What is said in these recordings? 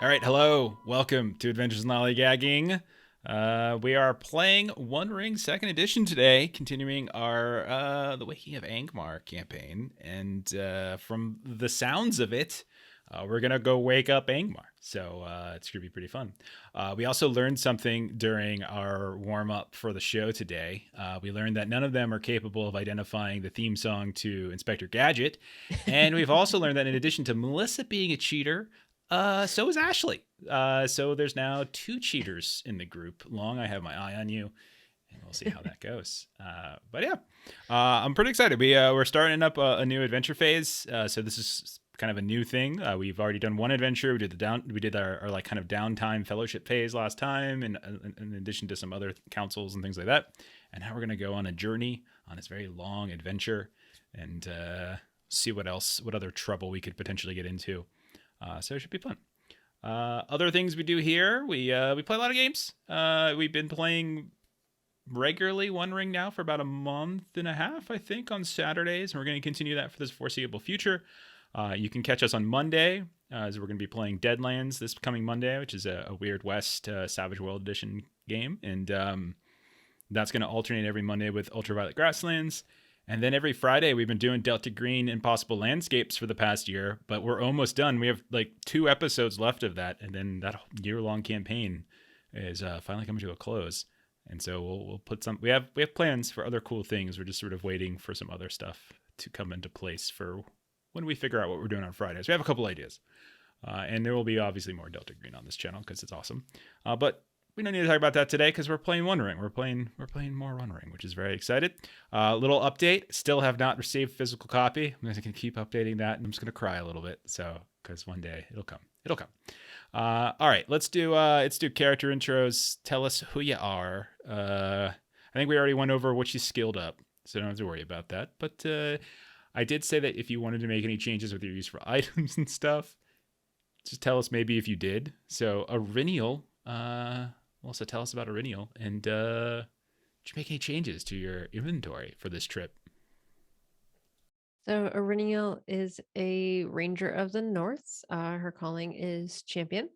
All right, hello. Welcome to Adventures in Lollygagging. We are playing One Ring Second Edition today, continuing our The Waking of Angmar campaign. And from the sounds of it, we're going to go wake up Angmar. So it's going to be pretty fun. We also learned something during our warm up for the show today. We learned that none of them are capable of identifying the theme song to Inspector Gadget. And we've also learned that in addition to Melissa being a cheater, so is Ashley. So there's now two cheaters in the group. Long, I have my eye on you, and we'll see how that goes. But yeah, I'm pretty excited. We're starting up a new adventure phase. So this is kind of a new thing. We've already done one adventure. We did our like kind of downtime fellowship phase last time, and in addition to some other councils and things like that. And now we're gonna go on a journey on this very long adventure and see what other trouble we could potentially get into. So it should be fun. Other things we do here, we play a lot of games. We've been playing regularly One Ring now for about a month and a half, I think, on Saturdays, and we're going to continue that for this foreseeable future. You can catch us on Monday, as we're going to be playing Deadlands this coming Monday, which is a Weird West Savage World Edition game, and that's going to alternate every Monday with Ultraviolet Grasslands. And then every Friday, we've been doing Delta Green Impossible Landscapes for the past year, but we're almost done. We have like 2 episodes left of that, and then that year-long campaign is finally coming to a close. And so we'll put some. We have plans for other cool things. We're just sort of waiting for some other stuff to come into place for when we figure out what we're doing on Fridays. We have a couple ideas, and there will be obviously more Delta Green on this channel because it's awesome. But we don't need to talk about that today because we're playing One Ring. We're playing more One Ring, which is very excited. Little update: still have not received physical copy. I'm going to keep updating that, and I'm just going to cry a little bit. So because one day it'll come. It'll come. All right, let's do character intros. Tell us who you are. I think we already went over what you skilled up, so don't have to worry about that. But I did say that if you wanted to make any changes with your useful items and stuff, just tell us maybe if you did. So Aurinial. Also tell us about Aurinial, and did you make any changes to your inventory for this trip? So Auriniel is a ranger of the north. Her calling is champion.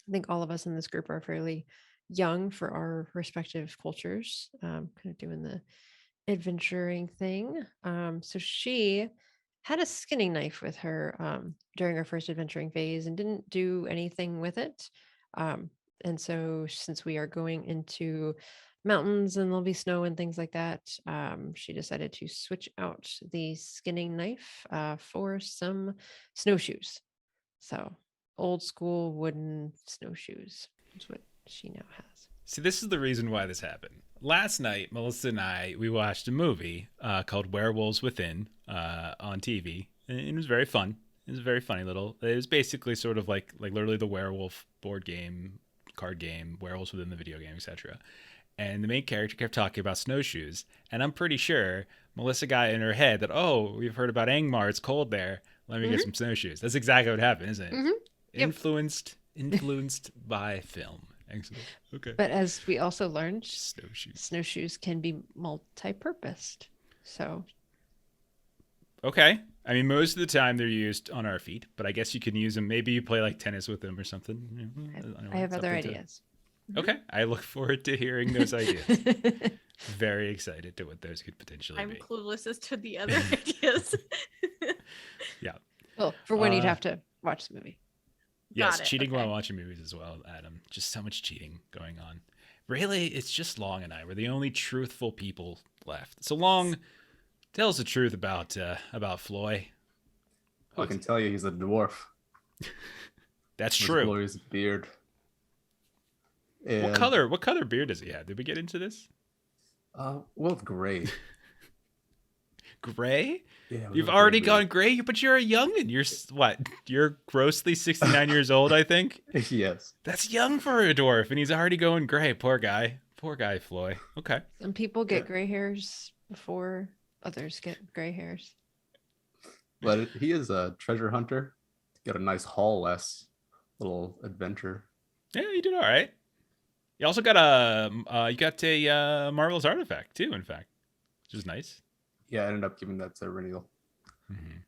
I think all of us in this group are fairly young for our respective cultures, kind of doing the adventuring thing. So she had a skinning knife with her during our first adventuring phase and didn't do anything with it. Um, and so since we are going into mountains and there'll be snow and things like that, she decided to switch out the skinning knife for some snowshoes. So old school wooden snowshoes is what she now has. See, this is the reason why this happened. Last night, Melissa and we watched a movie called Werewolves Within on TV, and it was very fun. It was a very funny little. It was basically sort of like literally the werewolf board game, card game, werewolves within the video game, etc. And the main character kept talking about snowshoes, and I'm pretty sure Melissa got in her head that, oh, we've heard about Angmar, it's cold there. Let me get some snowshoes. That's exactly what happened, isn't it? Yep. Influenced by film. Excellent. Okay. But as we also learned, Snowshoes. snowshoes can be multi-purposed. So Okay. I mean, most of the time they're used on our feet, but I guess you can use them. Maybe you play like tennis with them or something. I have other ideas. Okay. I look forward to hearing those ideas. Very excited to what those could potentially I'm be. clueless as to the other ideas. Yeah. Well, for when you'd have to watch the movie. Yes, it, cheating okay. while watching movies as well, Adam. Just so much cheating going on. Really, it's just Long and I. We're the only truthful people left. So Long, tell us the truth about Floy. I can tell you he's a dwarf. That's His true. glorious beard. And, What color beard does he have? Did we get into this? well, gray. Gray? Yeah, You've already gone gray, but you're a youngin'. You're what? You're grossly 69 years old, I think. Yes. That's young for a dwarf, and he's already going gray. Poor guy, Floy. Okay. Some people get gray hairs before others get gray hairs. But he is a treasure hunter. Got a nice haul last little adventure. Yeah, you did all right. You also got a marvelous artifact too. In fact, which is nice. Yeah, I ended up giving that to Reniel. Mm-hmm.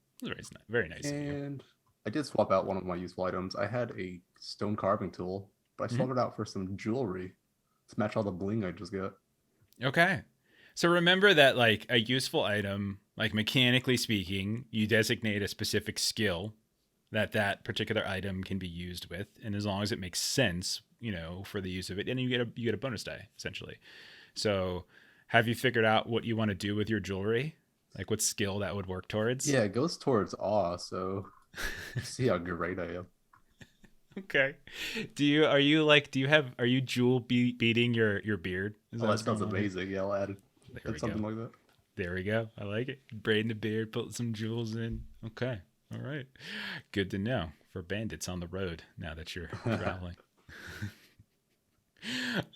Very nice of you. And I did swap out one of my useful items. I had a stone carving tool, but I Mhm. swapped it out for some jewelry to match all the bling I just got. Okay. So remember that like a useful item, like mechanically speaking, you designate a specific skill that that particular item can be used with, and as long as it makes sense, for the use of it, and you get a bonus die essentially. So, have you figured out what you want to do with your jewelry? Like what skill that would work towards? Yeah, it goes towards awe, so see how great I am. Okay. Are you jewel beating your beard? Is Oh, that that what's sounds going on here? amazing. Yeah, I'll There add we go. something like that. There we go. I like it. Braiding the beard, put some jewels in. Okay. All right. Good to know for bandits on the road now that you're traveling.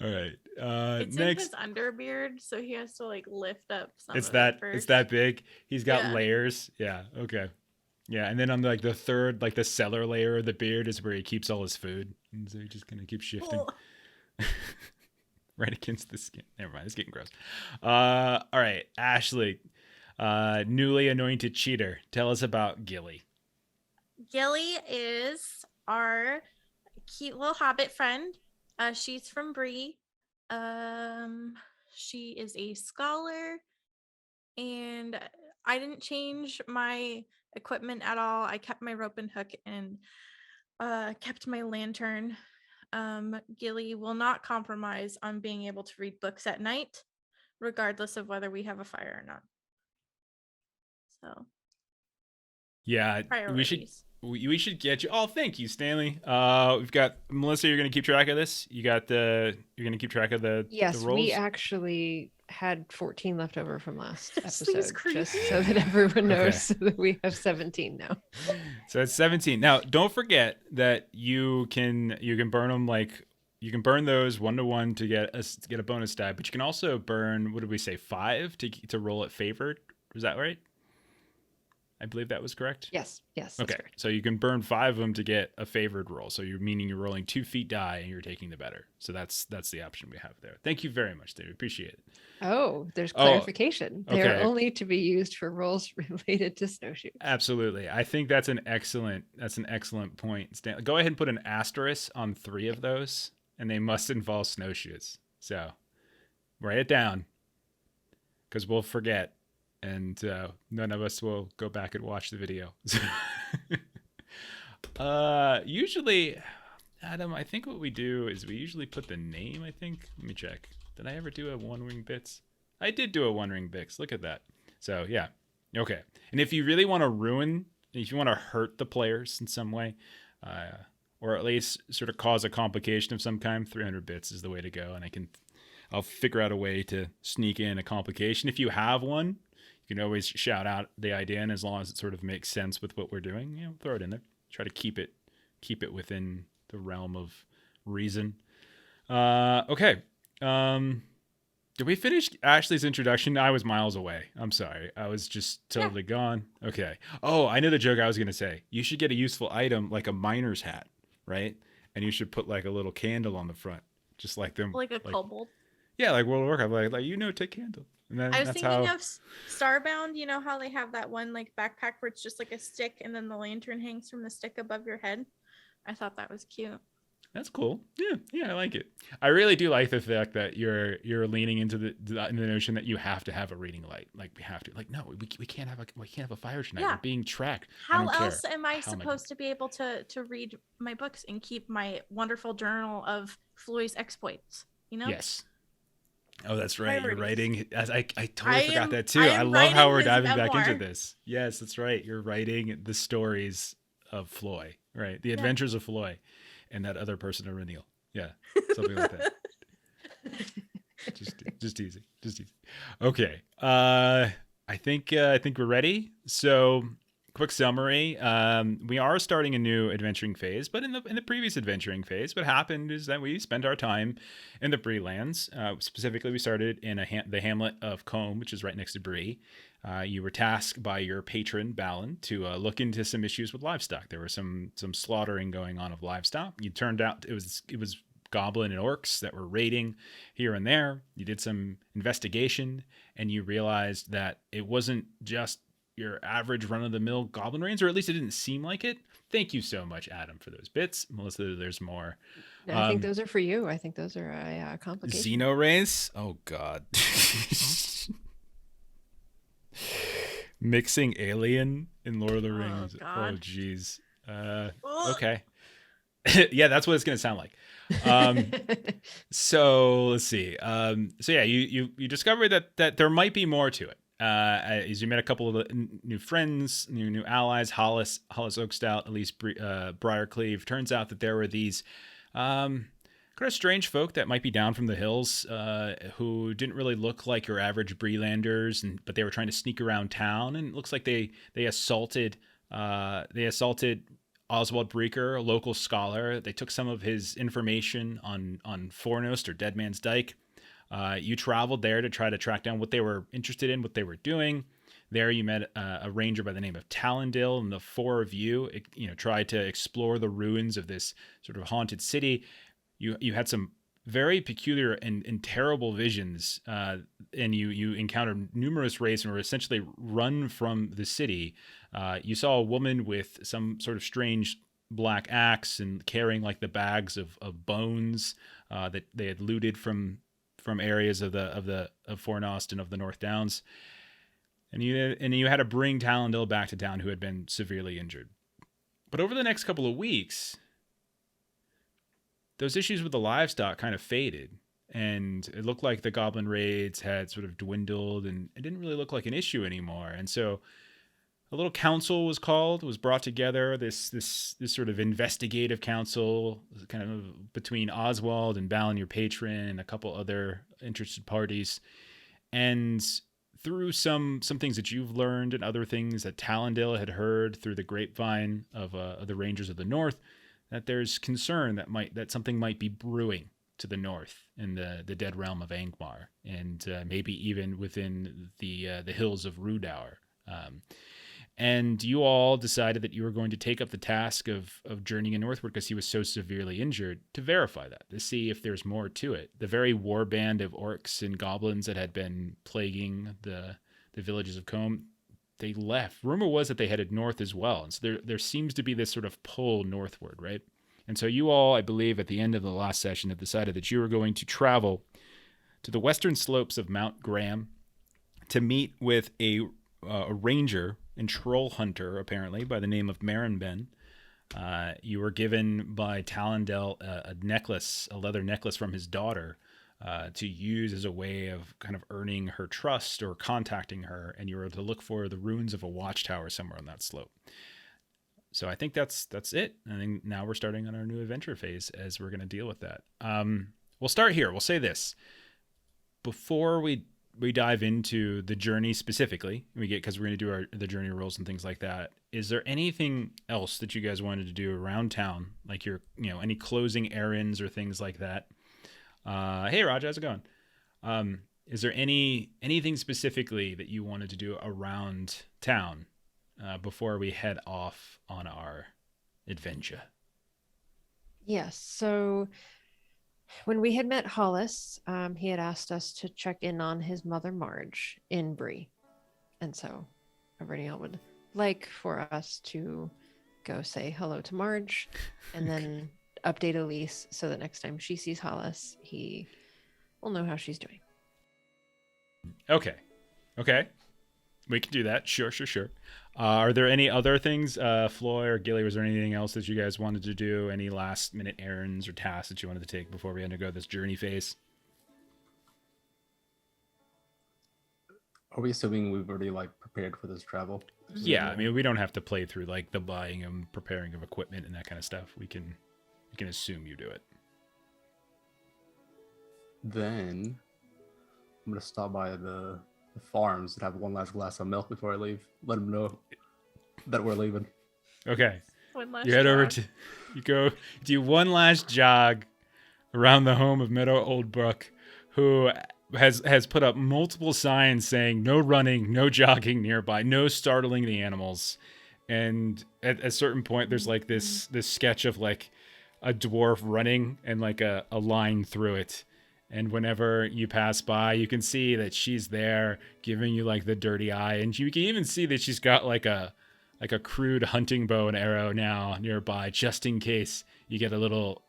All right. It's in his Next. underbeard, so he has to like lift up some It's of that it first. it's that big. He's got Yeah. layers. Yeah. Okay. Yeah, and then on like the third, like the cellar layer of the beard is where he keeps all his food, and so he just kind of keeps shifting Oh, right against the skin. Never mind, it's getting gross. All right, Ashley, newly anointed cheater. Tell us about Gilly. Gilly is our cute little hobbit friend. She's from Bree. She is a scholar, and I didn't change my equipment at all. I kept my rope and hook and kept my lantern. Gilly will not compromise on being able to read books at night, regardless of whether we have a fire or not. So Yeah, priorities. we should get you. Oh, thank you, Stanley. We've got Melissa. You're gonna keep track of this. You're gonna keep track of the Yes, rolls. we actually had 14 left over from last This thing's episode, just crazy. so that everyone knows, Okay. so that we have 17 now. So it's 17. Now, don't forget that you can burn them you can burn those 1-to-1 to get a bonus die, but you can also burn, what did we say, 5 to roll it favored. Was that right? I believe that was correct. Yes, that's Okay, correct. so you can burn 5 of them to get a favored roll. So you're meaning you're rolling 2 feet die and you're taking the better. So that's the option we have there. Thank you very much, David. Appreciate it. Oh, there's Oh, clarification. They're okay. only to be used for rolls related to snowshoes. Absolutely. I think that's an excellent point. Stan, go ahead and put an asterisk on 3 of those, and they must involve snowshoes. So write it down, because we'll forget, and none of us will go back and watch the video. Usually, Adam, I think what we do is we usually put the name. I think. Let me check. Did I ever do a One Ring Bits? I did do a One Ring Bits. Look at that. So yeah. Okay. And if you really want to if you want to hurt the players in some way, or at least sort of cause a complication of some kind, 300 bits is the way to go. And I'll figure out a way to sneak in a complication. If you have one, you can always shout out the idea, and as long as it sort of makes sense with what we're doing, throw it in there. Try to keep it within the realm of reason. Okay. Did we finish Ashley's introduction? I was miles away. I'm sorry. I was just totally gone. Okay. Oh, I know the joke I was going to say. You should get a useful item like a miner's hat, right? And you should put like a little candle on the front, just like them. Like a kobold. Yeah, like World of Warcraft. Like take candle. And then I was that's thinking how... of Starbound. You know how they have that one like backpack where it's just like a stick and then the lantern hangs from the stick above your head? I thought that was cute. That's cool. Yeah, I like it. I really do like the fact that you're leaning into the notion that you have to have a reading light. Like we have to. Like no, we can't have a fire tonight. Yeah. We're being tracked. How else am I How am I supposed to be able to read my books and keep my wonderful journal of Floyd's exploits? You know? Yes. Oh, that's right. Priorities. You're writing. I totally forgot that too. I I am love how writing we're his diving back into memoir. this. Yes, that's right. You're writing the stories of Floy, right? The adventures of Floy, and that other person, Aurenial. Yeah, something like that. Just easy. Okay. I think we're ready. So, quick summary. We are starting a new adventuring phase, but in the previous adventuring phase, what happened is that we spent our time in the Bree lands. Specifically, we started in the hamlet of Combe, which is right next to Bree. You were tasked by your patron Balin to look into some issues with livestock. There was some slaughtering going on of livestock. You turned out it was goblin and orcs that were raiding here and there. You did some investigation, and you realized that it wasn't just your average run-of-the-mill goblin raids, or at least it didn't seem like it. Thank you so much, Adam, for those bits. Melissa, there's more. No, I think those are for you. I think those are a complication. Xenorace? Oh, God. Mixing alien in Lord of the Rings. God. Oh, jeez. Ugh. Okay. Yeah, that's what it's going to sound like. So let's see. So yeah, you discovered that there might be more to it. As you met a couple of new friends, new allies, Hollis Oakstout, Elise Briarcleave. Turns out that there were these kind of strange folk that might be down from the hills, who didn't really look like your average Brelanders, but they were trying to sneak around town, and it looks like they assaulted Oswald Breaker, a local scholar. They took some of his information on Fornost, or Dead Man's Dyke. You traveled there to try to track down what they were interested in, what they were doing. There you met a ranger by the name of Talendil, and the four of you, tried to explore the ruins of this sort of haunted city. You had some very peculiar and terrible visions, and you encountered numerous raids and were essentially run from the city. You saw a woman with some sort of strange black axe and carrying like the bags of bones that they had looted from areas of Fornost and of the North Downs. And you had to bring Talendil back to town, who had been severely injured. But over the next couple of weeks, those issues with the livestock kind of faded, and it looked like the goblin raids had sort of dwindled, and it didn't really look like an issue anymore. And so a little council was brought together, this sort of investigative council, kind of between Oswald and Balin, your patron, and a couple other interested parties. And through some things that you've learned and other things that Talendil had heard through the grapevine of the Rangers of the North, that there's concern that something might be brewing to the north in the dead realm of Angmar, and maybe even within the hills of Rudour. And you all decided that you were going to take up the task of journeying northward, because he was so severely injured, to verify that, to see if there's more to it. The very war band of orcs and goblins that had been plaguing the villages of Combe, they left. Rumor was that they headed north as well. And so there seems to be this sort of pull northward, right? And so you all, I believe, at the end of the last session, have decided that you were going to travel to the western slopes of Mount Graham to meet with a ranger and troll hunter, apparently, by the name of Marinben. You were given by Talendil a leather necklace from his daughter, to use as a way of kind of earning her trust or contacting her, and you were to look for the ruins of a watchtower somewhere on that slope. So I think that's it. I think now we're starting on our new adventure phase, as we're going to deal with that. We'll start here. We'll say this before we dive into the journey specifically. Because we're going to do the journey rules and things like that. Is there anything else that you guys wanted to do around town, like any closing errands or things like that? Hey, Raj, how's it going? Is there anything specifically that you wanted to do around town before we head off on our adventure? Yes. So when we had met Hollis, he had asked us to check in on his mother, Marge, in Bree. And so everybody would like for us to go say hello to Marge, and then update Elise so that next time she sees Hollis, he will know how she's doing. Okay. We can do that. Sure. Are there any other things, Floy or Gilly, was there anything else that you guys wanted to do? Any last minute errands or tasks that you wanted to take before we undergo this journey phase? Are we assuming we've already prepared for this travel? Yeah, I mean, we don't have to play through the buying and preparing of equipment and that kind of stuff. We can assume you do it. Then I'm gonna stop by the farms and have one last glass of milk before I leave. Let them know that we're leaving. Okay. One last You head over jog. you go do one last jog around the home of Meadow Oldbrook, who has put up multiple signs saying no running, no jogging nearby, no startling the animals. And at a certain point, there's this sketch of a dwarf running and a line through it. And whenever you pass by, you can see that she's there giving you the dirty eye. And you can even see that she's got a like a crude hunting bow and arrow now nearby, just in case you get a little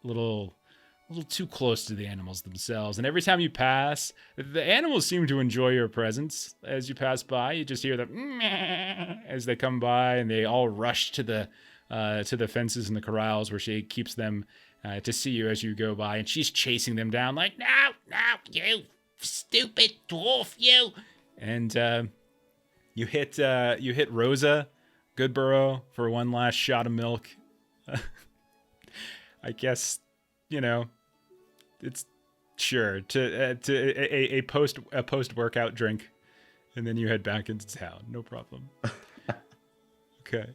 too close to the animals themselves. And every time you pass, the animals seem to enjoy your presence. As you pass by, you just hear them as they come by, and they all rush to the fences and the corrals where she keeps them to see you as you go by. And she's chasing them down like, no, you stupid dwarf, you. And you hit Rosa Goodborough for one last shot of milk. I guess, it's sure to a post workout drink, and then you head back into town. No problem. Okay.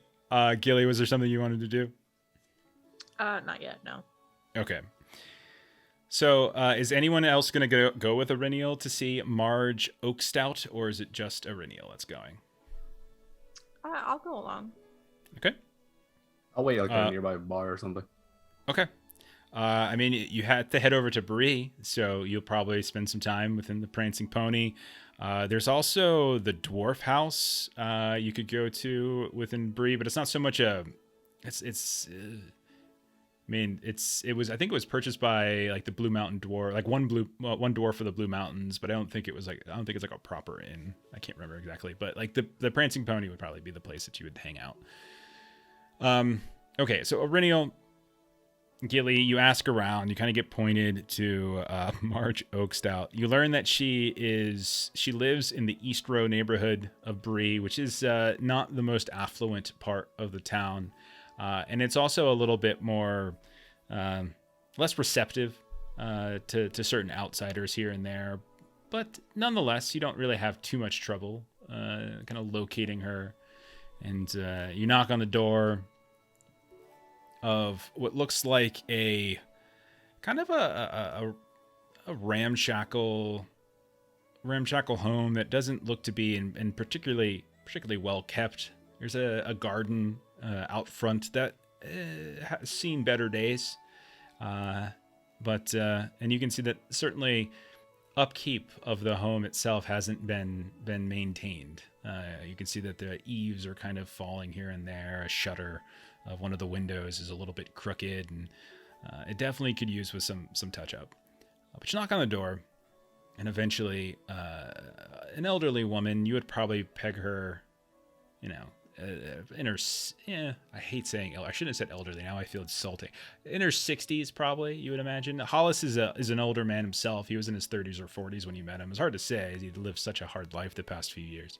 Gilly, was there something you wanted to do? Not yet, no. Okay. So, is anyone else going to go with Auriniel to see Marge Oakstout, or is it just Auriniel that's going? I'll go along. Okay. I'll wait like a nearby bar or something. Okay. I mean, you had to head over to Bree, so you'll probably spend some time within the Prancing Pony. There's also the Dwarf House you could go to within Bree, but it's not so much a. I think it was purchased by like the Blue Mountain Dwarf, like one dwarf for the Blue Mountains, but I don't think it's like a proper inn. I can't remember exactly, but like the Prancing Pony would probably be the place that you would hang out. Okay, so Auriniel, Gilly, you ask around, you kind of get pointed to Marge Oakstout. You learn that she lives in the East Row neighborhood of Bree, which is not the most affluent part of the town. And it's also a little bit more less receptive to certain outsiders here and there. But nonetheless, you don't really have too much trouble kind of locating her. And you knock on the door of what looks like a kind of a ramshackle home that doesn't look to be in particularly well kept. There's a garden out front that has seen better days, but and you can see that certainly upkeep of the home itself hasn't been maintained. You can see that the eaves are kind of falling here and there. A shutter of one of the windows is a little bit crooked, and it definitely could use with some touch up. But you knock on the door, and eventually an elderly woman, you would probably peg her, in her, I hate saying, I shouldn't have said elderly, now I feel insulting. In her 60s, probably, you would imagine. Hollis is an older man himself. He was in his 30s or 40s when you met him. It's hard to say, he'd lived such a hard life the past few years.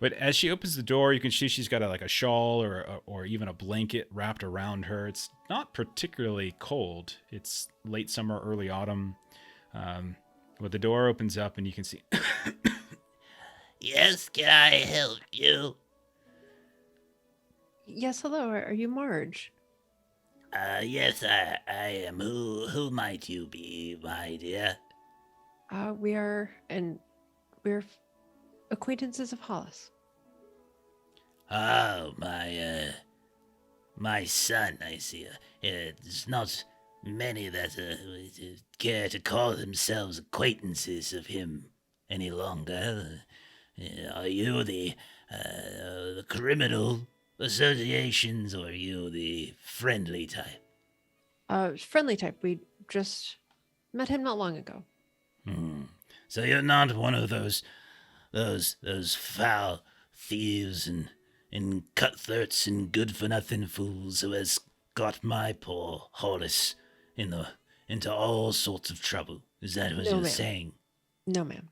But as she opens the door, you can see she's got a shawl or even a blanket wrapped around her. It's not particularly cold. It's late summer, early autumn. But the door opens up and you can see... Yes, can I help you? Yes, hello. Are you Marge? Yes, I am. Who might you be, my dear? We're acquaintances of Hollis. Oh, my son, I see. There's not many that care to call themselves acquaintances of him any longer. Are you the criminal associations, or are you the friendly type? Friendly type. We just met him not long ago. So you're not one of those foul thieves and cutthroats and good-for-nothing fools who has got my poor Hollis into all sorts of trouble. Is that what you're saying? No, ma'am.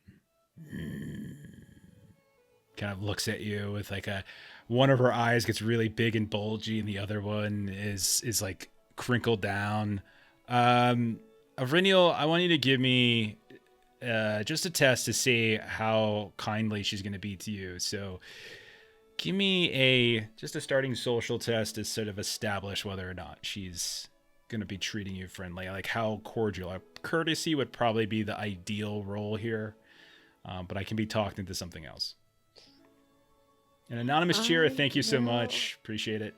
Kind of looks at you with one of her eyes gets really big and bulgy, and the other one is like crinkled down. Auriniel, I want you to give me just a test to see how kindly she's going to be to you. So give me just a starting social test to sort of establish whether or not she's going to be treating you friendly, like how cordial. Courtesy would probably be the ideal role here, but I can be talked into something else. An anonymous cheer, thank you so much. Appreciate it.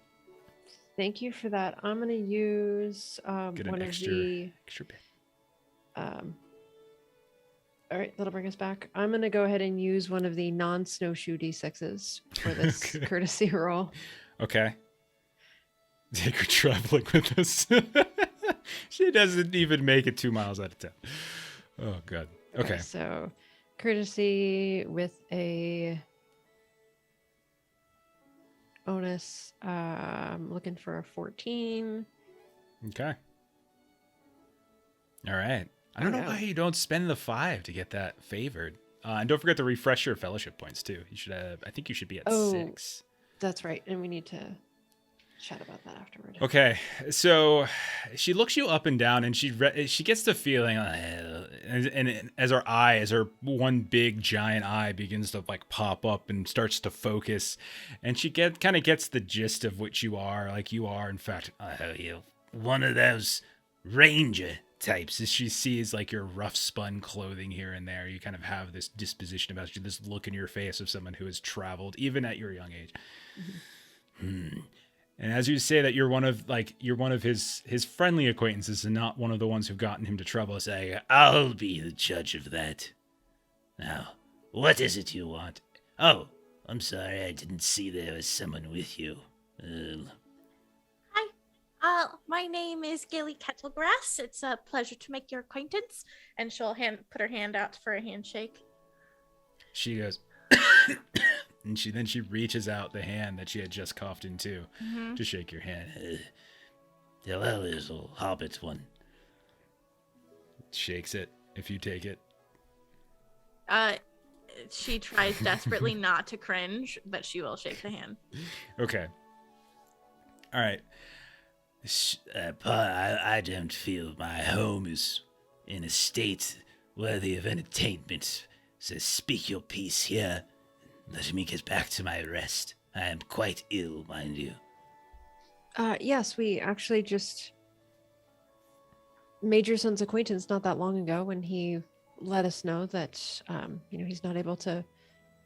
Thank you for that. I'm going to use Get an one extra bit. All right, that'll bring us back. I'm going to go ahead and use one of the non-snowshoe D6s for this courtesy roll. Okay. Take her traveling with us. She doesn't even make it 2 miles out of town. Oh, God. Okay. So courtesy with a bonus. I'm looking for a 14. Okay. All right. I don't know why you don't spend the 5 to get that favored. And don't forget to refresh your fellowship points too. You should have. I think you should be at 6. That's right. And we need to chat about that afterward. Okay, so she looks you up and down, and she gets the feeling, and as her one big giant eye begins to like pop up and starts to focus, and she kind of gets the gist of what you are. Like you are, in fact, You one of those ranger types. as she sees like your rough spun clothing here and there, you kind of have this disposition about you, this look in your face of someone who has traveled, even at your young age. Hmm. And as you say that you're one of his friendly acquaintances and not one of the ones who've gotten him to trouble, Say, I'll be the judge of that. Now, what is it you want? Oh, I'm sorry, I didn't see there was someone with you. Hi. My name is Gilly Kettlegrass. It's a pleasure to make your acquaintance. And she'll put her hand out for a handshake. She goes, and she reaches out the hand that she had just coughed into to shake your hand. Hello, little hobbit one. Shakes it if you take it. She tries desperately not to cringe, but she will shake the hand. Okay. All right. I don't feel my home is in a state worthy of entertainment. So speak your piece here. Let me get back to my rest. I am quite ill, mind you. Yes, we actually just made your son's acquaintance not that long ago when he let us know that, he's not able to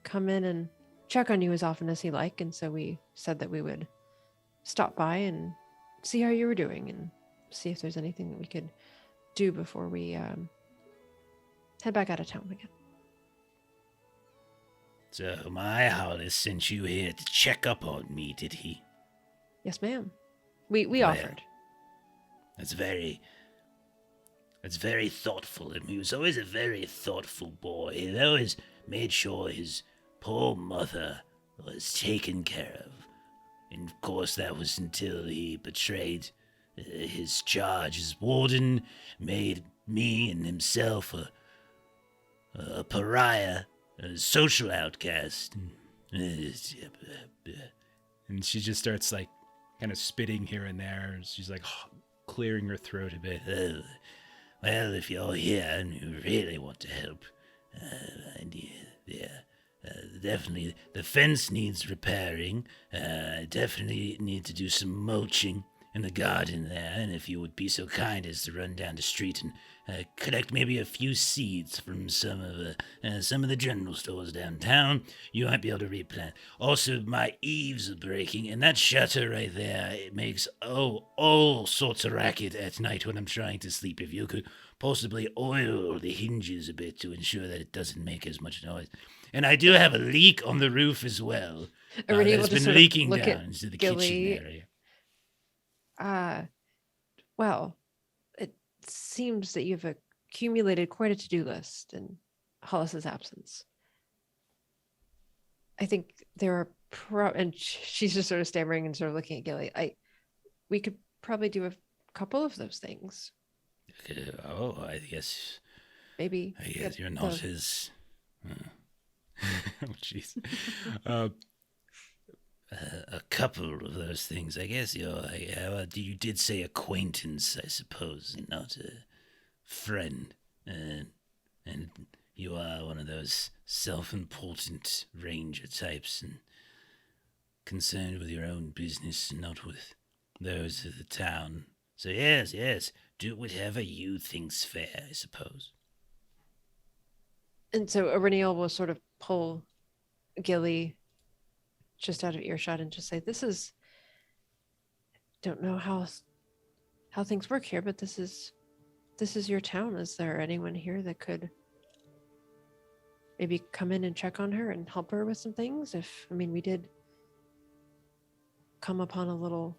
come in and check on you as often as he like. And so we said that we would stop by and see how you were doing and see if there's anything that we could do before we head back out of town again. So my Hollis sent you here to check up on me, did he? Yes, ma'am. We offered. That's very thoughtful of him. He was always a very thoughtful boy. He always made sure his poor mother was taken care of. And of course, that was until he betrayed his charge as warden, made me and himself a pariah, a social outcast. And she just starts like kind of spitting here and there. She's like clearing her throat a bit. Well, if you're here and you really want to help, definitely the fence needs repairing. Definitely need to do some mulching in the garden there. And if you would be so kind as to run down the street and collect maybe a few seeds from some of the general stores downtown, you might be able to replant. Also, my eaves are breaking, and that shutter right there, it makes all sorts of racket at night when I'm trying to sleep. If you could possibly oil the hinges a bit to ensure that it doesn't make as much noise. And I do have a leak on the roof as well. It's been leaking down into the kitchen area. Well, it seems that you've accumulated quite a to-do list in Hollis's absence. I think there are and she's just sort of stammering and sort of looking at Gilly. We could probably do a couple of those things. I guess. Maybe. I guess you're not his. Oh, jeez. A couple of those things, I guess. You did say acquaintance, I suppose, and not a friend. And you are one of those self-important ranger types, and concerned with your own business and not with those of the town. So yes, do whatever you think's fair, I suppose. And so Ireniel will sort of pull Gilly just out of earshot and just say, don't know how things work here, but this is your town. Is there anyone here that could maybe come in and check on her and help her with some things? We did come upon a little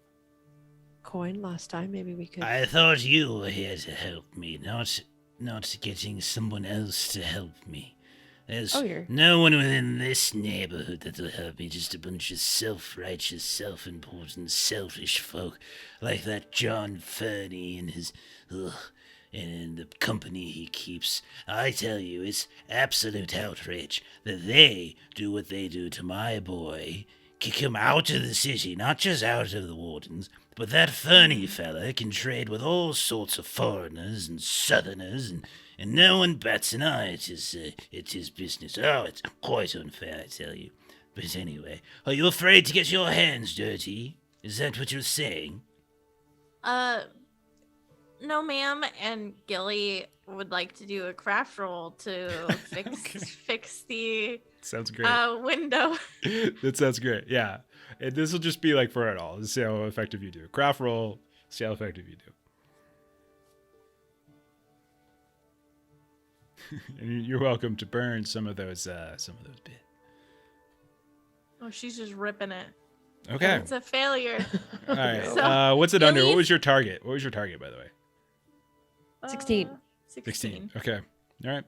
coin last time. Maybe we could. I thought you were here to help me, not getting someone else to help me. There's you're- no one within this neighborhood that'll help me, just a bunch of self-righteous, self-important, selfish folk like that John Fernie and his, and the company he keeps. I tell you, it's absolute outrage that they do what they do to my boy, kick him out of the city, not just out of the wardens, but that Fernie fella can trade with all sorts of foreigners and southerners, and no one bats an eye at his business. Oh, it's quite unfair, I tell you. But anyway, are you afraid to get your hands dirty? Is that what you're saying? No, ma'am. And Gilly would like to do a craft roll to fix the Sounds great. window. That sounds great. Yeah. And this will just be like for it all. See how effective you do. Craft roll. See how effective you do. And you're welcome to burn some of those bits. Oh, she's just ripping it. Okay. It's a failure. All right. So, What's it under? What Gilly's- was your target? What was your target, by the way? 16. 16. Okay. All right.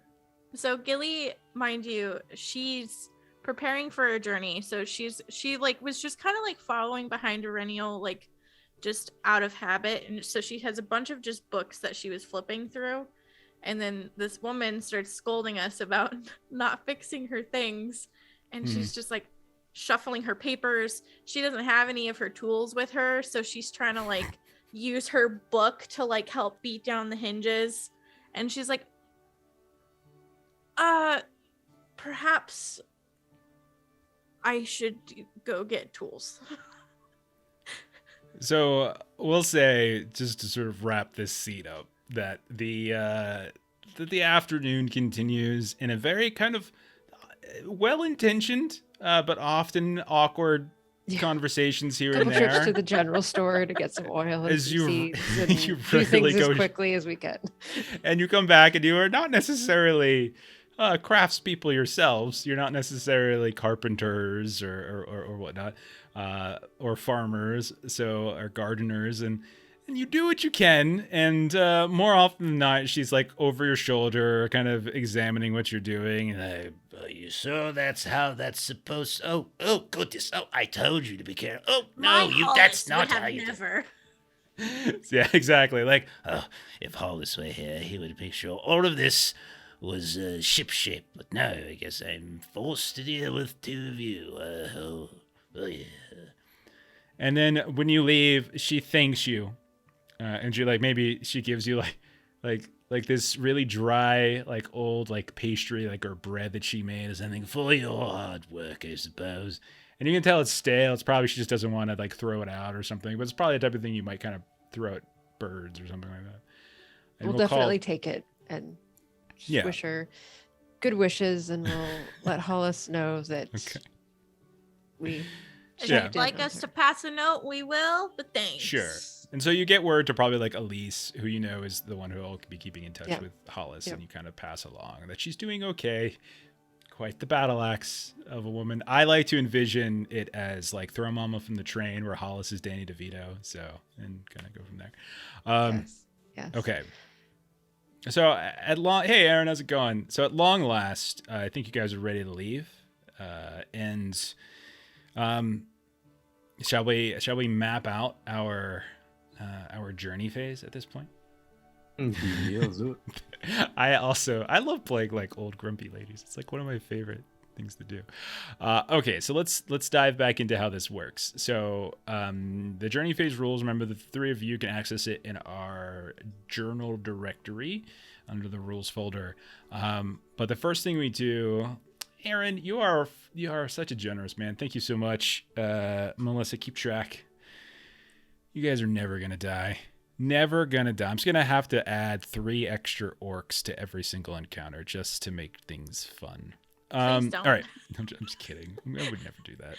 So Gilly, mind you, she's preparing for a journey. So she was just kind of like following behind Erennial, like just out of habit. And so she has a bunch of just books that she was flipping through. And then this woman starts scolding us about not fixing her things. And she's just like shuffling her papers. She doesn't have any of her tools with her. So she's trying to like use her book to like help beat down the hinges. And she's like, perhaps I should go get tools. So we'll say, just to sort of wrap this scene up, that the afternoon continues in a very kind of well-intentioned but often awkward conversations here and Couple trips to there. the general store to get some oil and As some you- seeds and you do really things go- as quickly as we can. And you come back and you are not necessarily craftspeople yourselves. You're not necessarily carpenters or whatnot, or farmers, or gardeners, and you do what you can. And more often than not, she's like over your shoulder, kind of examining what you're doing. And Are you sure that's how that's supposed? Oh goodness! Oh, I told you to be careful. Oh no, that's not how you. Never. yeah, exactly. Like, If Hollis were here, he would make sure all of this was shipshape. But no, I guess I'm forced to deal with two of you. Oh yeah. and then when you leave, she thanks you, and maybe she gives you like this really dry, like old, like pastry, like or bread that she made or something For your hard work, I suppose. And you can tell it's stale. It's probably she just doesn't want to like throw it out or something. But it's probably the type of thing you might kind of throw at birds or something like that. And We'll we'll call- definitely take it and Yeah. wish her good wishes, and we'll let Hollis know that Okay. we. If Yeah. you'd like us to pass a note, we will, but thanks. Sure. And so you get word to probably like Elise, who you know is the one who will be keeping in touch Yeah. with Hollis, Yep. and you kind of pass along that she's doing okay. Quite the battle axe of a woman. I like to envision it as like Throw Mama from the Train, where Hollis is Danny DeVito. So, and kind of go from there. Yes. Okay. So hey Aaron, how's it going? So at long last, I think you guys are ready to leave. Shall we map out our journey phase at this point? Yeah, let's do it. I love playing like old grumpy ladies. It's like one of my favorite things to do. Okay, so let's dive back into how this works. So the journey phase rules, remember, the three of you can access it in our journal directory under the rules folder. But the first thing we do, Aaron, you are such a generous man. Thank you so much. Melissa, keep track. You guys are never gonna die. Never gonna die. I'm just gonna have to add 3 extra orcs to every single encounter just to make things fun. Please don't. All right, I'm just kidding. I would never do that.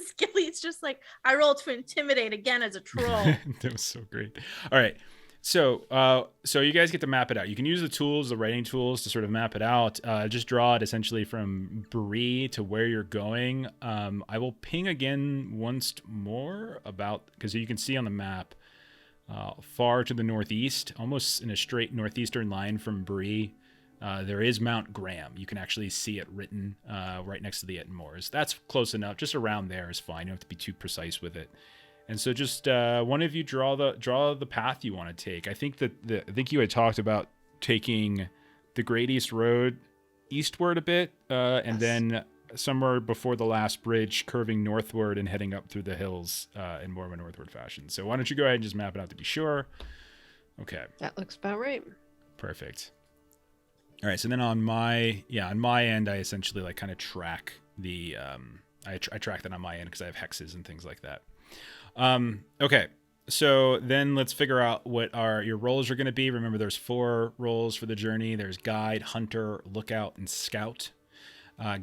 Skilly's just like, I rolled to intimidate again as a troll. That was so great. All right, So you guys get to map it out. You can use the tools, the writing tools, to sort of map it out. Just draw it essentially from Bree to where you're going. I will ping again once more because you can see on the map far to the northeast, almost in a straight northeastern line from Bree, there is Mount Graham. You can actually see it written right next to the Ettenmoors. That's close enough. Just around there is fine. You don't have to be too precise with it. And so just one of you draw the path you want to take. I think that you had talked about taking the Great East Road eastward a bit, and then somewhere before the last bridge, curving northward and heading up through the hills in more of a northward fashion. So why don't you go ahead and just map it out to be sure? Okay. That looks about right. Perfect. All right. So then on my end, I essentially like kind of track the I track that on my end because I have hexes and things like that. Okay, so then let's figure out what your roles are going to be. Remember, there's 4 roles for the journey. There's guide, hunter, lookout, and scout.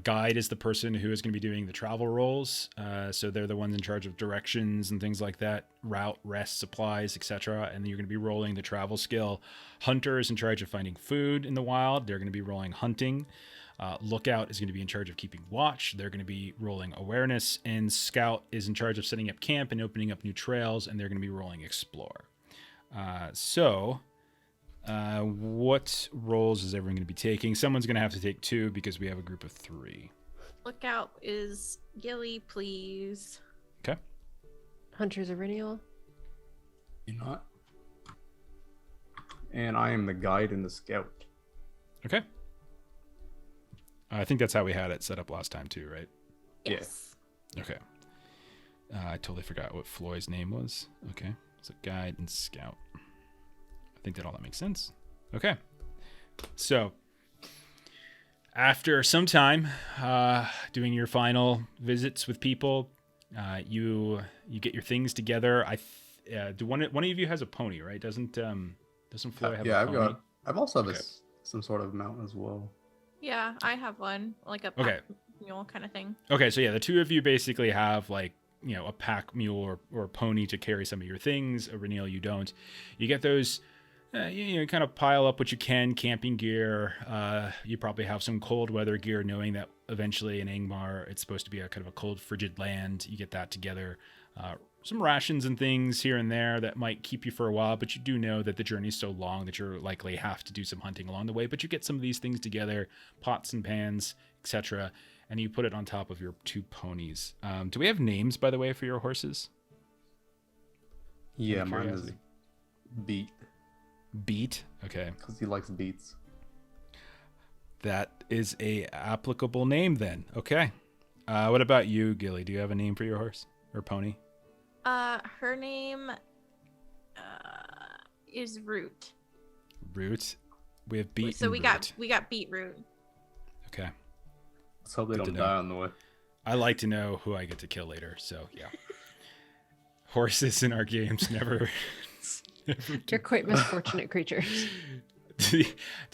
Guide is the person who is going to be doing the travel roles. So they're the ones in charge of directions and things like that, route, rest, supplies, etc. And then you're going to be rolling the travel skill. Hunter is in charge of finding food in the wild. They're going to be rolling hunting. Lookout is going to be in charge of keeping watch. They're going to be rolling awareness, and Scout is in charge of setting up camp and opening up new trails, and they're going to be rolling explore. What roles is everyone going to be taking? Someone's going to have to take 2 because we have a group of 3. Lookout is Gilly, please. Okay. Hunter's a Rennial. You not? And I am the guide and the scout. Okay. I think that's how we had it set up last time too, right? Yes. Okay. I totally forgot what Floyd's name was. Okay. So guide and scout. I think that all that makes sense. Okay. So after some time doing your final visits with people, you get your things together. Do one of you has a pony, right? Doesn't Floyd have a pony? I've also have some sort of mount as well. Yeah, I have one, like a pack mule kind of thing. Okay, so yeah, the 2 of you basically have like, a pack mule or pony to carry some of your things. A Renil, you don't. You get those, you kind of pile up what you can, camping gear. You probably have some cold weather gear, knowing that eventually in Angmar, it's supposed to be a kind of a cold, frigid land. You get that together. Some rations and things here and there that might keep you for a while, but you do know that the journey's so long that you're likely have to do some hunting along the way. But you get some of these things together, pots and pans, etc., and you put it on top of your 2 ponies. Do we have names, by the way, for your horses? Yeah, mine is Beat. Beat? Okay. Because he likes beats. That is a applicable name then. Okay. What about you, Gilly? Do you have a name for your horse or pony? Her name is Root. Root. We have Beat. So and we Root. got Beetroot. Okay. Let's hope they Good don't to know. die on the way. I like to know who I get to kill later. So yeah. Horses in our games never. They're quite misfortunate creatures. Too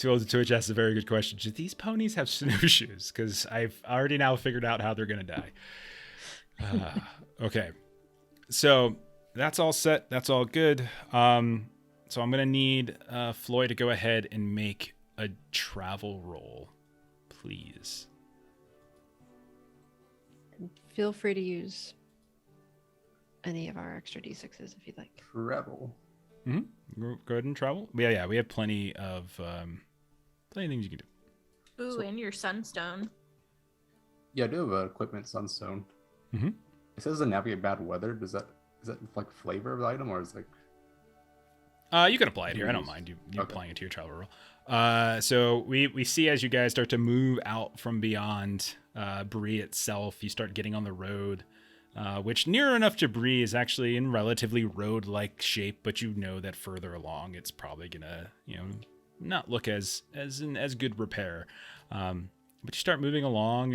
Old to Twitch asks a very good question. Do these ponies have snowshoes? Because I've already now figured out how they're gonna die. Okay. So that's all set. That's all good. So I'm going to need Floyd to go ahead and make a travel roll, please. Feel free to use any of our extra D6s if you'd like. Travel. Mm-hmm. Go ahead and travel. Yeah, we have plenty of things you can do. Ooh, and your sunstone. Yeah, I do have equipment sunstone. Mm-hmm. It says to navigate bad weather. Is that like flavor of the item, or is it You can apply it here. I don't mind you applying it to your travel roll. So we see as you guys start to move out from beyond Bree itself, you start getting on the road, which near enough to Bree is actually in relatively road-like shape, but you know that further along it's probably gonna not look as in as good repair. But you start moving along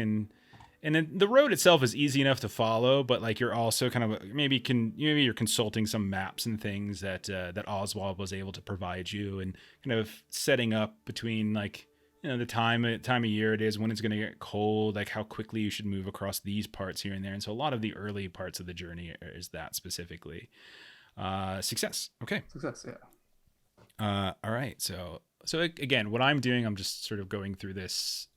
and then the road itself is easy enough to follow, but like you're also kind of maybe you're consulting some maps and things that Oswald was able to provide you, and kind of setting up between like the time of year it is, when it's going to get cold, like how quickly you should move across these parts here and there. And so a lot of the early parts of the journey is that specifically. Success. Okay. success? Yeah. All right. So again, what I'm doing, I'm just sort of going through this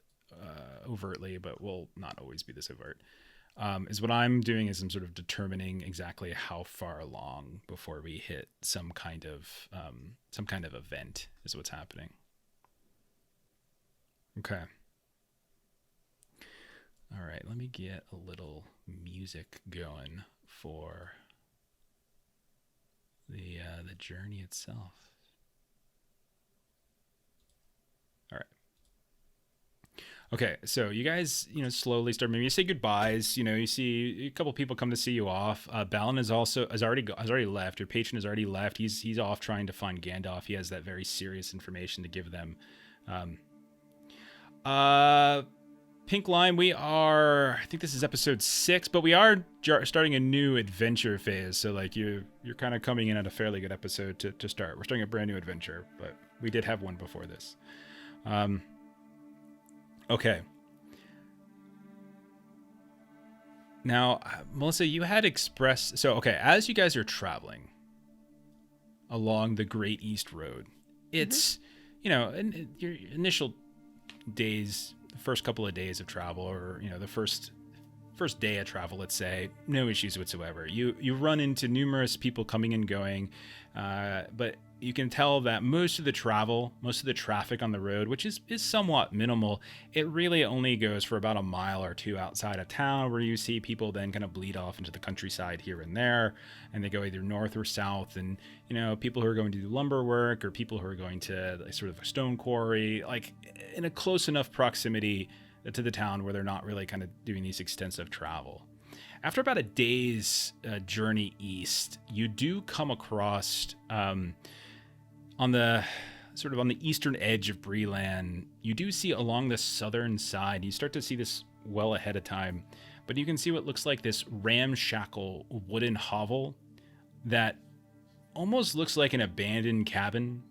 overtly, but will not always be this overt. Is what I'm doing is I'm sort of determining exactly how far along before we hit some kind of event is what's happening. Okay. All right. Let me get a little music going for the journey itself. All right. Okay, so you guys, slowly start. Maybe you say goodbyes. You see a couple people come to see you off. Balin has already left. Your patron has already left. He's off trying to find Gandalf. He has that very serious information to give them. Pink Line, I think this is episode 6, but we are starting a new adventure phase. So like you're kind of coming in at a fairly good episode to start. We're starting a brand new adventure, but we did have one before this. Okay. Now, Melissa, you had expressed... So, okay, as you guys are traveling along the Great East Road, it's, in your initial days, the first couple of days of travel, or, the first day of travel, let's say, no issues whatsoever. You run into numerous people coming and going, but you can tell that most of the traffic on the road, which is somewhat minimal, it really only goes for about a mile or two outside of town, where you see people then kind of bleed off into the countryside here and there, and they go either north or south, and people who are going to do lumber work, or people who are going to sort of a stone quarry, like in a close enough proximity to the town where they're not really kind of doing these extensive travel. After about a day's journey east, you do come across on the eastern edge of Breland, you do see along the southern side, you start to see this well ahead of time, but you can see what looks like this ramshackle wooden hovel that almost looks like an abandoned cabin,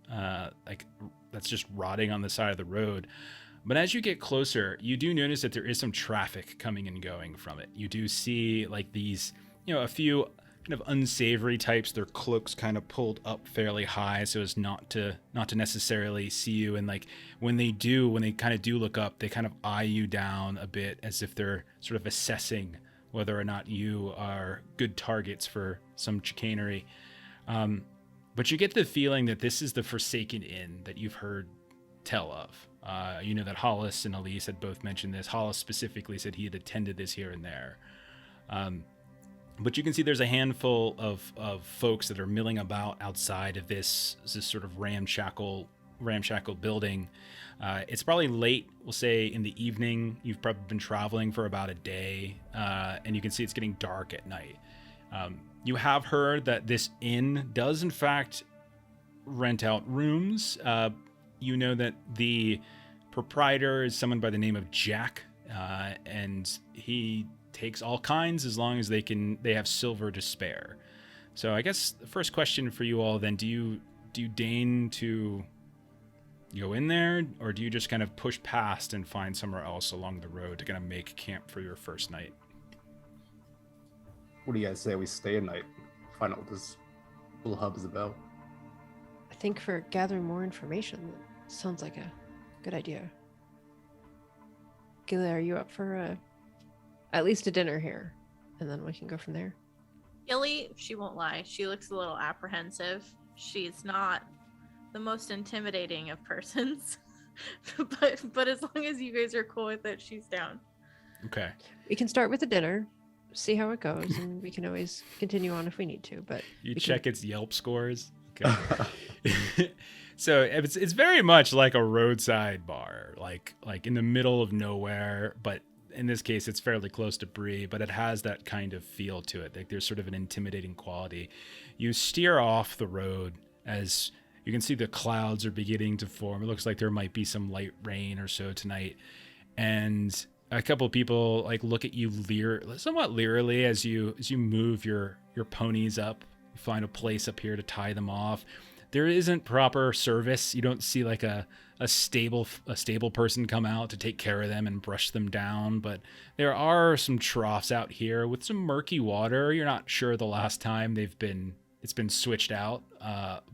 like that's just rotting on the side of the road. But as you get closer, you do notice that there is some traffic coming and going from it. You do see like these, a few kind of unsavory types, their cloaks kind of pulled up fairly high so as not to necessarily see you. And like when they kind of do look up, they kind of eye you down a bit as if they're sort of assessing whether or not you are good targets for some chicanery. But you get the feeling that this is the Forsaken Inn that you've heard tell of. That Hollis and Elise had both mentioned this. Hollis specifically said he had attended this here and there. But you can see there's a handful of folks that are milling about outside of this sort of ramshackle building. It's probably late, we'll say in the evening. You've probably been traveling for about a day, and you can see it's getting dark at night. You have heard that this inn does in fact rent out rooms. You know that the proprietor is someone by the name of Jack, and he takes all kinds as long as they have silver to spare. So I guess the first question for you all then, do you deign to go in there, or do you just kind of push past and find somewhere else along the road to kind of make camp for your first night? What do you guys say we stay a night, find out what this little hub is about? I think for gathering more information, that sounds like a good idea. Gilly, are you up for at least a dinner here, and then we can go from there? Gilly, she won't lie, she looks a little apprehensive. She's not the most intimidating of persons, but as long as you guys are cool with it, she's down. Okay. We can start with the dinner, see how it goes, and we can always continue on if we need to. But you check its Yelp scores. Okay. So it's very much like a roadside bar, like in the middle of nowhere, but in this case it's fairly close to Bree, but it has that kind of feel to it. Like there's sort of an intimidating quality. You steer off the road as you can see the clouds are beginning to form. It looks like there might be some light rain or so tonight, and a couple of people like look at you somewhat leerily as you move your ponies up. You find a place up here to tie them off. There isn't proper service. You don't see like a stable person come out to take care of them and brush them down, but there are some troughs out here with some murky water. You're not sure the last time it's been switched out,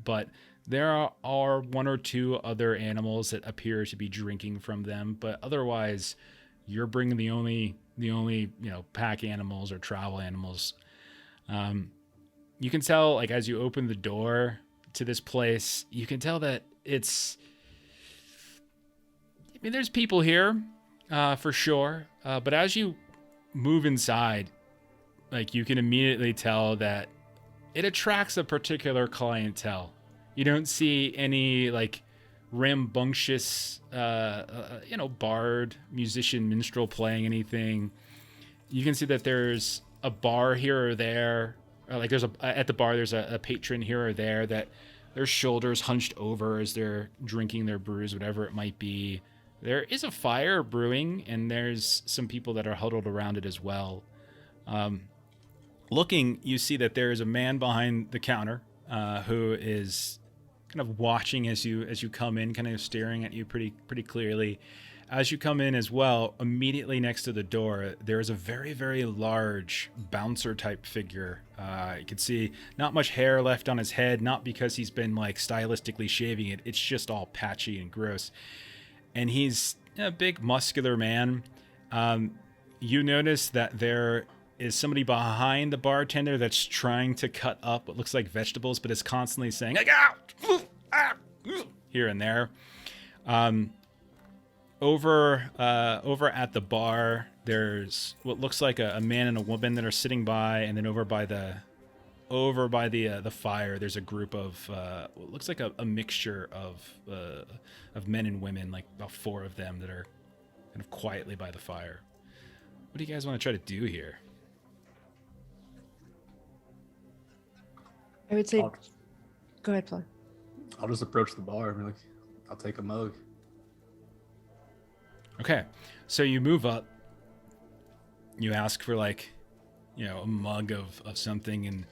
but There are one or two other animals that appear to be drinking from them, but otherwise, you're bringing the only pack animals or travel animals. You can tell, like, as you open the door to this place, you can tell that it's. I mean, there's people here, for sure, but as you move inside, like, you can immediately tell that it attracts a particular clientele. You don't see any, like, rambunctious, bard, musician, minstrel playing anything. You can see that there's a bar here or there. Like, at the bar, there's a patron here or there that their shoulders hunched over as they're drinking their brews, whatever it might be. There is a fire brewing, and there's some people that are huddled around it as well. Looking, you see that there is a man behind the counter who is kind of watching as you come in, kind of staring at you pretty clearly. As you come in as well, immediately next to the door, there is a very, very large bouncer type figure. You can see not much hair left on his head, not because he's been, like, stylistically shaving it. It's just all patchy and gross. And he's a big muscular man. You notice that there is somebody behind the bartender that's trying to cut up what looks like vegetables, but is constantly saying, like, here and there. Over at the bar, there's what looks like a man and a woman that are sitting by, and then over by the fire, there's a group of what looks like a mixture of men and women, like about 4 of them that are kind of quietly by the fire. What do you guys want to try to do here? I would say, go ahead, Flo. I'll just approach the bar and be like, I'll take a mug. Okay, so you move up. You ask for, like, a mug of something,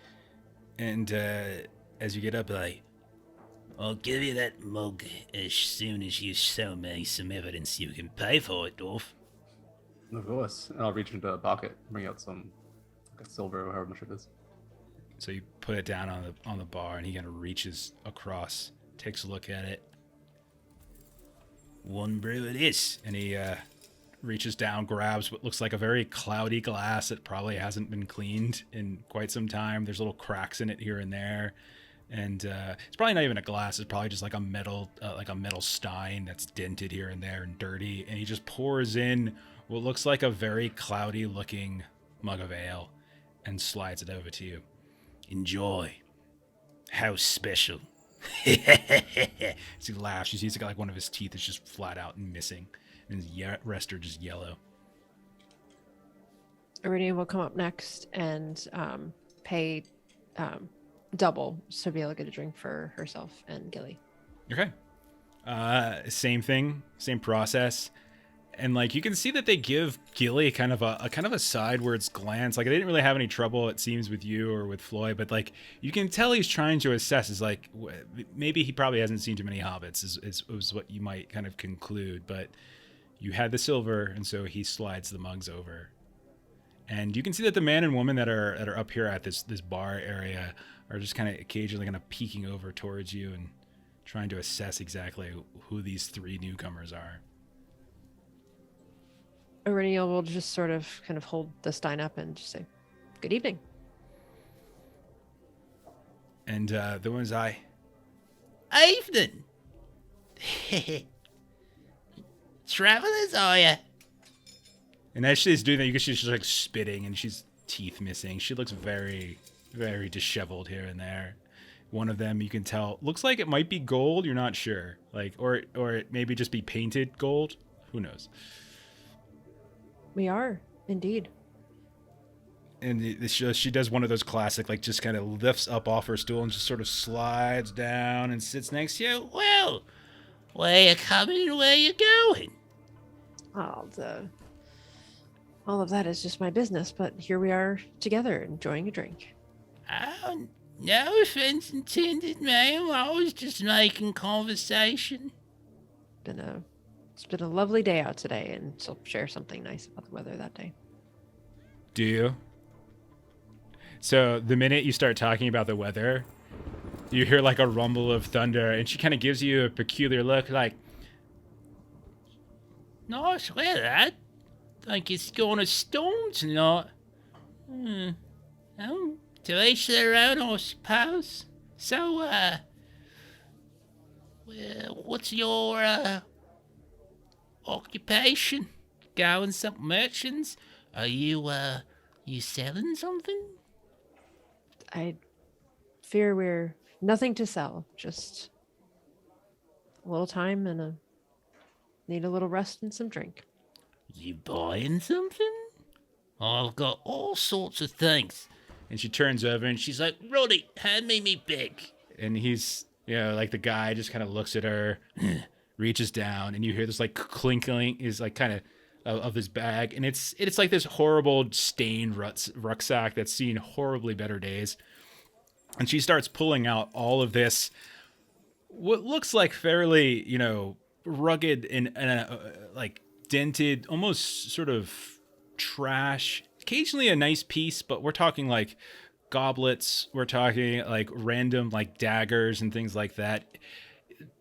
and as you get up, like, I'll give you that mug as soon as you show me some evidence you can pay for it, Dwarf. Of course. And I'll reach into a pocket, bring out some, like, a silver or however much it is. So you put it down on the bar, and he kind of reaches across, takes a look at it. One brew it is. And he reaches down, grabs what looks like a very cloudy glass that probably hasn't been cleaned in quite some time. There's little cracks in it here and there. And it's probably not even a glass. It's probably just like a metal stein that's dented here and there and dirty. And he just pours in what looks like a very cloudy looking mug of ale and slides it over to you. Enjoy. How special. As he laughs, you see he's got, like, one of his teeth is just flat out and missing, and his rest are just yellow. Iridia will come up next and pay double to be able to get a drink for herself and Gilly. Okay. Same thing, same process. And, like, you can see that they give Gilly kind of a sidewards glance. Like, they didn't really have any trouble, it seems, with you or with Floyd, but, like, you can tell he's trying to assess. Is like, maybe he probably hasn't seen too many hobbits. Is what you might kind of conclude. But you had the silver, and so he slides the mugs over. And you can see that the man and woman that are up here at this bar area are just kind of occasionally kind of peeking over towards you and trying to assess exactly who these 3 newcomers are. Aureliel will just sort of kind of hold the stein up and just say, good evening. And the one's I. Evening. Travelers, are ya? And as she's doing that, you can see she's, like, spitting and she's teeth missing. She looks very, very disheveled here and there. One of them, you can tell, looks like it might be gold. You're not sure. Like, or it maybe just be painted gold. Who knows? We are, indeed. And she does one of those classic, like, just kind of lifts up off her stool and just sort of slides down and sits next to you. Well, where you coming and where you going? All of that is just my business, but here we are together enjoying a drink. Oh, no offense intended, ma'am. I was just making conversation. It's been a lovely day out today, and she'll share something nice about the weather that day. Do you? So the minute you start talking about the weather, you hear like a rumble of thunder, and she kind of gives you a peculiar look, like, Nice weather, that. Think it's going to storm tonight. Oh, to each their own, I suppose. So, well, what's your, occupation? Going some merchants? Are you selling something? I fear we're nothing to sell, just a little time and need a little rest and some drink. You buying something? I've got all sorts of things. and she turns over and she's like, Roddy, hand me bag. and he's, like the guy just kind of looks at her, reaches down, and you hear this like clinking is like kind of his bag, and it's like this horrible stained rucksack that's seen horribly better days. And she starts pulling out all of this, what looks like fairly, rugged and like dented, almost sort of trash. Occasionally a nice piece, but we're talking like goblets. We're talking like random like daggers and things like that.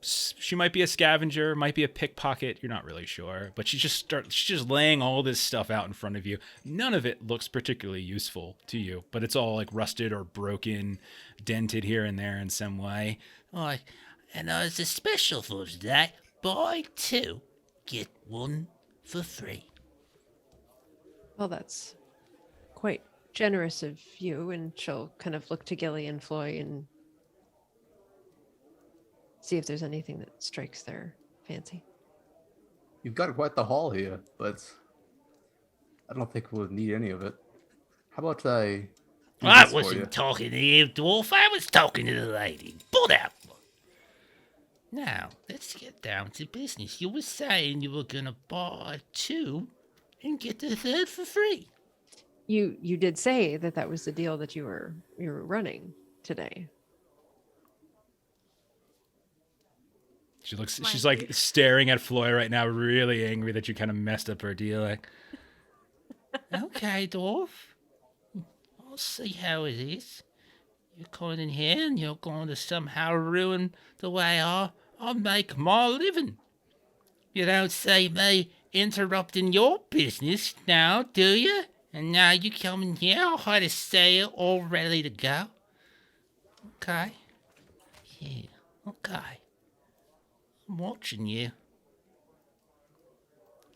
She might be a scavenger, might be a pickpocket. You're not really sure, but she's just laying all this stuff out in front of you. None of it looks particularly useful to you, but it's all like rusted or broken, dented here and there in some way. Oh, and there's a special for today. Buy 2, get 1 for free. Well, that's quite generous of you. And she'll kind of look to Gilly and Floy and see if there's anything that strikes their fancy. You've got quite the haul here, but I don't think we'll need any of it. How about I... do I this for you? wasn't talking to you, dwarf. I was talking to the lady. Put out. Now, let's get down to business. You were saying you were gonna buy 2 and get the 3rd for free. You did say that was the deal that you were running today. She's like staring at Floy right now, really angry that you kind of messed up her deal. Like, Okay, dwarf. I'll see how it is. You're coming in here and you're going to somehow ruin the way I make my living. You don't see me interrupting your business now, do you? And now you come in here, I had a sale all ready to go. Okay. Yeah, okay. I'm watching you.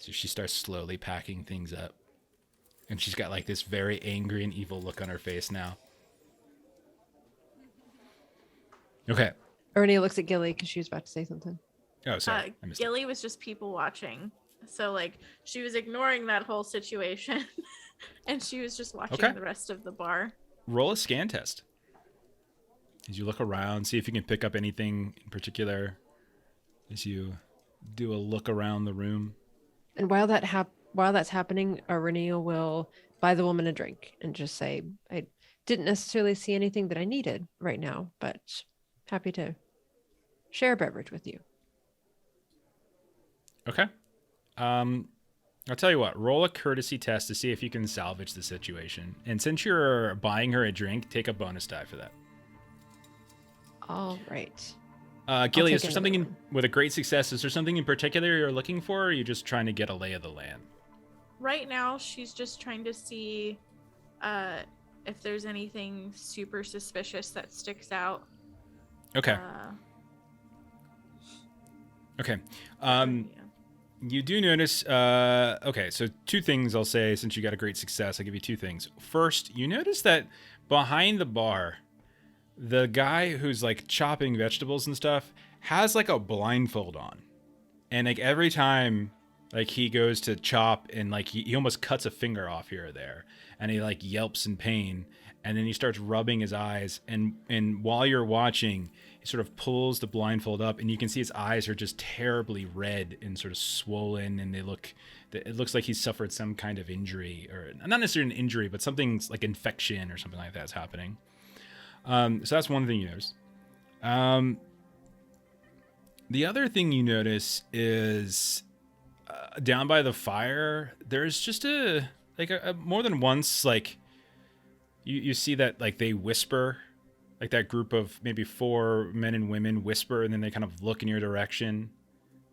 so she starts slowly packing things up, and she's got like this very angry and evil look on her face now. Okay. Ernie looks at Gilly because she was about to say something. Oh, sorry. I missed it. Gilly was just people watching. So, like, she was ignoring that whole situation. And she was just watching Okay. the rest of the bar. Roll a scan test as you look around, see if you can pick up anything in particular as you do a look around the room. And while that's happening, Ernie will buy the woman a drink and just say, I didn't necessarily see anything that I needed right now, but happy to share a beverage with you. Okay. I'll tell you what, roll a courtesy test to see if you can salvage the situation. And since you're buying her a drink, take a bonus die for that. All right. Gilly, take is there another something one. with a great success? Is there something in particular you're looking for, or are you just trying to get a lay of the land? Right now, she's just trying to see if there's anything super suspicious that sticks out. Okay. Okay. Yeah. You do notice, okay, so 2 things I'll say since you got a great success. I'll give you 2 things. First, you notice that behind the bar, the guy who's like chopping vegetables and stuff has like a blindfold on. And like every time like he goes to chop and like he almost cuts a finger off here or there, and he like yelps in pain, and then he starts rubbing his eyes, and while you're watching, he sort of pulls the blindfold up, and you can see his eyes are just terribly red and sort of swollen, and it looks like he's suffered some kind of injury, or not necessarily an injury, but something's like infection or something like that's happening. So that's one thing you notice. The other thing you notice is down by the fire, there's just a more than once, like you see that like they whisper like that group of maybe 4 men and women whisper, and then they kind of look in your direction,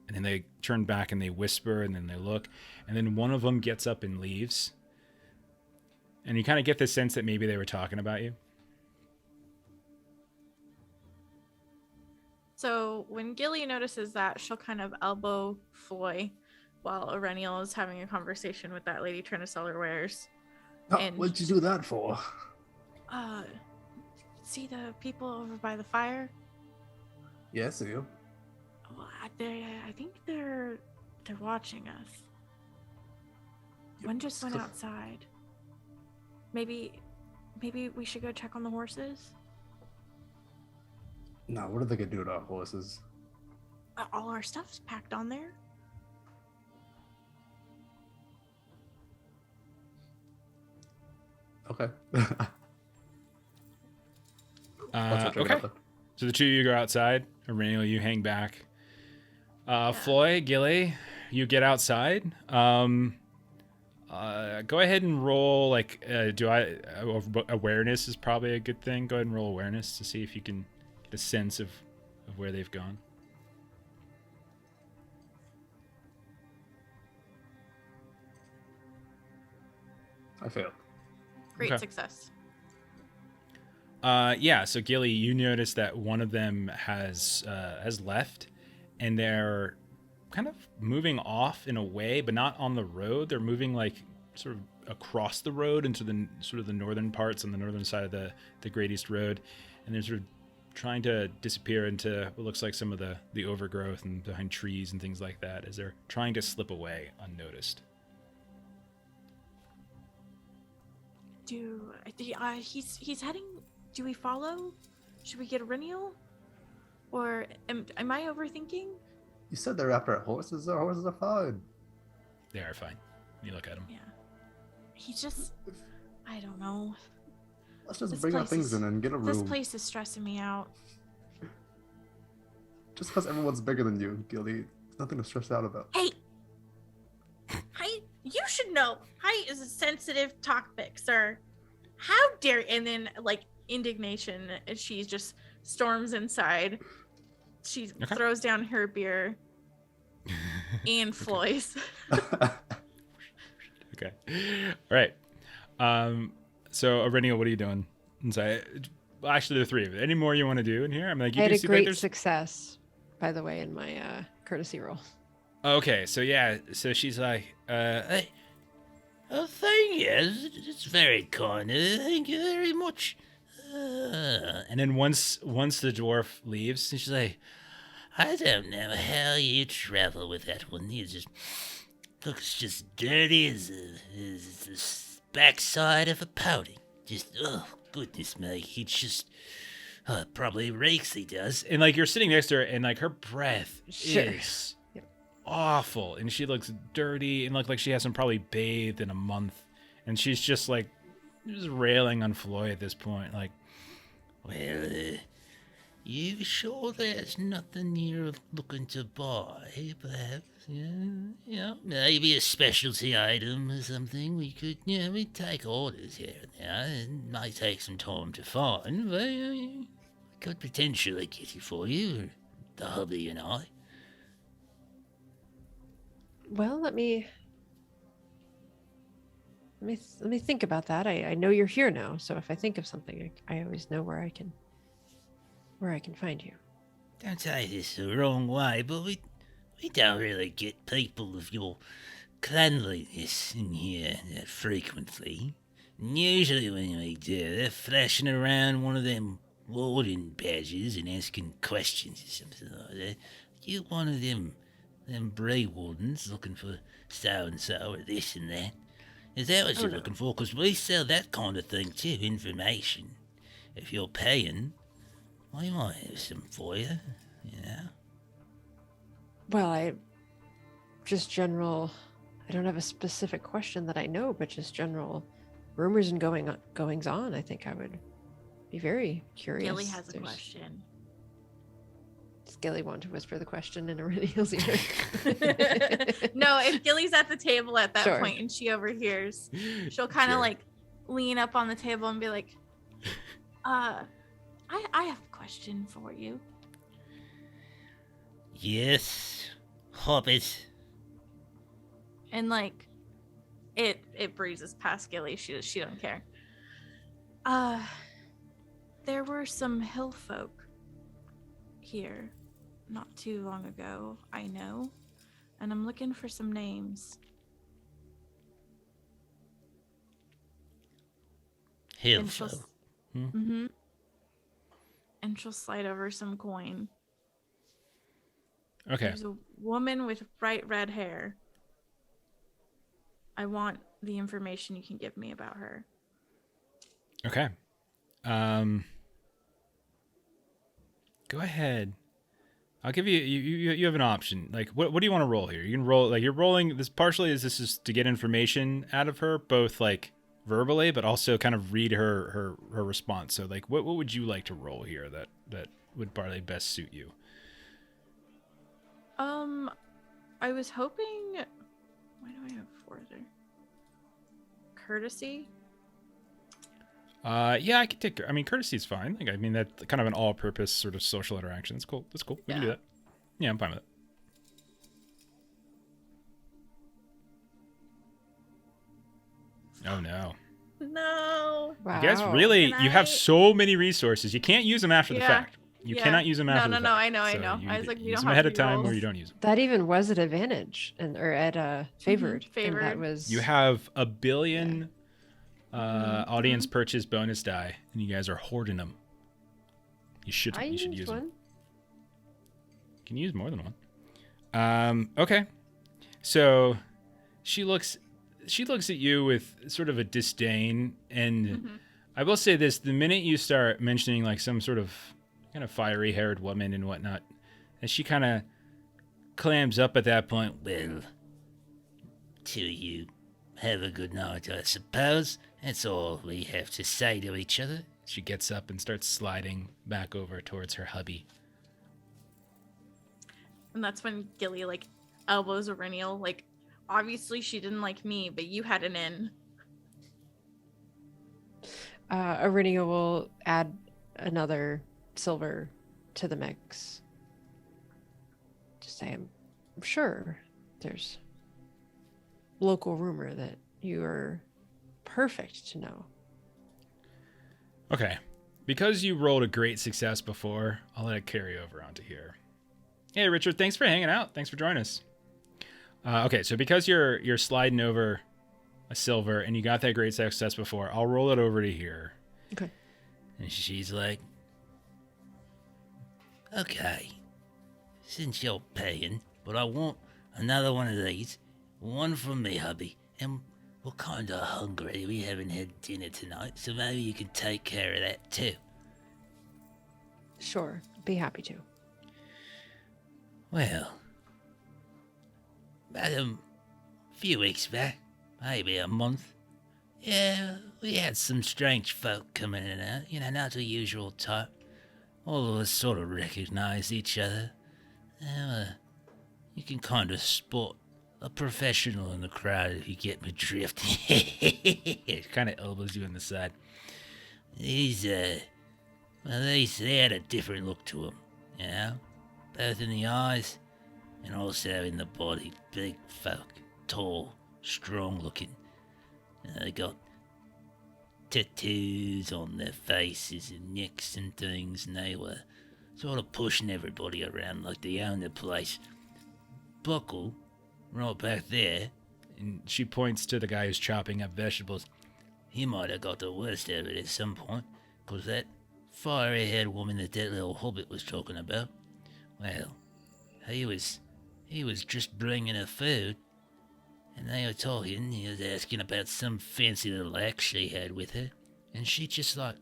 and then they turn back and they whisper, and then they look, and then one of them gets up and leaves. And you kind of get the sense that maybe they were talking about you. So when Gilly notices that, she'll kind of elbow Floy while Aurenial is having a conversation with that lady trying to sell her wares. Oh, And- what'd you do that for? See the people over by the fire? Yeah, I see you. Well, I think they're watching us. One just went outside. Maybe we should go check on the horses? No, what are they gonna do to our horses? All our stuff's packed on there. Okay. Okay. So the two of you go outside. Aurenial, you hang back. Floy, Gilly, you get outside. Go ahead and roll, like, awareness is probably a good thing. Go ahead and roll awareness to see if you can get a sense of where they've gone. I failed. Great Okay. success. Yeah, so Gilly, you notice that one of them has left, and they're kind of moving off in a way, but not on the road. They're moving like sort of across the road into the sort of the northern parts on the northern side of the Great East Road, and they're sort of trying to disappear into what looks like some of the overgrowth and behind trees and things like that as they're trying to slip away unnoticed. He's heading. Do we follow? Should we get Aurenial? Or am I overthinking? You said they're after our horses. Our horses are fine. They are fine. You look at them. Yeah. He's just. I don't know. Let's just This bring our place things is- in and get a This room. place is stressing me out. Just because everyone's bigger than you, Gilly, there's nothing to stress out about. Hey! You should know. Height is a sensitive topic, sir. How dare. And then, like, indignation, she just storms inside. She Okay. throws down her beer and Floyd's. Okay. All right. So Aurenial, what are you doing inside? Well, actually, the three of you. Any more you want to do in here? I'm like, I had a see, like, great there's- success, by the way, in my courtesy roll. Okay, so yeah, so she's like, Hey, oh, thank you. It's very kind. Thank you very much. and then once the dwarf leaves, she's like, I don't know how you travel with that one. You just looks just dirty as the backside of a pouty. Just, oh, goodness me. He just probably reeks, he does. and like you're sitting next to her, and like her breath Sure. is Yep. awful, and she looks dirty, and look like she hasn't probably bathed in a month, and she's just like just railing on Floyd at this point, like, Well, you sure there's nothing you're looking to buy, perhaps? Yeah, maybe a specialty item or something. We could, we take orders here and there. It might take some time to find, but we could potentially get it for you, or the hubby and I. Well, let me think about that. I know you're here now, so if I think of something, I always know where I can find you. Don't take this the wrong way, but we don't really get people of your cleanliness in here that frequently. And usually when we do, they're flashing around one of them warden badges and asking questions or something like that. You one of them bray wardens looking for so-and-so or this and that? Is that what you're looking for? Because we sell that kind of thing too, information. If you're paying, we might have some for you, Well, I don't have a specific question that I know, but just general rumors and goings on. I think I would be very curious. Gilly has a There's- question. Does Gilly want to whisper the question in Aurenial's ear? No, if Gilly's at the table at that Sure. point and she overhears, she'll kind of Sure. like lean up on the table and be like, I have a question for you. Yes, Hobbit. And like, it breezes past Gilly. She don't care. There were some hill folk here not too long ago, I know, and I'm looking for some names. And she'll, Hillfolk. mm-hmm. And she'll slide over some coin. Okay. There's a woman with bright red hair. I want the information you can give me about her. Okay. Go ahead. I'll give you you have an option. Like what do you want to roll here? You can roll like you're rolling this partially is this is to get information out of her, both like verbally, but also kind of read her response. So like what would you like to roll here that would probably best suit you? I was hoping, why do I have 4 there? Courtesy? Yeah, I could take. I mean, courtesy is fine. Like, I mean, that's kind of an all-purpose sort of social interaction. That's cool. That's cool. We can do Yeah. that. Yeah, I'm fine with it. Oh no! No. Wow. You guys really, Can you have I- so many resources. You can't use them after the Yeah. fact. You Yeah. cannot use them after the No, fact. I know. So I you was like, either we use don't them have ahead to of time or rolls. you don't use them. That even was at advantage or at favored. And Favored. that was You have a billion audience Mhm. purchase bonus die, and you guys are hoarding them. You should I use used them. one. You can use more than one. Okay. So she looks at you with sort of a disdain, and Mhm. I will say this: the minute you start mentioning like some sort of kind of fiery-haired woman and whatnot, and she kind of clams up at that point. Well, till you have a good night, I suppose. That's all we have to say to each other. She gets up and starts sliding back over towards her hubby. And that's when Gilly like elbows Aurenial. Like, obviously she didn't like me, but you had an in. Arinia will add another silver to the mix. Just say I'm sure there's local rumor that you are perfect to know. Okay. Because you rolled a great success before, I'll let it carry over onto here. Hey, Richard, thanks for hanging out. Thanks for joining us. Okay, so because you're sliding over a silver and you got that great success before, I'll roll it over to here. Okay. And she's like, okay, since you're paying, but I want another one of these, one from me, hubby, and we're kinda hungry, we haven't had dinner tonight, so maybe you can take care of that too. Sure. Be happy to. Well, about a few weeks back, maybe a month, yeah, we had some strange folk coming in and out, not the usual type. All of us sort of recognized each other. You can kind of spot a professional in the crowd if you get my drift. It kind of elbows you in the side. These, well, they had a different look to them, both in the eyes and also in the body. Big folk, tall, strong looking. They got tattoos on their faces and necks and things, and they were sort of pushing everybody around like they owned the place. Buckle, right back there, And she points to the guy who's chopping up vegetables. he might have got the worst of it at some point, 'cause that fiery-haired woman that little hobbit was talking about, well, he was just bringing her food, and they were talking. He was asking about some fancy little axe she had with her, and she just like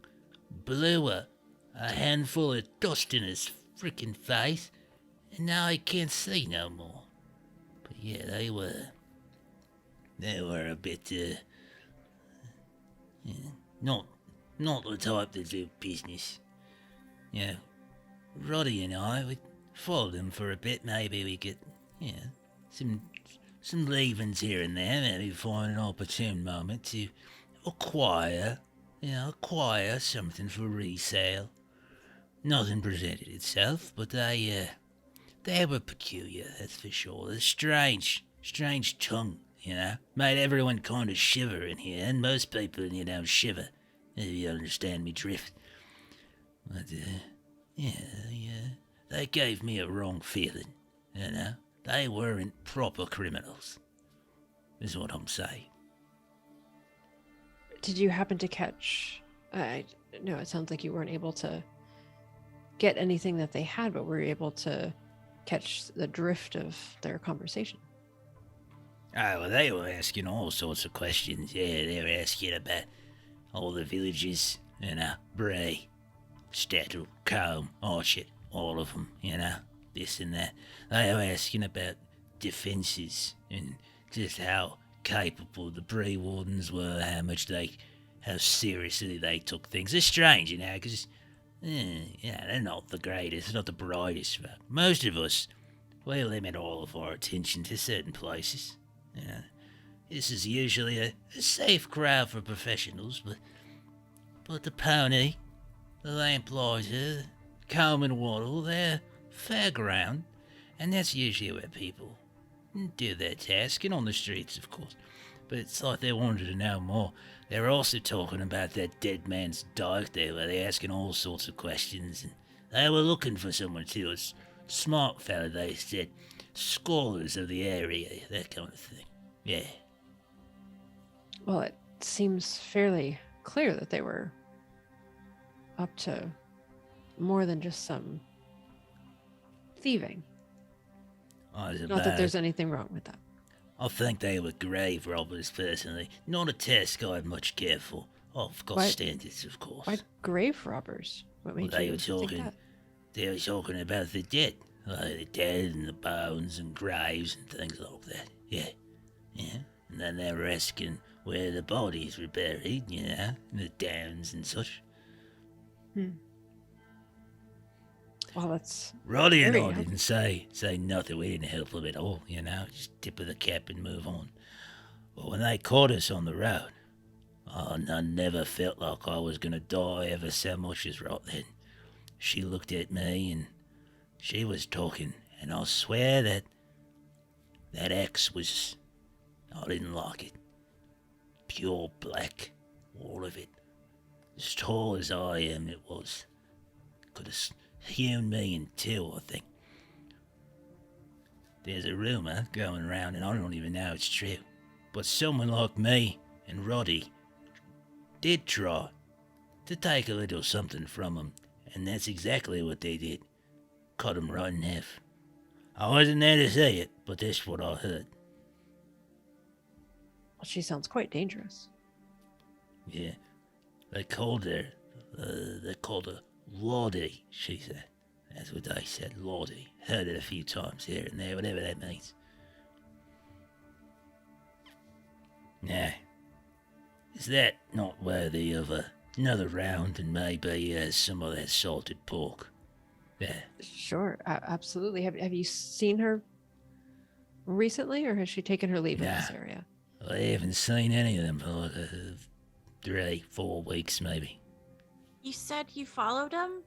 blew her a handful of dust in his freaking face, and now he can't see no more. But yeah, they were a bit not the type to do business. Roddy and I, we followed them for a bit. Maybe we get some leavings here and there. Maybe find an opportune moment to acquire something for resale. nothing presented itself, but they were peculiar, that's for sure. A strange tongue, made everyone kind of shiver in here, and most people, shiver, if you understand me drift. But, they gave me a wrong feeling, They weren't proper criminals, is what I'm saying. Did you happen to catch... no, it sounds like you weren't able to get anything that they had, but were you able to catch the drift of their conversation? Oh, well, they were asking all sorts of questions. Yeah, they were asking about all the villages, Bray, Stattle, Combe, Orchard, all of them, this and that. They were asking about defences and just how capable the Bray Wardens were, how seriously they took things. It's strange, because, they're not the greatest, not the brightest. But most of us, we limit all of our attention to certain places. This is usually a safe crowd for professionals, but the pony, the lamplighter, comb and wattle, they're fair ground, and that's usually where people do their task, and on the streets, of course. But it's like they wanted to know more. They were also talking about that dead man's dog there, where they're asking all sorts of questions, and they were looking for someone too, a smart fella, they said, scholars of the area, that kind of thing. Yeah. Well, it seems fairly clear that they were up to more than just some thieving. Not that there's anything wrong with that. I think they were grave robbers, personally. Not a task I'd much care for. I've got standards, of course. Why grave robbers? What made you think that? They were talking about the dead. Like the dead and the bones and graves and things like that. Yeah. And then they were asking where the bodies were buried, in the downs and such. Well, that's... Roddy and I didn't say nothing. We didn't help them at all, just tip of the cap and move on. But when they caught us on the road, I never felt like I was going to die ever so much as right then. She looked at me and she was talking, and I swear that axe was... I didn't like it. Pure black, all of it. As tall as I am, it was. Could have hewn me in two, I think. There's a rumour going around, and I don't even know it's true, but someone like me and Roddy did try to take a little something from him, and that's exactly what they did. Cut him right in half. I wasn't there to see it, but that's what I heard. Well, she sounds quite dangerous. Yeah, they called her Lottie, she said. That's what they said, Lottie. Heard it a few times here and there, whatever that means. Now, is that not worthy of another round and maybe some of that salted pork? Yeah. Sure, absolutely. Have you seen her recently, or has she taken her leave in this area? I haven't seen any of them for like 3-4 weeks, maybe. You said you followed him?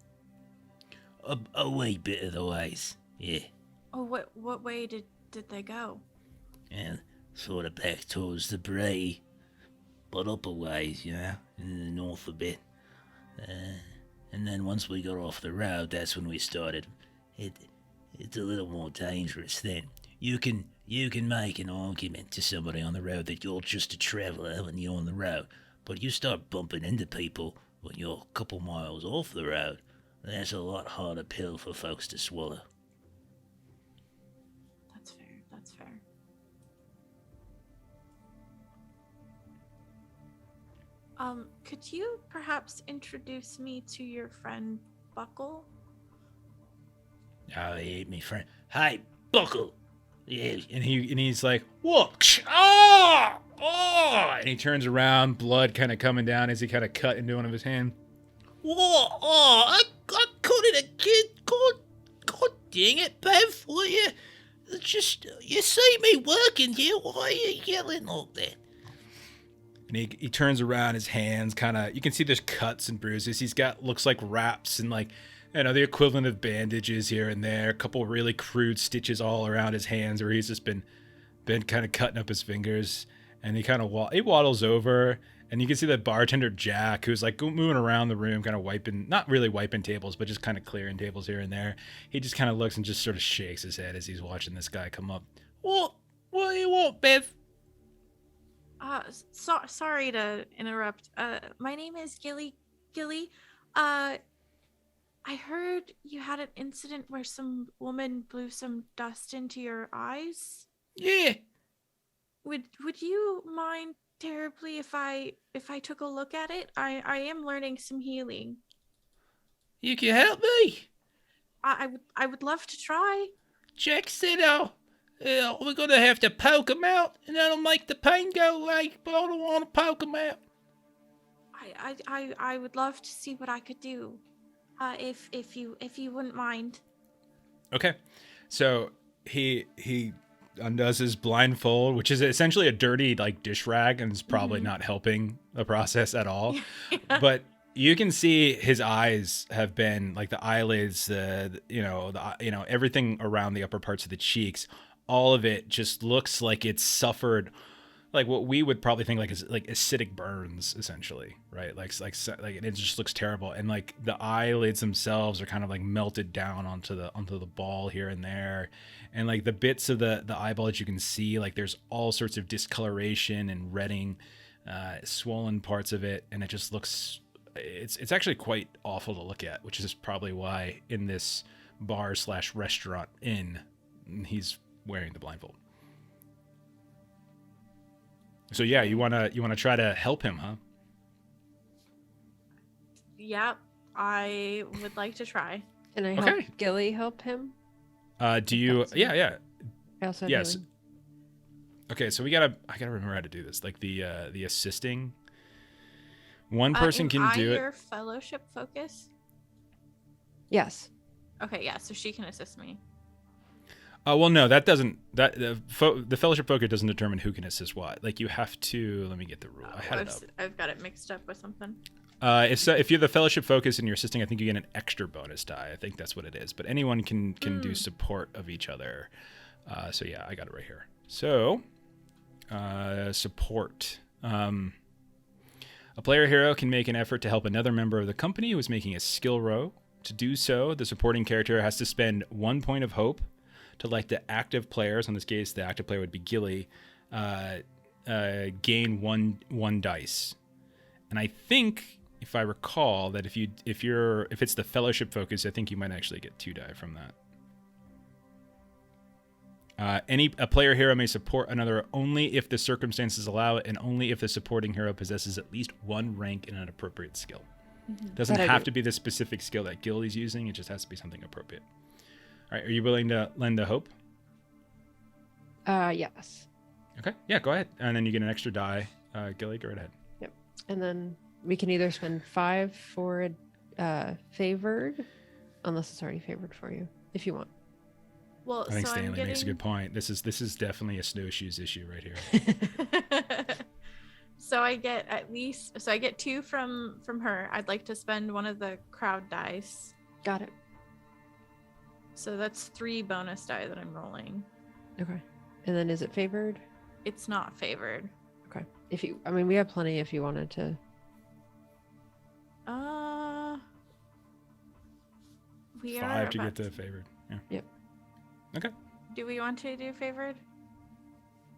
A wee bit of the ways, yeah. Oh, what way did they go? And sort of back towards the Bray, but up a ways, in the north a bit. And then once we got off the road, that's when we started. It's a little more dangerous then. You can make an argument to somebody on the road that you're just a traveller when you're on the road, but you start bumping into people when you're a couple miles off the road. That's a lot harder pill for folks to swallow. That's fair. Could you perhaps introduce me to your friend Buckle? Oh, he ain't me friend. Hey, Buckle! Yeah. And he's like, what? Ah! Oh! And he turns around, blood kind of coming down as he kind of cut into one of his hands. Whoa! Oh, I cut it again. God dang it, Bev! Will you see me working here? Why are you yelling like that? And he turns around, his hands kind of, you can see there's cuts and bruises. He's got, looks like wraps and like the equivalent of bandages here and there, a couple really crude stitches all around his hands where he's just been kind of cutting up his fingers. And he kind of he waddles over, and you can see that bartender Jack, who's like moving around the room, kind of wiping, not really wiping tables, but just kind of clearing tables here and there. He just kind of looks and just sort of shakes his head as he's watching this guy come up. What do you want, Bev? Sorry to interrupt. My name is Gilly. I heard you had an incident where some woman blew some dust into your eyes. Yeah. Would you mind terribly if I took a look at it? I am learning some healing. You can help me. I would love to try. Jack said, we're going to have to poke him out, and that'll make the pain go away, but I don't want to poke him out. I would love to see what I could do. If you wouldn't mind. Okay. So he undoes his blindfold, which is essentially a dirty like dish rag, and is probably not helping the process at all. Yeah. But you can see his eyes have been like the eyelids, everything around the upper parts of the cheeks. All of it just looks like it's suffered, like what we would probably think like is like acidic burns, essentially, right? Like it just looks terrible, and like the eyelids themselves are kind of like melted down onto the ball here and there, and like the bits of the eyeball that you can see, like there's all sorts of discoloration and redding, swollen parts of it, and it just looks, it's actually quite awful to look at, which is probably why in this bar/restaurant inn he's wearing the blindfold. So yeah, you wanna try to help him, huh? Yep, I would like to try. Can I help Gilly help him? Do you? Yeah. I also have Yes. healing. Okay, so I gotta remember how to do this. Like the assisting. One person can do it. Your fellowship focus? Yes. Okay, yeah, so she can assist me. Well, no, that doesn't. The fellowship focus doesn't determine who can assist what. Like you have to. Let me get the rule. I had it up. I've got it mixed up with something. If you're the fellowship focus and you're assisting, I think you get an extra bonus die. I think that's what it is. But anyone can do support of each other. So yeah, I got it right here. So support. A player hero can make an effort to help another member of the company who is making a skill roll. To do so, the supporting character has to spend 1 point of hope to let the active players, in this case the active player would be Gilly, gain one dice. And I think, if I recall, that if it's the fellowship focus, I think you might actually get 2 die from that. A player hero may support another only if the circumstances allow it, and only if the supporting hero possesses at least 1 rank in an appropriate skill. It doesn't have to be the specific skill that Gilly's using. It just has to be something appropriate. All right, are you willing to lend a hope? Yes. Okay, yeah, go ahead. And then you get an extra die. Gilly, go right ahead. Yep. And then we can either spend 5 for favored, unless it's already favored for you, if you want. Well, I think so Stanley makes a good point. This is definitely a snowshoes issue right here. So I get 2 from her. I'd like to spend 1 of the crowd dice. Got it. So that's 3 bonus die that I'm rolling. Okay. And then is it favored? It's not favored. Okay. We have plenty if you wanted to. We 5 are to about get to favored. Yeah. Yep. Okay. Do we want to do favored?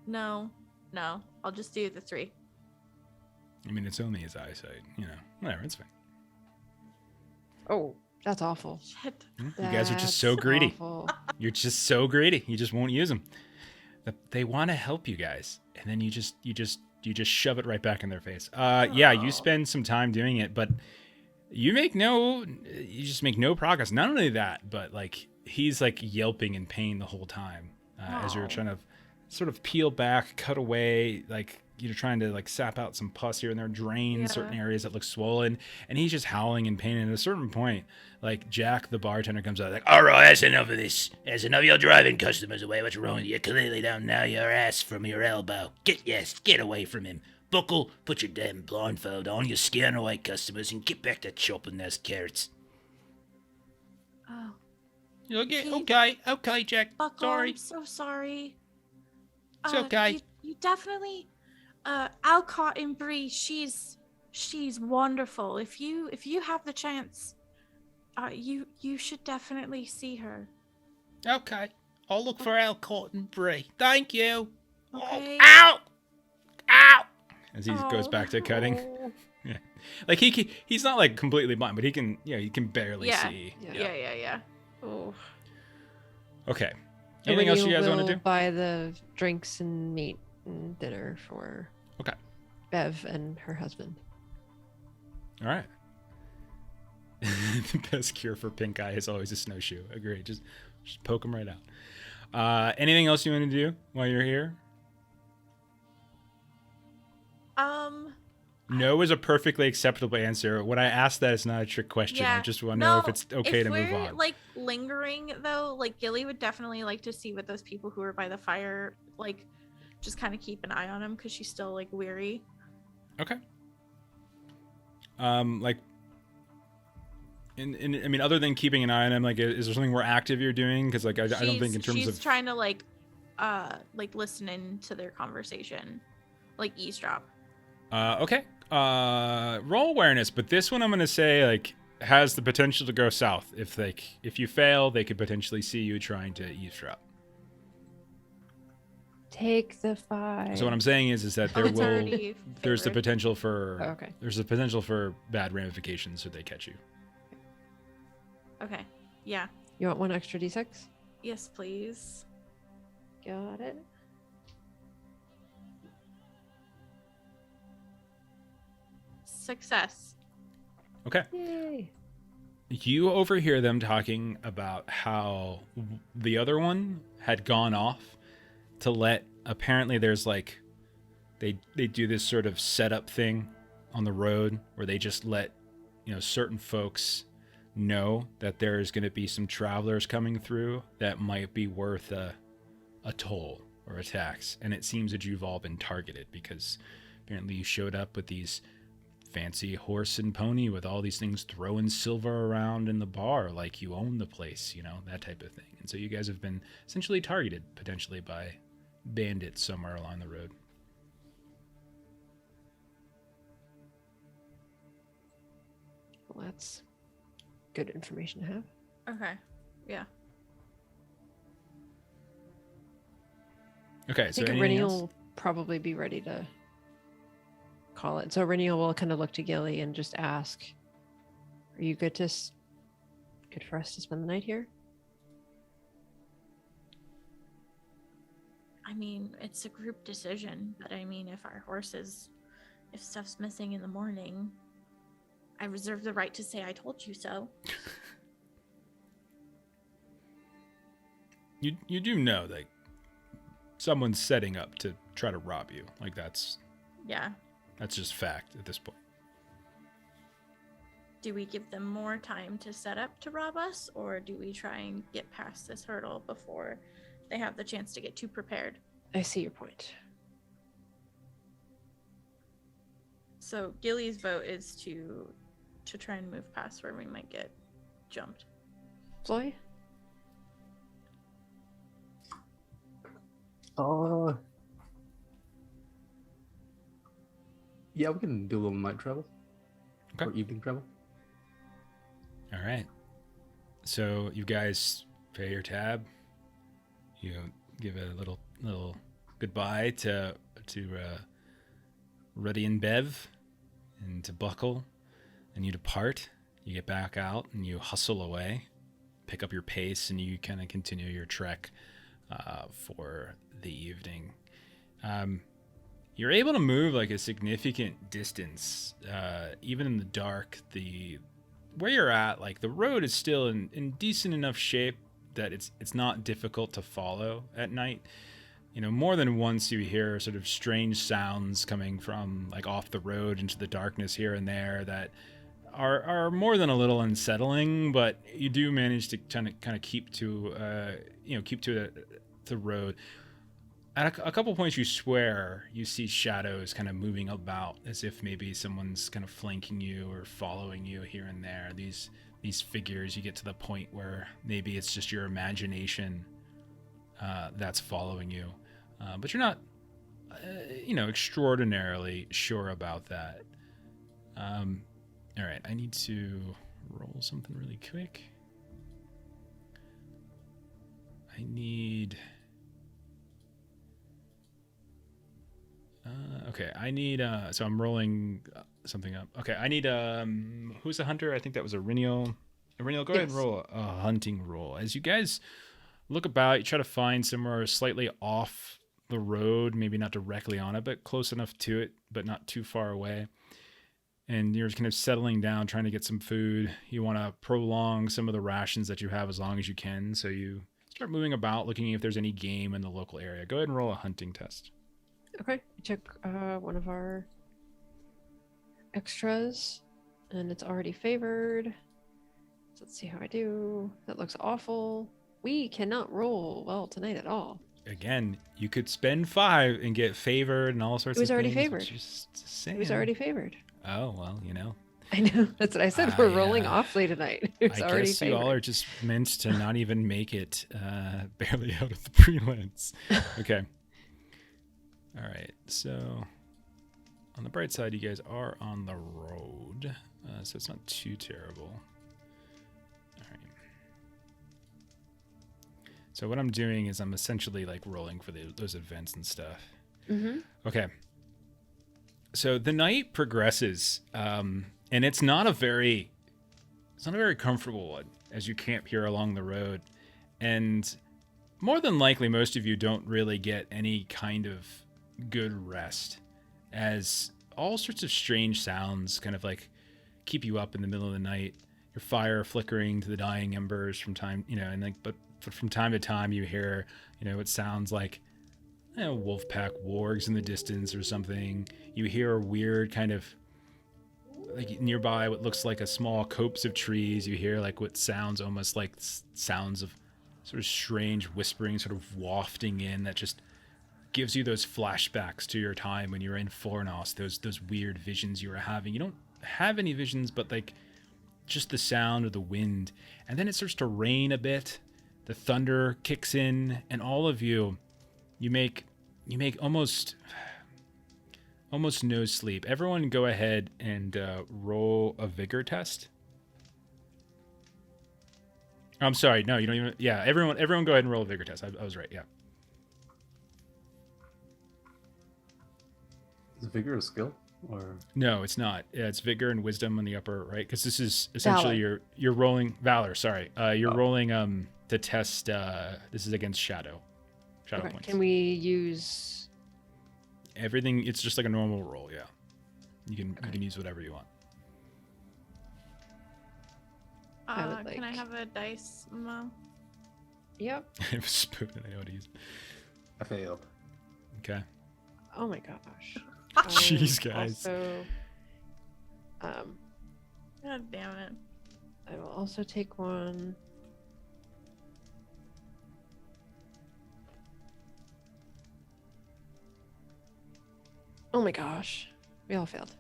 No. I'll just do the 3. I mean, it's only his eyesight. Whatever, it's fine. Oh, that's awful. Shit. You guys are just so greedy. Awful. You're just so greedy. You just won't use them. They want to help you guys, and then you just shove it right back in their face. Yeah, you spend some time doing it, but you just make no progress. Not only that, but like he's like yelping in pain the whole time as you're trying to sort of peel back, cut away, like you're trying to like sap out some pus here and there, drain certain areas that look swollen, and he's just howling in pain. And at a certain point, like Jack, the bartender, comes out like, All right, that's enough of this. That's enough of your driving customers away. What's wrong with you? Clearly don't know your ass from your elbow. Get away from him. Buckle, put your damn blindfold on, you scaring away customers, and get back to chopping those carrots. Oh, Okay, Please. okay, Jack. Buckle, Sorry. I'm so sorry. It's okay. You definitely, Alcott and Bree, she's wonderful. If you have the chance, you should definitely see her. Okay. I'll look for Alcott and Brie. Thank you. Okay. Oh, ow! Ow! As he goes Oh. back to cutting. Oh, Yeah. Like he's not like completely blind, but he can he can barely Yeah. see. Yeah. oh. Okay. So Anything else you guys will want to do? buy the drinks and meat and dinner for Okay. Bev and her husband. All right. The best cure for pink eye is always a snowshoe. Agreed. Just poke him right out. Anything else you want to do while you're here? No is a perfectly acceptable answer. When I ask that, it's not a trick question. I Yeah. just want to know if it's okay if to move we're on. like lingering though, like Gilly would definitely like to see what those people who are by the fire, like, just kind of keep an eye on him because she's still like weary. Okay. Like, I mean, other than keeping an eye on him, like, is there something more active you're doing? Because, like, I don't think in terms she's of trying to like listen into their conversation, like eavesdrop. Okay. Roll awareness, but this one I'm gonna say like has the potential to go south. If you fail, they could potentially see you trying to eavesdrop. Take the 5. So what I'm saying is that Oh, there it's will already there's the favored. potential for Oh, okay. there's the potential for bad ramifications should they catch you. Okay. Yeah. You want 1 extra d6? Yes, please. Got it. Success. Okay. Yay. You overhear them talking about how the other one had gone off to let, apparently there's like, they do this sort of setup thing on the road where they just let, certain folks know that there's going to be some travelers coming through that might be worth a toll or a tax. And it seems that you've all been targeted because apparently you showed up with these fancy horse and pony with all these things throwing silver around in the bar like you own the place, that type of thing. And so you guys have been essentially targeted potentially by bandits somewhere along the road. Well, that's good information to have. Okay. Yeah. Okay, I so think anything Rennie else? will probably be ready to call it. So Rennie will kind of look to Gilly and just ask, "Are you good good for us to spend the night here?" I mean, it's a group decision, but I mean, if stuff's missing in the morning, I reserve the right to say I told you so. You do know that someone's setting up to try to rob you. Like that's Yeah. just fact at this point. Do we give them more time to set up to rob us, or do we try and get past this hurdle before they have the chance to get too prepared? I see your point. So Gilly's vote is to try and move past where we might get jumped. Floy? Yeah, we can do a little night travel. Okay. Or evening travel. All right. So you guys pay your tab. You give a little goodbye to Ruddy and Bev and to Buckle, and you depart. You get back out and you hustle away, pick up your pace, and you kind of continue your trek for the evening. You're able to move like a significant distance, even in the dark. Where you're at, like the road is still in decent enough shape that it's not difficult to follow at night. More than once you hear sort of strange sounds coming from like off the road into the darkness here and there that are more than a little unsettling, but you do manage to kind of keep to the road. At a couple points, you swear you see shadows kind of moving about as if maybe someone's kind of flanking you or following you here and there. These these figures, you get to the point where maybe it's just your imagination that's following you, but you're not, extraordinarily sure about that. All right, I need to roll something really quick. I need. Okay, I need. So I'm rolling something up. Okay, I need. Who's the hunter? I think that was Auriniel. Auriniel, go ahead and roll a hunting roll. As you guys look about, you try to find somewhere slightly off the road, maybe not directly on it, but close enough to it, but not too far away. And you're kind of settling down, trying to get some food. You want to prolong some of the rations that you have as long as you can. So you start moving about, looking if there's any game in the local area. Go ahead and roll a hunting test. Okay, I took one of our extras, and it's already favored. So let's see how I do. That looks awful. We cannot roll well tonight at all. Again, you could spend 5 and get favored and all sorts of things. It was already favored. Just It was already favored. Oh, well, I know. That's what I said. We're rolling awfully tonight. It's I already guess favored. you all are just meant to not even make it barely out of the prelims. Okay. All right. So on the bright side, you guys are on the road, so it's not too terrible. All right. So what I'm doing is I'm essentially like rolling for those events and stuff. Mm-hmm. Okay. So the night progresses, and it's not a very comfortable one as you camp here along the road. And more than likely, most of you don't really get any kind of good rest, as all sorts of strange sounds kind of like keep you up in the middle of the night. Your fire flickering to the dying embers from time, but from time to time you hear, it sounds like wolf pack wargs in the distance or something. You hear a weird kind of like nearby what looks like a small copse of trees. You hear like what sounds almost like sounds of sort of strange whispering sort of wafting in that just gives you those flashbacks to your time when you were in Fornos, those weird visions you were having. You don't have any visions, but like just the sound of the wind. And then it starts to rain a bit. The thunder kicks in, and all of you make almost no sleep. Everyone go ahead and roll a vigor test. I'm sorry, no, you don't even. Yeah, everyone go ahead and roll a vigor test. I was right. Yeah. Is vigor a skill or? No, it's not. Yeah, it's vigor and wisdom on the upper right, because this is essentially you're rolling valor. Sorry, you're rolling the test. This is against shadow points. Can we use everything? It's just like a normal roll. Yeah, you can use whatever you want. Can I have a dice, Mo? Yep. I have a spoon and I know how to use it. I failed. Okay. Oh my gosh. Jeez, guys. Also, God damn it. I will also take one. Oh my gosh. We all failed.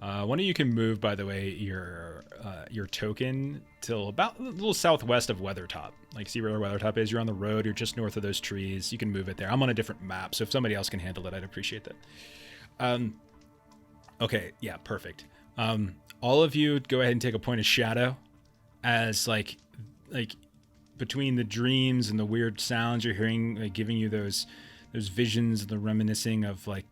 One of you can move, by the way, your token till about a little southwest of Weathertop. Like, see where Weathertop is? You're on the road. You're just north of those trees. You can move it there. I'm on a different map, so if somebody else can handle it, I'd appreciate that. Okay, yeah, perfect. All of you go ahead and take a point of shadow, as like between the dreams and the weird sounds you're hearing, like giving you those visions, the reminiscing of like,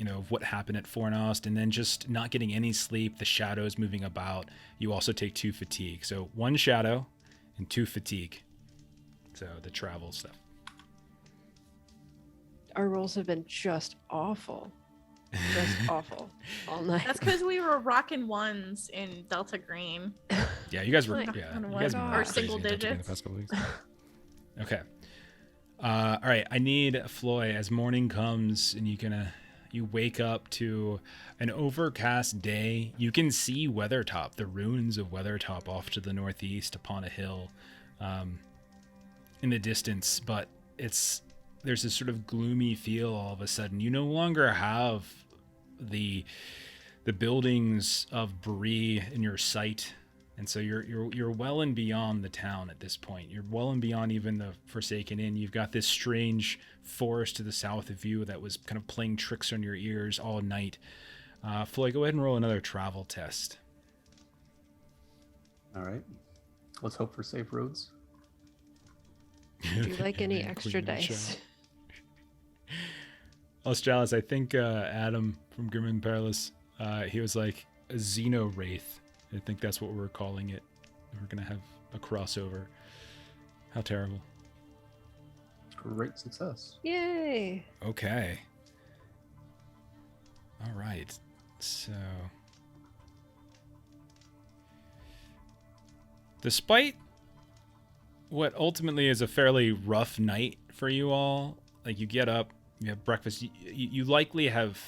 of what happened at Fornost, and then just not getting any sleep, the shadows moving about. You also take 2 fatigue. So 1 shadow and 2 fatigue. So the travel stuff. Our rolls have been just awful. Just awful all night. That's because we were rocking ones in Delta Green. Yeah, you guys were. Like, Yeah, on you guys one were or crazy single in Delta Green digits. the past couple weeks. Okay. All right. I need Floy as morning comes, and you wake up to an overcast day. You can see Weathertop, the ruins of Weathertop off to the northeast upon a hill in the distance, but there's this sort of gloomy feel all of a sudden. You no longer have the buildings of Bree in your sight. And so you're well and beyond the town at this point. You're well and beyond even the Forsaken Inn. You've got this strange forest to the south of you that was kind of playing tricks on your ears all night. Floyd, go ahead and roll another travel test. All right. Let's hope for safe roads. Do you like any extra dice? Australis, I think Adam from Grim and Perilous, he was like a Xenowraith. I think that's what we're calling it. We're going to have a crossover. How terrible. Great success. Yay! Okay. All right. So, despite what ultimately is a fairly rough night for you all, like you get up, you have breakfast, you likely have,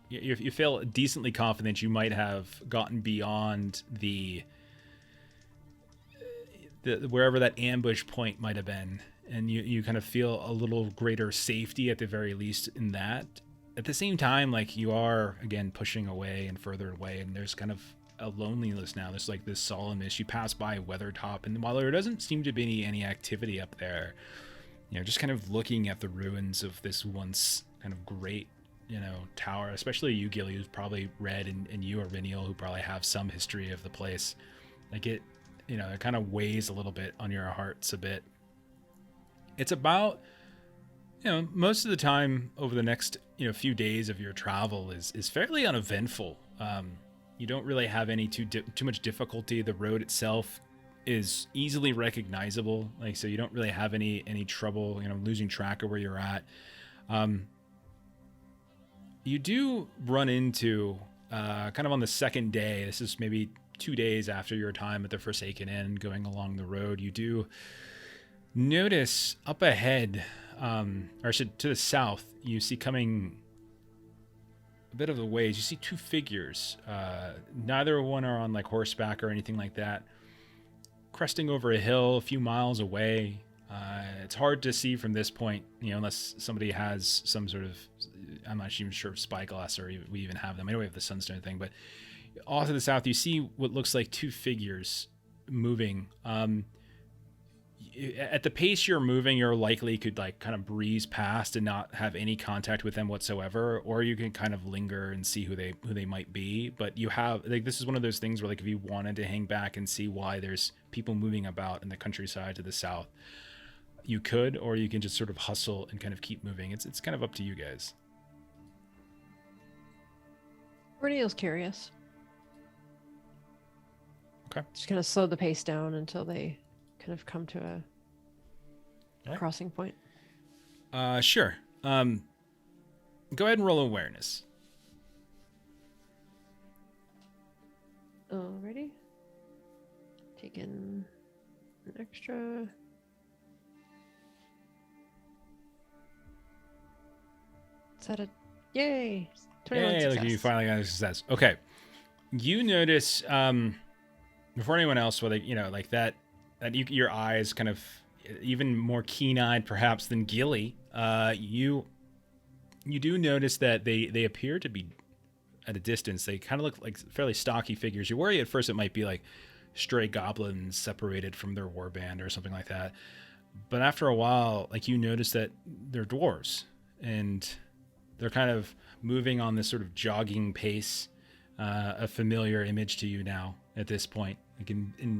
you feel decently confident you might have gotten beyond the wherever that ambush point might have been, and you kind of feel a little greater safety at the very least in that. At the same time, like you are again pushing away and further away, and there's kind of a loneliness now. There's like this solemnness. You pass by Weathertop, and while there doesn't seem to be any activity up there, just kind of looking at the ruins of this once kind of great, tower, especially you, Gilly, who's probably read, and you, Arvinial, who probably have some history of the place. Like it kind of weighs a little bit on your hearts a bit. It's about, most of the time over the next, few days of your travel is fairly uneventful. You don't really have any too much difficulty. The road itself is easily recognizable, so you don't really have any trouble, losing track of where you're at. You do run into, kind of on the second day, this is maybe 2 days after your time at the Forsaken Inn, going along the road, you do notice up ahead, or to the south, you see coming a bit of the ways, you see two figures. Neither one are on like horseback or anything like that. Cresting over a hill a few miles away. It's hard to see from this point, unless somebody has some sort of, I'm not even sure, spyglass, or we even have them. I know we have the sunstone thing, but off to the south, you see what looks like two figures moving. At the pace you're moving, you're likely could like kind of breeze past and not have any contact with them whatsoever, or you can kind of linger and see who they might be. But you have, like, this is one of those things where, like, if you wanted to hang back and see why there's people moving about in the countryside to the south, you could, or you can just sort of hustle and kind of keep moving. It's kind of up to you guys. Corneo's curious. Okay. Just kind of slow the pace down until they kind of come to a crossing point. Sure. Go ahead and roll awareness. Alrighty. Taking an extra. Is that a yay? 21 Yay, success. look, you finally got a success. Okay. You notice, before anyone else, whether, like that your eyes kind of even more keen-eyed perhaps than Gilly, you do notice that they appear to be at a distance. They kind of look like fairly stocky figures. You worry at first it might be like stray goblins separated from their warband or something like that. But after a while, like, you notice that they're dwarves, and they're kind of moving on this sort of jogging pace, a familiar image to you now at this point. Like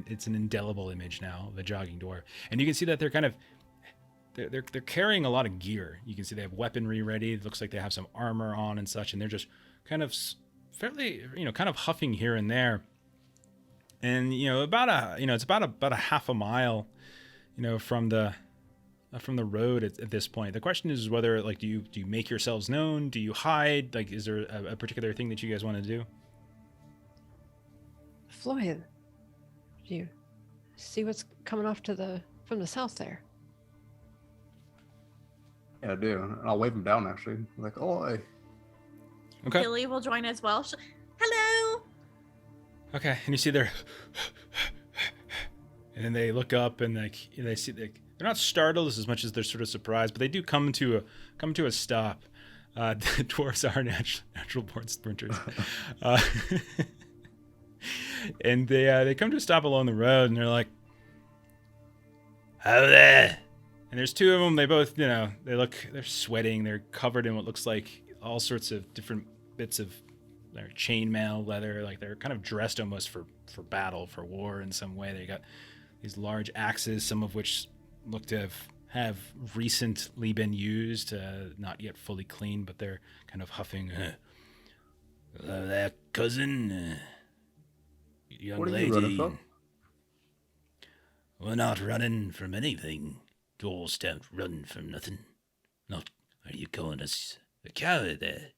it's an indelible image now of a jogging dwarf, and you can see that they're kind of they're carrying a lot of gear. You can see they have weaponry ready. It looks like they have some armor on and such, and they're just kind of fairly, kind of huffing here and there. And it's about a half a mile, from the road at this point. The question is whether, like, do you make yourselves known? Do you hide? Like, is there a particular thing that you guys want to do? Floyd, do you see what's coming off from the south there? Yeah, I do. And I'll wave him down, actually. Like, oi. Okay. Gilly will join as well. Hello. Okay, and you see they're, and then they look up and they see they're not startled as much as they're sort of surprised, but they do come to a stop. The dwarves are natural born sprinters. And they come to a stop along the road, and they're like, How there? and there's two of them. They both, they're sweating. They're covered in what looks like all sorts of different bits of their chainmail leather. Like they're kind of dressed almost for battle, for war in some way. They got these large axes, some of which look to have recently been used, not yet fully clean, but they're kind of huffing. Hello there, cousin. Young What are lady. you running from? We're not running from anything. Dwarves don't run from nothing. Not, are you calling us a coward there?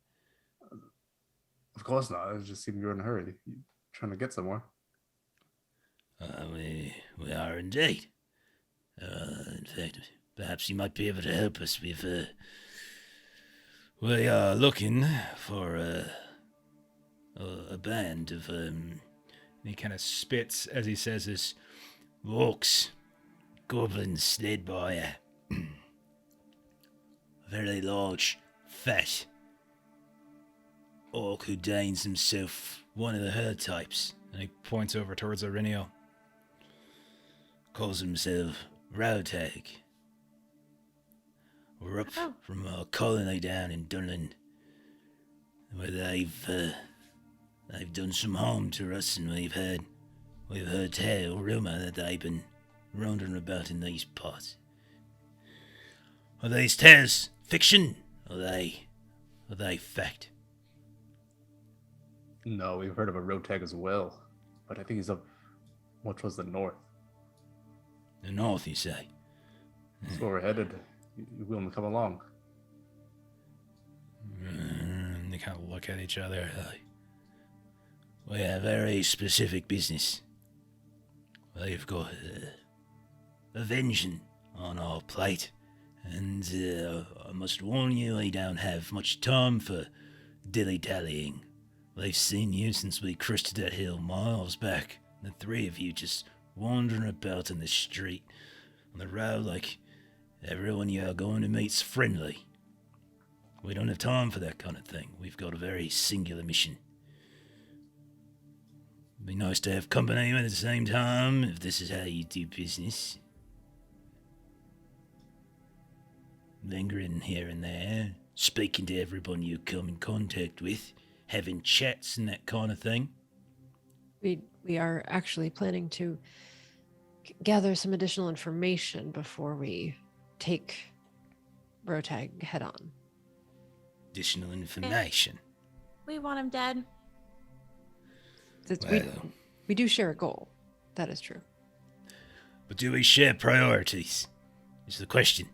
Of course not. It just seemed you were in a hurry. You trying to get somewhere. We are indeed. In fact, perhaps you might be able to help us with, we are looking for a band of, He kind of spits as he says this. orcs, goblins led by a very large, fat orc who deigns himself one of the herd types. And he points over towards Aurelio. Calls himself Rotag. We're up Oh. from a colony down in Dunland, where they've done some harm to us, and we've heard rumor that they've been wandering about in these parts. Are these tales fiction? Are they fact? No, we've heard of a Rotag as well, but I think he's up more towards the north. The north, you say? That's where we're headed. You willing to come along? They kind of look at each other. Like, We have very specific business. We've got a vengeance on our plate, and I must warn you, we don't have much time for dilly-dallying. We've seen you since we crested that hill miles back, the three of you just wandering about in the street, on the road like everyone you're going to meet's friendly. We don't have time for that kind of thing. We've got a very singular mission. It'd be nice to have company at the same time, if this is how you do business. Lingering here and there, speaking to everyone you come in contact with, having chats and that kind of thing. We are actually planning to gather some additional information before we take Rotag head on. Additional information. We want him dead. We do share a goal. That is true. But do we share priorities? Is the question.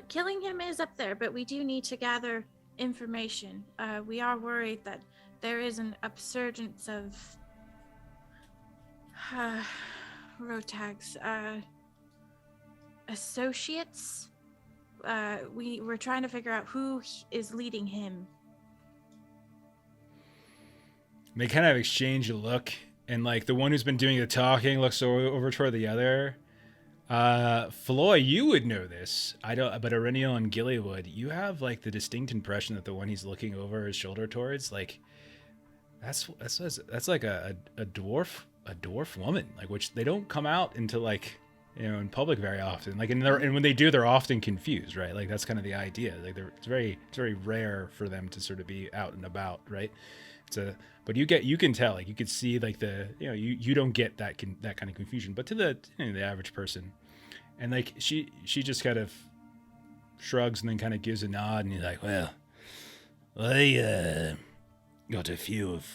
Killing him is up there, but we do need to gather information. We are worried that there is an upsurgence of Rotag's associates. We're trying to figure out who is leading him. they kind of exchange a look, and like the one who's been doing the talking looks over toward the other. Floy, you would know this. I don't, but Aurelio and Gilly would. You have like the distinct impression that the one he's looking over his shoulder towards, like that's like a dwarf woman, like, which they don't come out into like, in public very often. Like, and when they do, they're often confused, right? Like that's kind of the idea. Like it's very rare for them to sort of be out and about, right? But you can tell, like you could see like you don't get that kind of confusion, but to the average person, and like she just kind of shrugs and then kind of gives a nod, and he's like, Well, I got a few of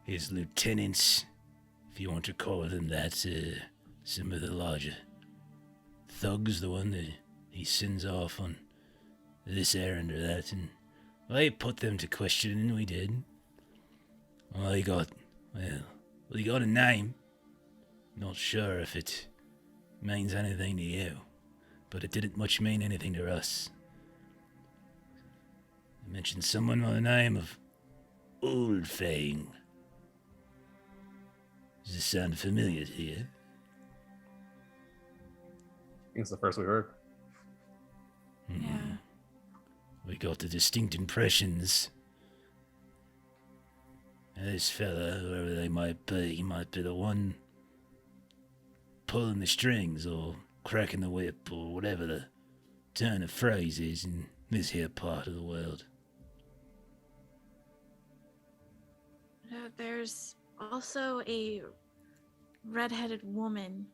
his lieutenants, if you want to call them that, some of the larger thugs, the one that he sends off on this errand or that, and I put them to question, and we did. Well, he got a name. Not sure if it means anything to you, but it didn't much mean anything to us. I mentioned someone by the name of Old Fang. Does this sound familiar to you? I think it's the first we heard. Yeah. We got the distinct impressions This fella, whoever they might be, he might be the one pulling the strings or cracking the whip or whatever the turn of phrase is in this here part of the world. There's also a redheaded woman.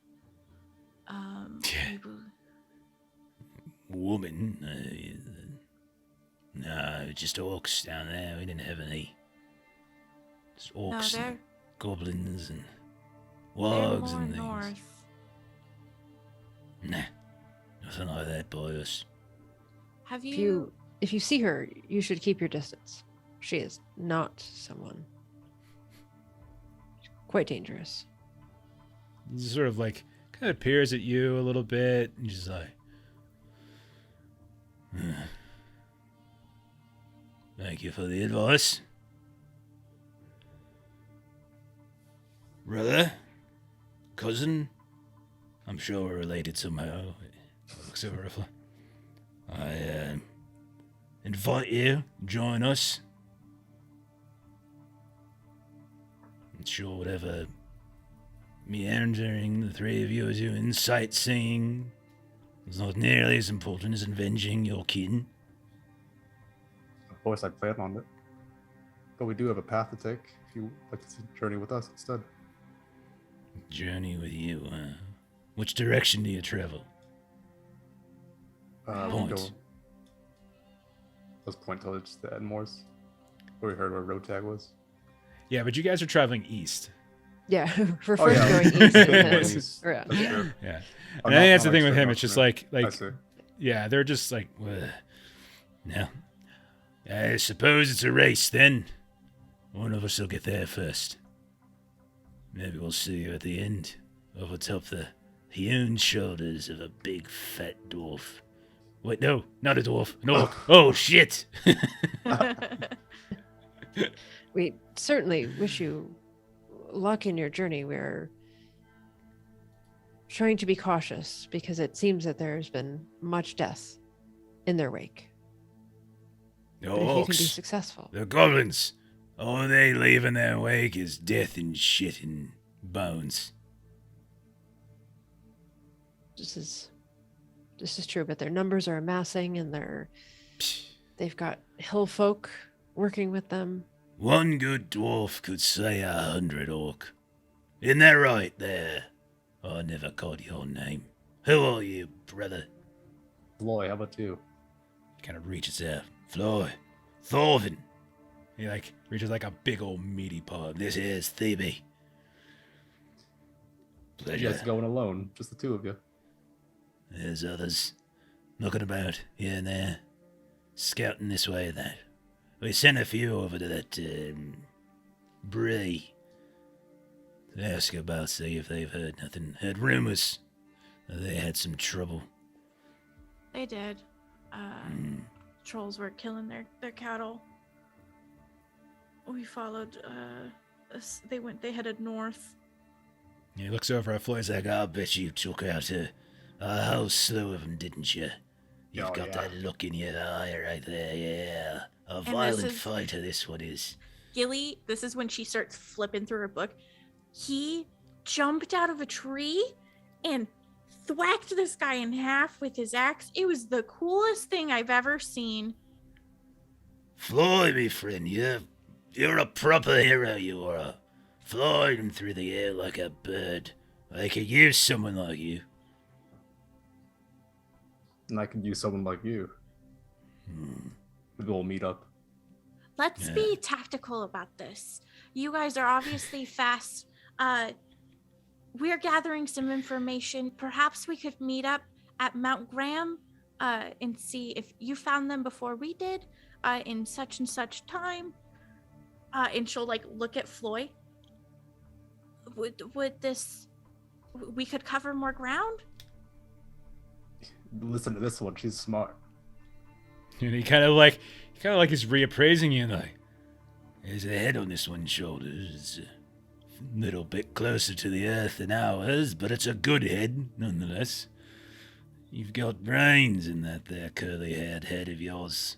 Woman? No, just orcs down there. We didn't have any. Just orcs No, and goblins and they're wargs more and things. north. Nah, nothing like that by us. Have If you see her, you should keep your distance. She is not someone. Quite dangerous. He just sort of like kind of peers at you a little bit and just like, Thank you for the advice. Brother? Cousin? I'm sure we're related somehow. Looks over a I invite you, join us. I'm sure whatever meandering the three of you are doing, sightseeing, is not nearly as important as avenging your kin. Of course, I plan on it. But we do have a path to take if you like to journey with us instead. Journey with you, Which direction do you travel? We Point. go. Let's point towards the Edmores, where we heard where road tag was. yeah, but you guys are traveling east. Yeah, we're Oh, first yeah. going east. And then, That's or, That's yeah. true. Yeah. I'm And I think not- that's the I'm thing with straight him. up It's just from like, I see. yeah, they're just like, No. I suppose it's a race then. One of us will get there first. Maybe we'll see you at the end, over top the hewn shoulders of a big fat dwarf. Wait, no, not a dwarf. An orc. Oh, shit! We certainly wish you luck in your journey. We're trying to be cautious because it seems that there's been much death in their wake. The But if you can be orcs. successful, The goblins. All they leave in their wake is death and shit and bones. this is true. But their numbers are amassing, and they've got hill folk working with them. One good dwarf could slay 100 orc. Isn't that right there? I never caught your name. Who are you, brother? Loy, how about you? kind of reaches out. Floy. Thorvin. He like reaches like a big old meaty paw. This here's Thebe. You Pleasure. guys going alone? Just the two of you? There's others knocking about here and there, scouting this way and that. We sent a few over to that, Bray. To ask about, see if they've heard nothing. Heard rumors that they had some trouble. They did. Trolls were killing their cattle. We followed. They headed north. He looks over at Floyd. He's like, I'll bet you took out a whole slew of them, didn't you? You've Oh, got yeah. that look in your eye right there, yeah. A this violent is- fighter, this one is. Gilly, this is when she starts flipping through her book. He jumped out of a tree and thwacked this guy in half with his axe. It was the coolest thing I've ever seen. Floyd, me friend, you're a proper hero, you are. Flying him through the air like a bird. I could use someone like you. And I could use someone like you. Maybe we'll meet up. Let's be tactical about this. You guys are obviously fast. We're gathering some information. Perhaps we could meet up at Mount Graham and see if you found them before we did in such and such time. And she'll like look at Floy. Would this? We could cover more ground. Listen to this one. She's smart. And he kind of like is reappraising you, like, There's a head on this one's shoulders. It's a little bit closer to the earth than ours, but it's a good head, nonetheless. You've got brains in that there curly-haired head of yours.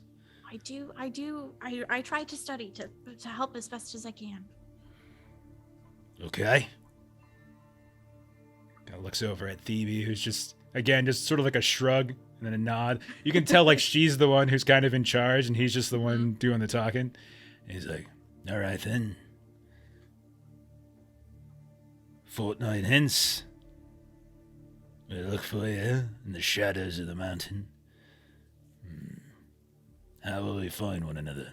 I do. I try to study to help as best as I can. Okay. Kind of looks over at Phoebe, who's just sort of like a shrug and then a nod. You can tell like she's the one who's kind of in charge, and he's just the one doing the talking. And he's like, all right then. Fortnight hence, we'll look for you in the shadows of the mountain. How will we find one another?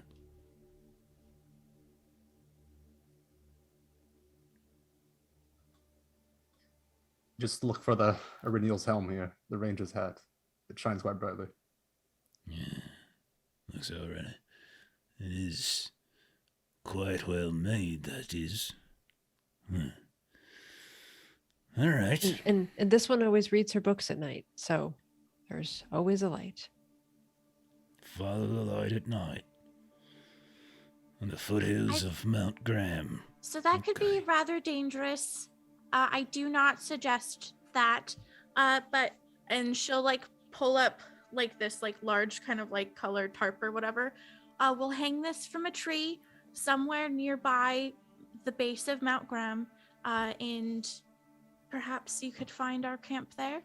Just look for the Iriniel's helm here, the ranger's hat. It shines quite brightly. Yeah, looks alright. It is quite well made, that is. Alright. And this one always reads her books at night, so there's always a light. Follow the light at night. On the foothills of Mount Graham. So that could be Okay. rather dangerous. I do not suggest that. And she'll like pull up like this like large kind of like colored tarp or whatever. We'll hang this from a tree somewhere nearby the base of Mount Graham. And perhaps you could find our camp there.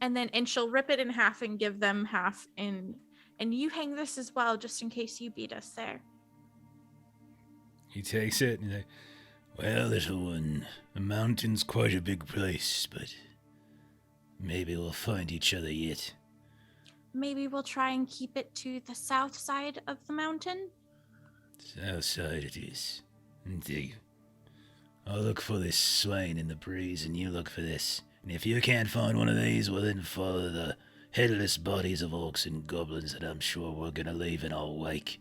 And she'll rip it in half and give them half, and you hang this as well just in case you beat us there. He takes it and he's like, Well, little one, the mountain's quite a big place, but maybe we'll find each other yet. Maybe we'll try and keep it to the south side of the mountain. South side it is. Indeed. I'll look for this swain in the breeze, and you look for this. And if you can't find one of these, well then follow the headless bodies of orcs and goblins that I'm sure we're gonna leave in our wake.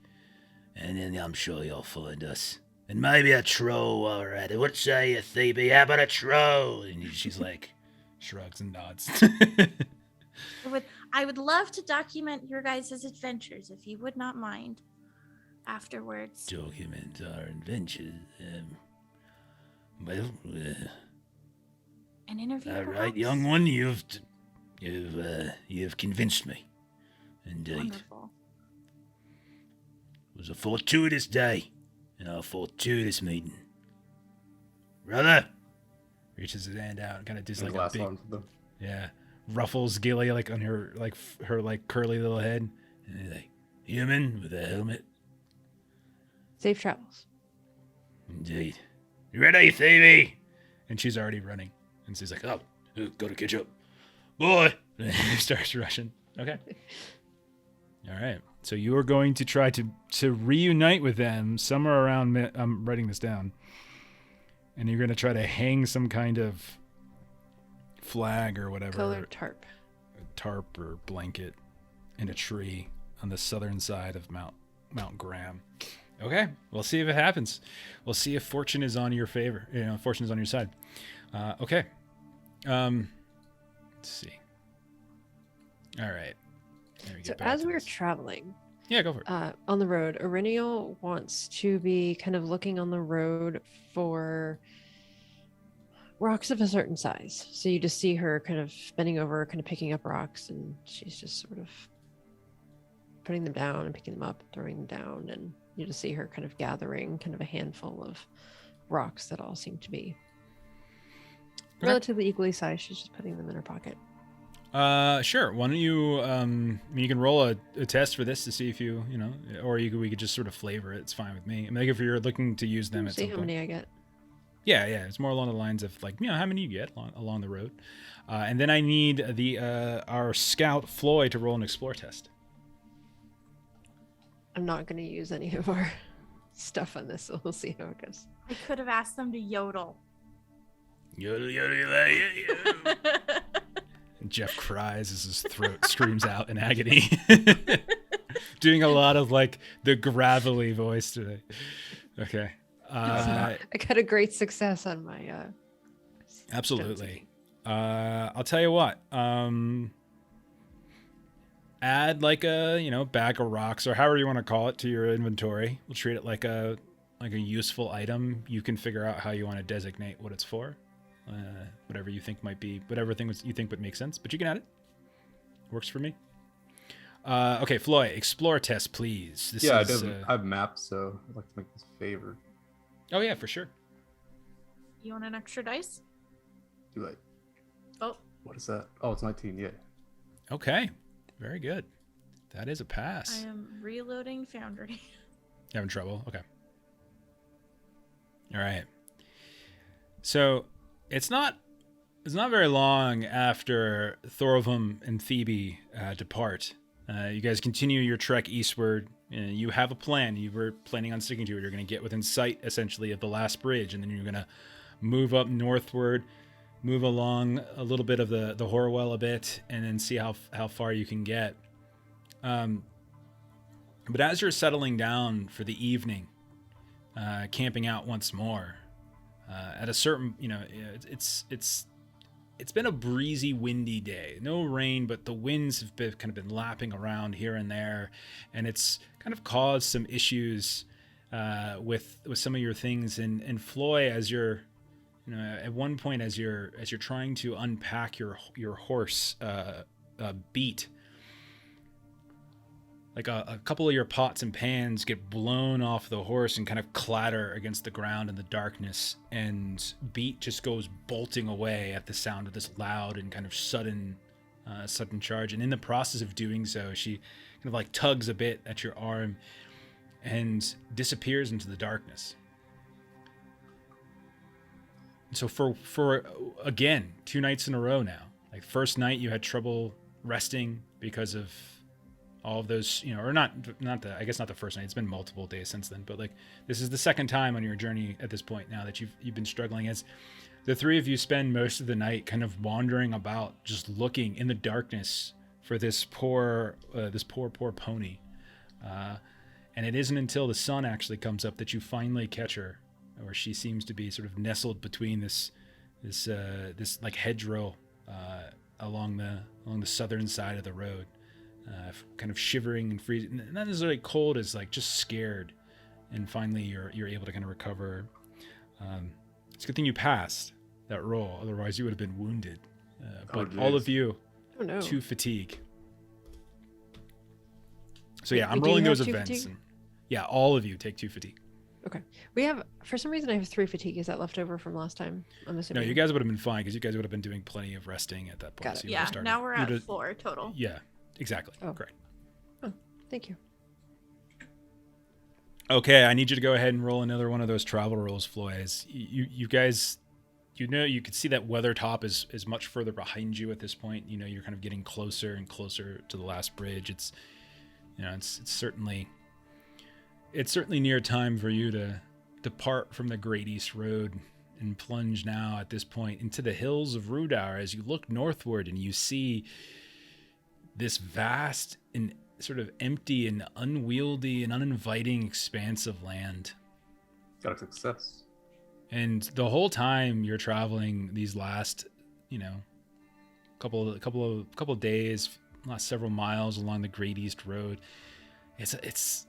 And then I'm sure you'll find us. And maybe a troll while we're at it. What say you, Phoebe? How about a troll? and she's like, shrugs and nods. I would love to document your guys' adventures if you would not mind afterwards. Document our adventures. An interview, All right, perhaps? young one, you've convinced me. Indeed. Wonderful. It was a fortuitous day, and a fortuitous meeting. Brother, Reaches his hand out and kind of does And like the a last big, one for the ruffles Gilly like on her like curly little head. and he's like, human with a helmet. Safe travels. Indeed. You ready, Phoebe? And she's already running. And she's like, oh, Gotta catch up. Boy! and he starts rushing. Okay. All right. So you are going to try to reunite with them somewhere around. I'm writing this down. And you're going to try to hang some kind of flag or whatever, Colored tarp. tarp or blanket in a tree on the southern side of Mount Graham. Okay, we'll see if it happens. We'll see if fortune is on your favor. Fortune is on your side. Okay. Let's see. All right. There we So get back as to we were this. traveling Yeah, go for it. on the road, Iriniel wants to be kind of looking on the road for rocks of a certain size. So you just see her kind of bending over, kind of picking up rocks, and she's just sort of putting them down and picking them up, throwing them down, and you just see her kind of gathering kind of a handful of rocks that all seem to be Okay. relatively equally sized. She's just putting them in her pocket. Sure. Why don't you? You can roll a test for this to see if or we could just sort of flavor it. It's fine with me. I mean, like if you're looking to use them at See some how point. many I get. Yeah. It's more along the lines of like how many you get along the road, and then I need our scout Floyd to roll an explore test. I'm not going to use any of our stuff on this, so we'll see how it goes. I could have asked them to yodel. Yodel, yodel, yodel, yodel. And Jeff cries as his throat screams out in agony. Doing a lot of like the gravelly voice today. Okay. I got a great success on my Absolutely. I'll tell you what. Add like a bag of rocks or however you want to call it to your inventory. We'll treat it like a useful item. You can figure out how you want to designate what it's for. Whatever you think might be, whatever thing you think would make sense. But you can add it. Works for me. Okay, Floyd, explore test, please. This I is, have maps, so I'd like to make this a favor. Oh yeah, for sure. You want an extra dice? Do I? Oh, What is that? Oh, it's 19. Yeah. Okay, very good. That is a pass. I am reloading Foundry. You having trouble? Okay. All right. So it's not very long after Thorvum and Thebe depart. You guys continue your trek eastward. You have a plan. You were planning on sticking to it. You're going to get within sight, essentially, of the last bridge, and then you're going to move up northward, move along a little bit of the Horwell a bit, and then see how far you can get. But as you're settling down for the evening, camping out once more, at a certain, it's been a breezy, windy day. No rain, but the winds have been lapping around here and there, and it's kind of caused some issues with some of your things. And Floy, as you're, at one point as you're trying to unpack your horse, Beat, like a couple of your pots and pans get blown off the horse and kind of clatter against the ground in the darkness, and Beat just goes bolting away at the sound of this loud and kind of sudden charge. And in the process of doing so, she kind of like tugs a bit at your arm and disappears into the darkness. So for again, 2 nights in a row now, like first night you had trouble resting because of all of those, or not I guess not the first night. It's been multiple days since then, but like this is the second time on your journey at this point now that you've been struggling. As the three of you spend most of the night kind of wandering about, just looking in the darkness for this poor pony. And it isn't until the sun actually comes up that you finally catch her, where she seems to be sort of nestled between this like hedgerow along the southern side of the road. Kind of shivering and freezing, not necessarily cold, as like just scared. And finally you're able to kind of recover. It's a good thing you passed that roll, otherwise you would have been wounded. But all of you, 2 fatigue. So yeah, I'm rolling those events. And, yeah, all of you take 2 fatigue. Okay. We have, for some reason, I have 3 fatigue. Is that left over from last time? I'm assuming. No, you guys would have been fine because you guys would have been doing plenty of resting at that point. Got it. So Yeah, now we're at 4 total. Yeah, exactly. Oh. Correct. Oh, thank you. Okay, I need you to go ahead and roll another one of those travel rolls, Floys. You guys, you could see that Weathertop is much further behind you at this point. You're kind of getting closer and closer to the last bridge. It's certainly near time for you to depart from the Great East Road and plunge now at this point into the hills of Rudar as you look northward and you see this vast and sort of empty and unwieldy and uninviting expanse of land. Got a success. And the whole time you're traveling these last, couple of days, last several miles along the Great East Road, it's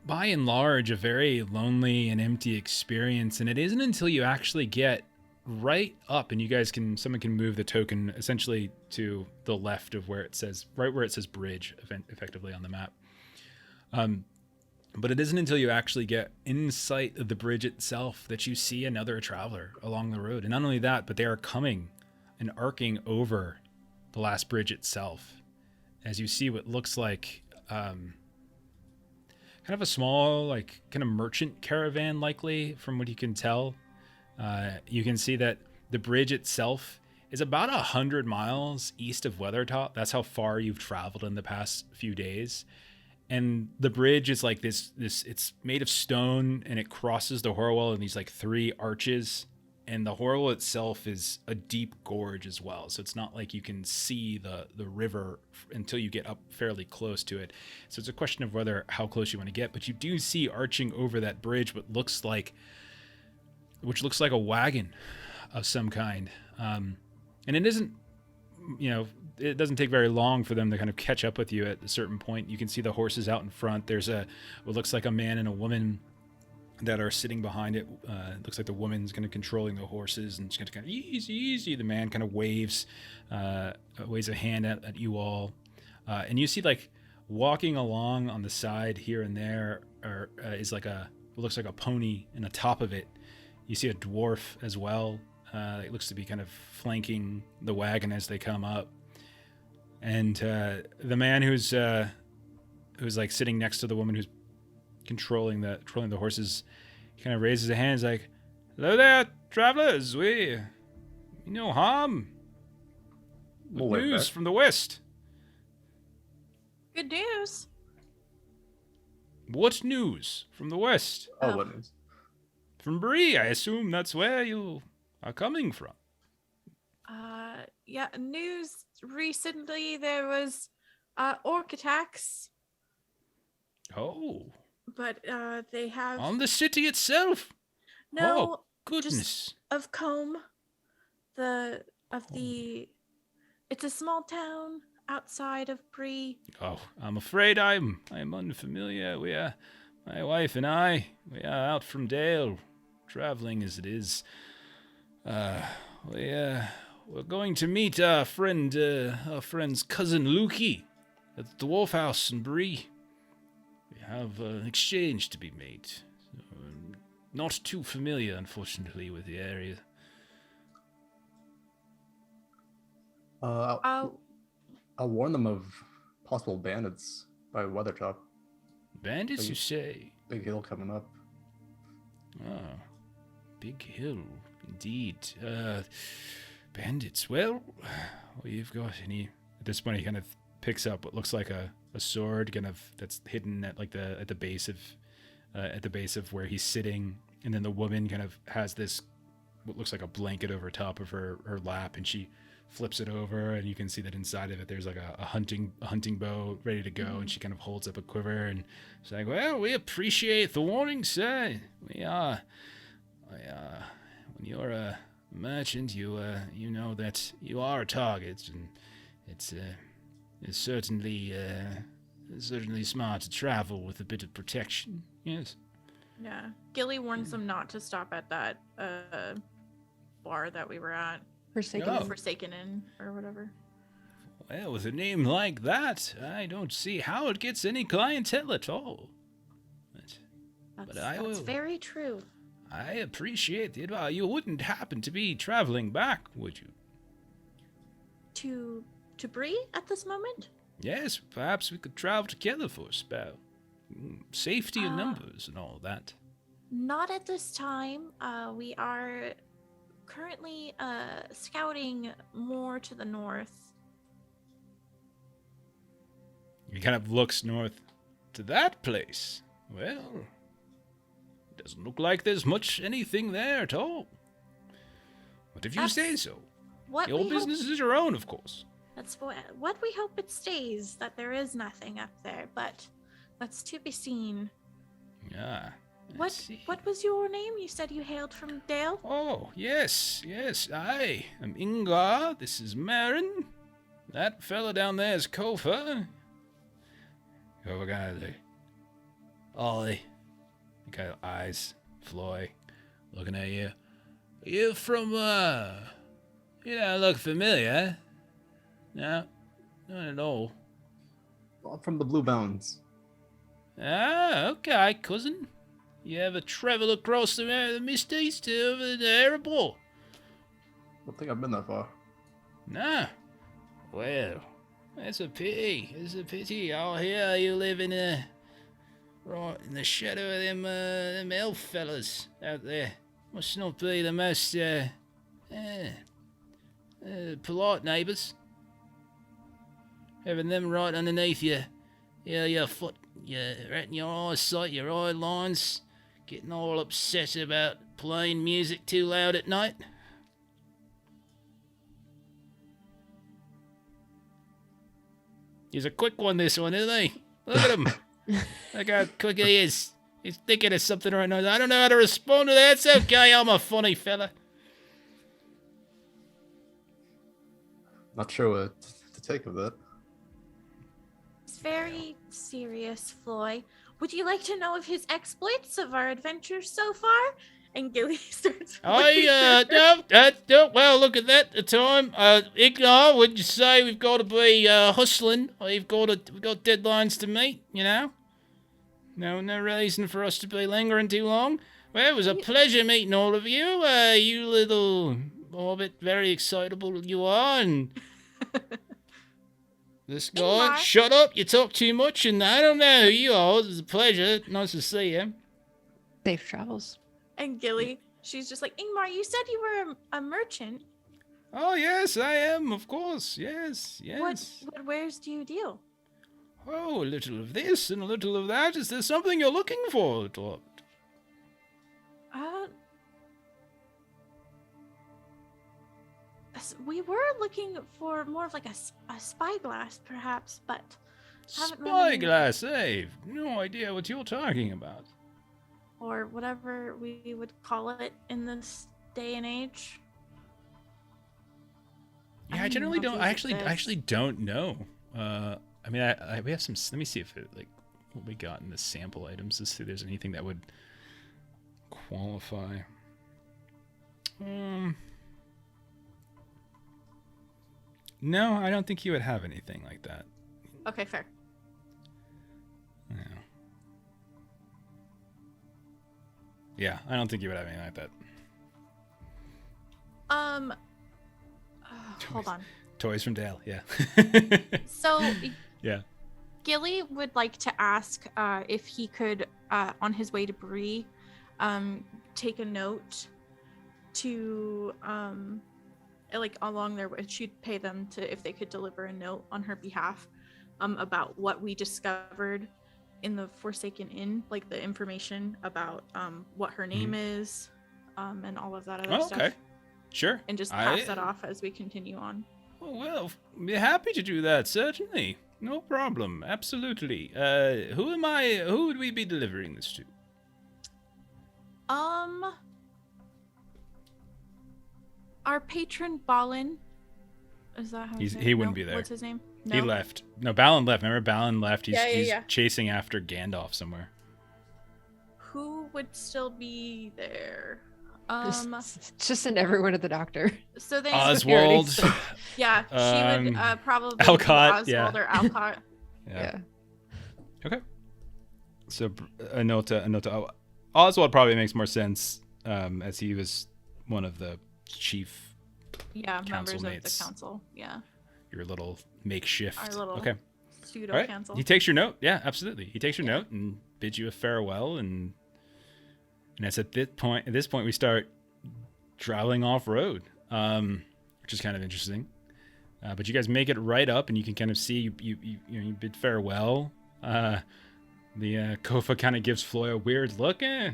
by and large a very lonely and empty experience. And it isn't until you actually get right up, and someone can move the token essentially to the left of where it says bridge, effectively on the map. But it isn't until you actually get in sight of the bridge itself that you see another traveler along the road. And not only that, but they are coming and arcing over the last bridge itself, as you see what looks like kind of a small, like, kind of merchant caravan, likely, from what you can tell. You can see that the bridge itself is about 100 miles east of Weathertop. That's how far you've traveled in the past few days. And the bridge is like this it's made of stone, and it crosses the Horwell in these like 3 arches. And the Horwell itself is a deep gorge as well. So it's not like you can see the river until you get up fairly close to it. So it's a question of how close you want to get. But you do see arching over that bridge which looks like a wagon of some kind. And it isn't, it doesn't take very long for them to kind of catch up with you at a certain point. You can see the horses out in front. There's what looks like a man and a woman that are sitting behind it. It looks like the woman's kind of controlling the horses, and she's going to kind of easy. The man kind of waves a hand at you all. And you see like walking along on the side here and there is like looks like a pony, and on top of it You see a dwarf as well. It looks to be kind of flanking the wagon as they come up. And the man who's like sitting next to the woman who's controlling the horses, he kind of raises a hand. He's like, "Hello there, travelers. We no harm. We'll Good wait news back. from the west." Good news. What news from the west? Oh, Oh. what news? From Bree, I assume that's where you are coming from. Yeah, news recently there was orc attacks, Oh, but they have on the city itself. no Oh, goodness. of Combe, it's a small town outside of Bree. Oh, I'm afraid I'm unfamiliar. My wife and I, we are out from Dale, traveling as it is. We're going to meet our friend's cousin Lukey at the Dwarf House in Bree. We have an exchange to be made. So, not too familiar, unfortunately, with the area. Oh, I'll warn them of possible bandits by Weathertop. Bandits, you say? Big hill coming up. Ah, Big Hill, indeed. Bandits. Well, we've got any. At this point, he kind of picks up what looks like a sword, kind of that's hidden at like at the base of where he's sitting, and then the woman kind of has this what looks like a blanket over top of her lap, and she flips it over, and you can see that inside of it there's like a hunting bow ready to go, and she kind of holds up a quiver, and she's like, "Well, we appreciate the warning, sir. When you're a merchant, you know that you are a target, and it's certainly smart to travel with a bit of protection." Yes. yeah. Gilly warns them not to stop at that bar that we were at, Forsaken. No. Forsaken Inn or whatever. Well, with a name like that, I don't see how it gets any clientele at all. But I That's will- very true. I appreciate the advice. You wouldn't happen to be traveling back, would you? To Bree at this moment? Yes, perhaps we could travel together for a spell. Safety in Ah. numbers and all that. Not at this time. We are currently scouting more to the north. He kind of looks north to that place. Well, it doesn't look like there's much anything there at all. But if you say That's so, What your we business hope, is your own, of course. that's what we hope it stays. That there is nothing up there, but that's to be seen. Yeah. I What see. what was your name? You said you hailed from Dale. Oh, yes. I am Ingvar. This is Marin. That fella down there is Kofa. Kofa kind of like, Ollie. Kind of eyes, Floy, looking at you. You from, you don't look familiar. No, not at all. I'm from the Blue Bounds. Ah, okay, cousin. You ever travel across the Mist East over the airport? Don't think I've been that far. Nah. Well, that's a pity. It's a pity. Oh, here you live right in the shadow of them elf fellas out there. Must not be the most polite neighbours. Having them right underneath you. Yeah, your foot, right in your eyesight, your eye lines. Getting all upset about playing music too loud at night. He's a quick one, this one, isn't he? Look at him. Look how quick he is. He's thinking of something right now. I don't know how to respond to that. It's okay, I'm a funny fella. Not sure what to take of that. It's very serious, Floy. Would you like to know of his exploits of our adventures so far? And Gilly starts. Well, look at that. The time, Ignar, would you say we've got to be hustling? We've got deadlines to meet, you know? No reason for us to be lingering too long. Well, it was a pleasure meeting all of you. You little orbit, very excitable you are, and this guy, Ingmar. shut up, you talk too much, and I don't know who you are. It was a pleasure. Nice to see you. Safe travels. And Gilly, she's just like, Ingmar, you said you were a merchant. Oh, yes, I am, of course. Yes. What wares do you deal? Oh, a little of this and a little of that. Is there something you're looking for, Torb? We were looking for more of like a spyglass, perhaps, but haven't really- Spyglass, eh? No idea what you're talking about. or whatever we would call it in this day and age. Yeah, I don't generally know if don't. these I exist. actually don't know. I mean, we have some. Let me see if it, like, what we got in the sample items to see if there's anything that would qualify. No, I don't think he would have anything like that. Okay, fair. Yeah, I don't think he would have anything like that. Hold on. Toys from Dale, yeah. So Yeah. Gilly would like to ask if he could, on his way to Bree, take a note to, like along their way. She'd pay them to if they could deliver a note on her behalf, about what we discovered in the Forsaken Inn, like the information about what her name is, and all of that other Oh, stuff. okay. Sure. And just pass that off as we continue on. Oh, well, we're happy to do that, certainly. No problem. Absolutely. Who would we be delivering this to? Our patron Balin. Is that how He wouldn't be there. What's his name? He left. No, Balin left. Remember, Balin left. He's Yeah. chasing after Gandalf somewhere. Who would still be there? Just send everyone to the doctor. So they Oswald. Yeah, she would probably be Alcott, Oswald yeah. or Alcott. Yeah. Okay. So a note to Oswald probably makes more sense, as he was one of the chief. Yeah, members of the mates. council. Yeah. Your little makeshift. Our little okay. pseudo All right. council. He takes your note. Yeah, absolutely. He takes your note and bids you a farewell, and it's at this point we start traveling off road, which is kind of interesting. But you guys make it right up, and you can kind of see you bid farewell. The Kofa kind of gives Floy a weird look. They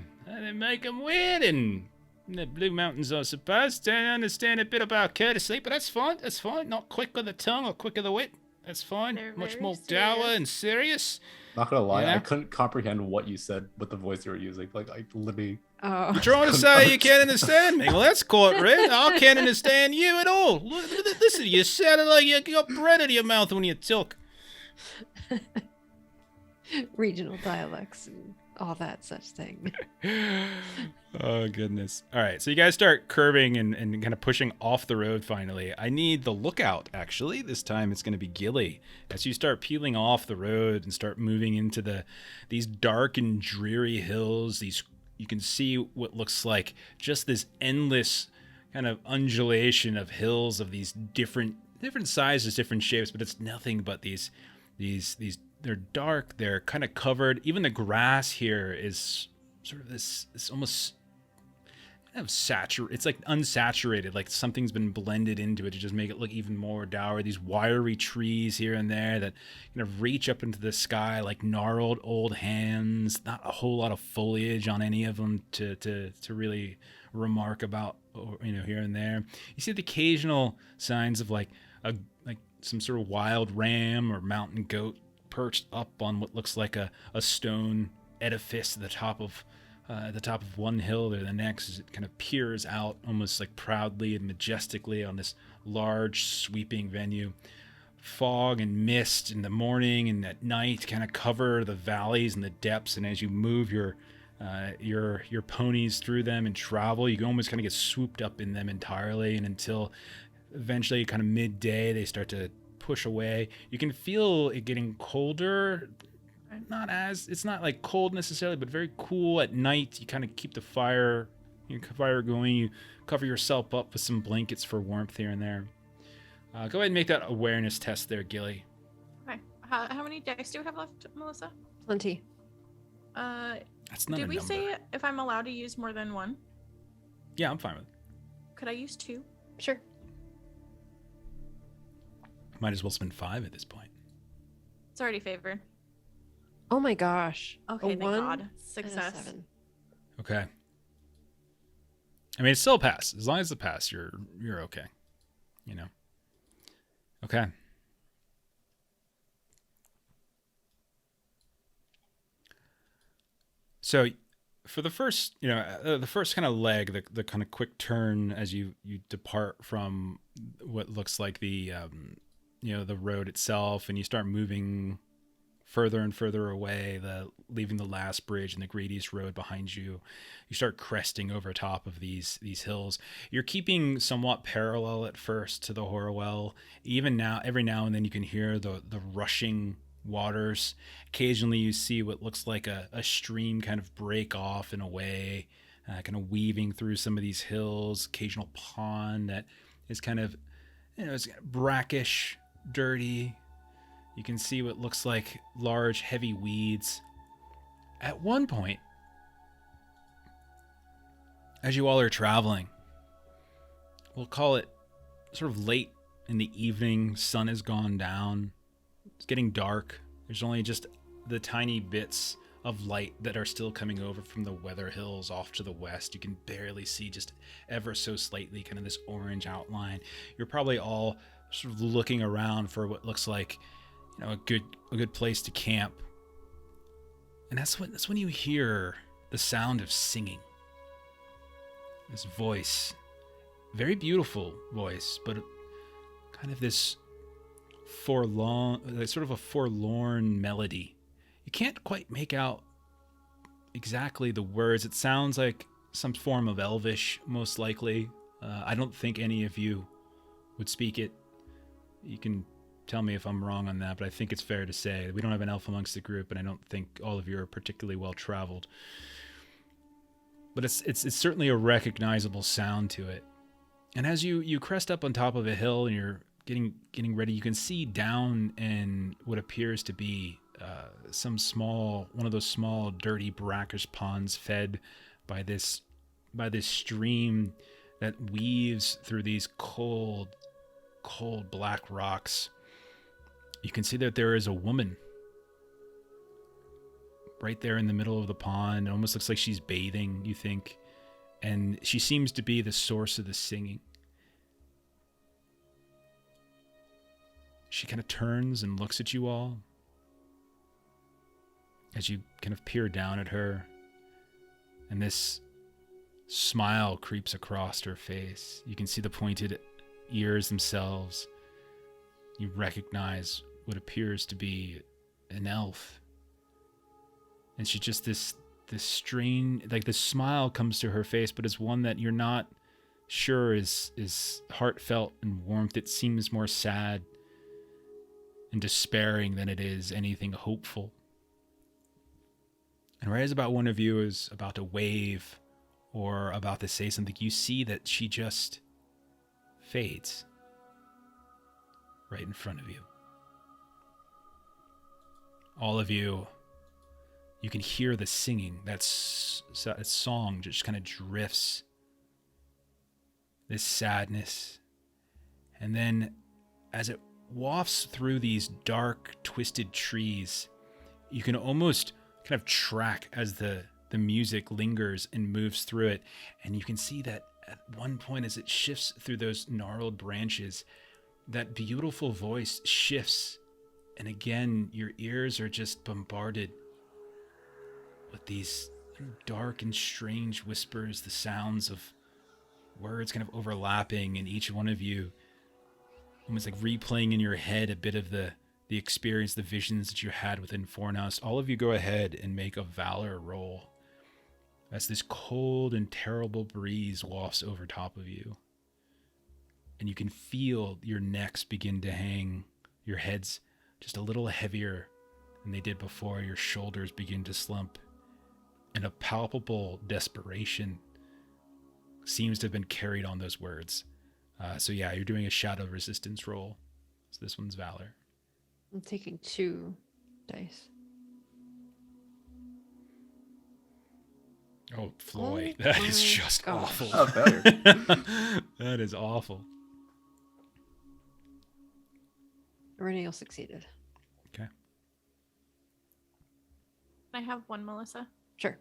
make him weird, and the Blue Mountains are supposed to understand a bit about courtesy, but that's fine. That's fine. Not quick with the tongue or quick with the wit. That's fine. They're Much very more serious. dour and serious. Not gonna lie, Yeah. I couldn't comprehend what you said with the voice you were using. Like, I literally. Oh. You're trying to say you can't understand me? Well, that's caught red. I can't understand you at all. Listen, you sounded like you got bread in your mouth when you talk. Regional dialects and all that such thing. Oh, goodness. All right, so you guys start curving and kind of pushing off the road finally. I need the lookout, actually. This time it's going to be Gilly. As you start peeling off the road and start moving into these dark and dreary hills, you can see what looks like just this endless kind of undulation of hills of these different sizes, different shapes, but it's nothing but these they're dark, they're kind of covered. Even the grass here is sort of this almost kind of saturated. It's like unsaturated, like something's been blended into it to just make it look even more dour. These wiry trees here and there that kind of reach up into the sky like gnarled old hands. Not a whole lot of foliage on any of them to really remark about, here and there. You see the occasional signs of like some sort of wild ram or mountain goat perched up on what looks like a stone edifice at the top of one hill or the next, as it kind of peers out almost like proudly and majestically on this large sweeping venue. Fog and mist in the morning and at night kind of cover the valleys and the depths, and as you move your ponies through them and travel, you can almost kind of get swooped up in them entirely, and until eventually kind of midday they start to push away. You can feel it getting colder it's not like cold necessarily, but very cool at night. You kind of keep the fire going. You cover yourself up with some blankets for warmth here and there. Go ahead and make that awareness test there, Gilly. Okay. How many dice do we have left, Melissa? Plenty. That's not Did a we number. say if I'm allowed to use more than one? Yeah, I'm fine with it. Could I use 2? Sure. Might as well spend 5 at this point. It's already favored. Oh my gosh. Okay, A thank 1 God. and a Success. 7. Okay. I mean, it's still a pass. As long as it's a pass, you're okay. You know. Okay. So, for the first, the first kind of leg, the kind of quick turn as you depart from what looks like the, the road itself, and you start moving further and further away, leaving the last bridge and the Grady's Road behind you. You start cresting over top of these hills. You're keeping somewhat parallel at first to the Horwell. Even now, every now and then you can hear the rushing waters. Occasionally you see what looks like a stream kind of break off in a way, kind of weaving through some of these hills. Occasional pond that is kind of, it's brackish, dirty. You can see what looks like large, heavy weeds. At one point, as you all are traveling, we'll call it sort of late in the evening, sun has gone down. It's getting dark. There's only just the tiny bits of light that are still coming over from the weather hills off to the west. You can barely see, just ever so slightly, kind of this orange outline. You're probably all sort of looking around for what looks like, a good place to camp. And that's when you hear the sound of singing. This voice, very beautiful voice, but kind of this forlorn, sort of a forlorn melody. You can't quite make out exactly the words. It sounds like some form of Elvish, most likely. I don't think any of you would speak it. You can tell me if I'm wrong on that, but I think it's fair to say we don't have an elf amongst the group, and I don't think all of you are particularly well traveled. But it's certainly a recognizable sound to it. And as you crest up on top of a hill and you're getting ready, you can see down in what appears to be one of those small, dirty, brackish ponds fed by this stream that weaves through these cold black rocks. You can see that there is a woman right there in the middle of the pond. It almost looks like she's bathing, you think. And she seems to be the source of the singing. She kind of turns and looks at you all as you kind of peer down at her. And this smile creeps across her face. You can see the pointed ears themselves. You recognize what appears to be an elf. And she just this strange, like this smile comes to her face, but it's one that you're not sure is heartfelt and warmth. It seems more sad and despairing than it is anything hopeful. And right as about one of you is about to wave or about to say something, you see that she just fades right in front of you. All of you can hear the singing. That song just kind of drifts. This sadness. And then as it wafts through these dark, twisted trees, you can almost kind of track as the music lingers and moves through it. And you can see that at one point as it shifts through those gnarled branches, that beautiful voice shifts. And again, your ears are just bombarded with these dark and strange whispers, the sounds of words kind of overlapping, and each one of you almost like replaying in your head a bit of the experience, the visions that you had within Fornost. All of you go ahead and make a valor roll as this cold and terrible breeze wafts over top of you. And you can feel your necks begin to hang, your heads just a little heavier than they did before. Your shoulders begin to slump, and a palpable desperation seems to have been carried on those words. So yeah, you're doing a shadow resistance roll. So this one's Valor. I'm taking 2 dice. Oh, Floyd, Oh that is my just gosh. awful. Oh, failure. That is awful. Reneel succeeded. Okay. I have one, Melissa. Sure.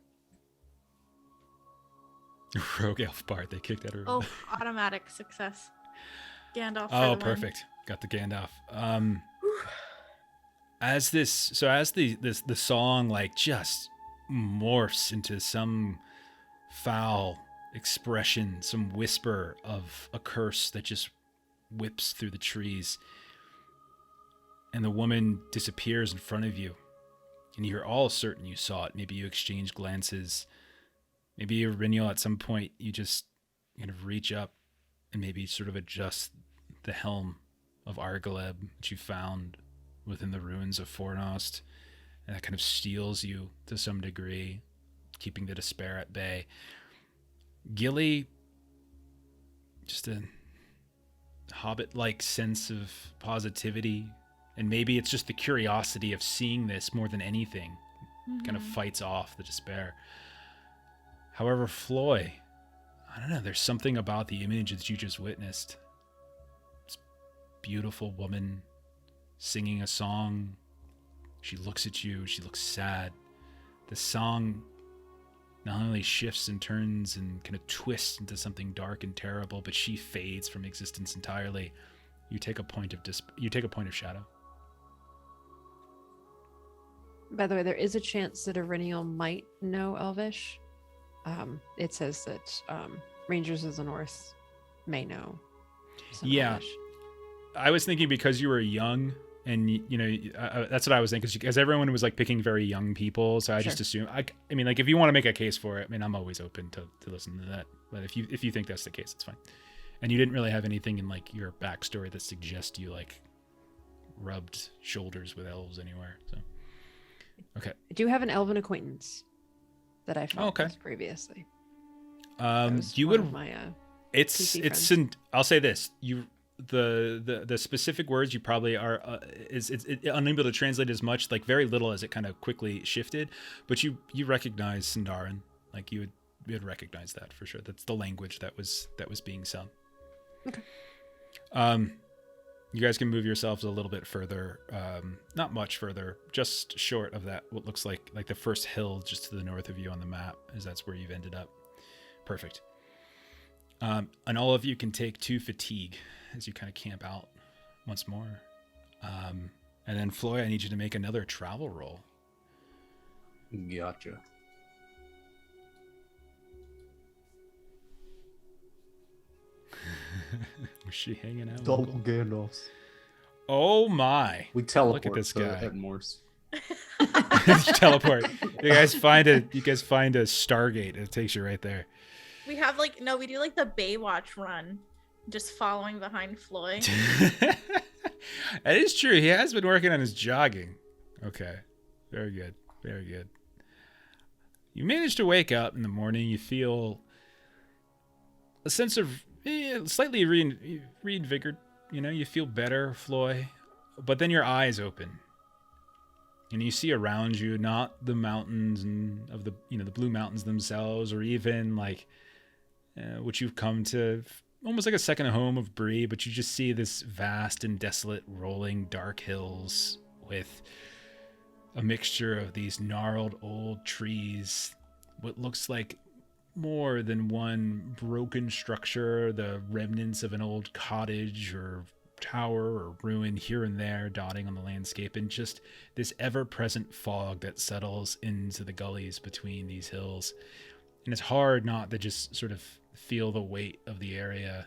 Rogue Elf Bard, they kicked at her. Oh, automatic success. Gandalf. Oh, for the win. perfect. Got the Gandalf. As the song like just morphs into some foul expression, some whisper of a curse that just whips through the trees, and the woman disappears in front of you, and you're all certain you saw it. Maybe you exchange glances. Maybe Riniel, at some point you just kind of reach up and maybe sort of adjust the helm of Argaleb that you found within the ruins of Fornost, and that kind of steals you to some degree, keeping the despair at bay. Gilly, just a hobbit-like sense of positivity, and maybe it's just the curiosity of seeing this more than anything, kind of fights off the despair. However, Floy, I don't know, there's something about the image that you just witnessed. This beautiful woman singing a song. She looks at you, she looks sad. The song not only shifts and turns and kind of twists into something dark and terrible, but she fades from existence entirely. You take a point of shadow. By the way, there is a chance that Irenial might know Elvish. It says that Rangers of the North may know some Yeah. Elvish. I was thinking because you were young, and you know, that's what I was thinking, because everyone was like picking very young people, so I just assumed. I mean, like if you want to make a case for it, I mean, I'm always open to listen to that. But if you think that's the case, it's fine. And you didn't really have anything in like your backstory that suggests you like rubbed shoulders with elves anywhere. So okay, I do have an elven acquaintance that I found previously. you one would. of my, it's PC in. I'll say this: the specific words you probably are is unable to translate as much, like very little as it kind of quickly shifted, but you recognize Sindarin, like you would recognize that for sure. That's the language that was being sung. Okay. You guys can move yourselves a little bit further, not much further, just short of that, what looks like the first hill just to the north of you on the map, as that's where you've ended up. Perfect. And all of you can take 2 fatigue as you kind of camp out once more. And then Floy, I need you to make another travel roll. Gotcha. Was she hanging out? Double Gandalfs. Oh my! We teleport. Look at this to guy. Edmores. You teleport. You guys find a Stargate. It takes you right there. We have we do like the Baywatch run, just following behind Floyd. That is true. He has been working on his jogging. Okay. Very good. Very good. You manage to wake up in the morning. You feel a sense of slightly reinvigorated. You know, you feel better, Floy. But then your eyes open. And you see around you not the mountains and of the Blue Mountains themselves, or even like what you've come to almost like a second home of Bree, but you just see this vast and desolate rolling dark hills with a mixture of these gnarled old trees, what looks like more than one broken structure, the remnants of an old cottage or tower or ruin here and there dotting on the landscape, and just this ever-present fog that settles into the gullies between these hills. And it's hard not to just sort of feel the weight of the area.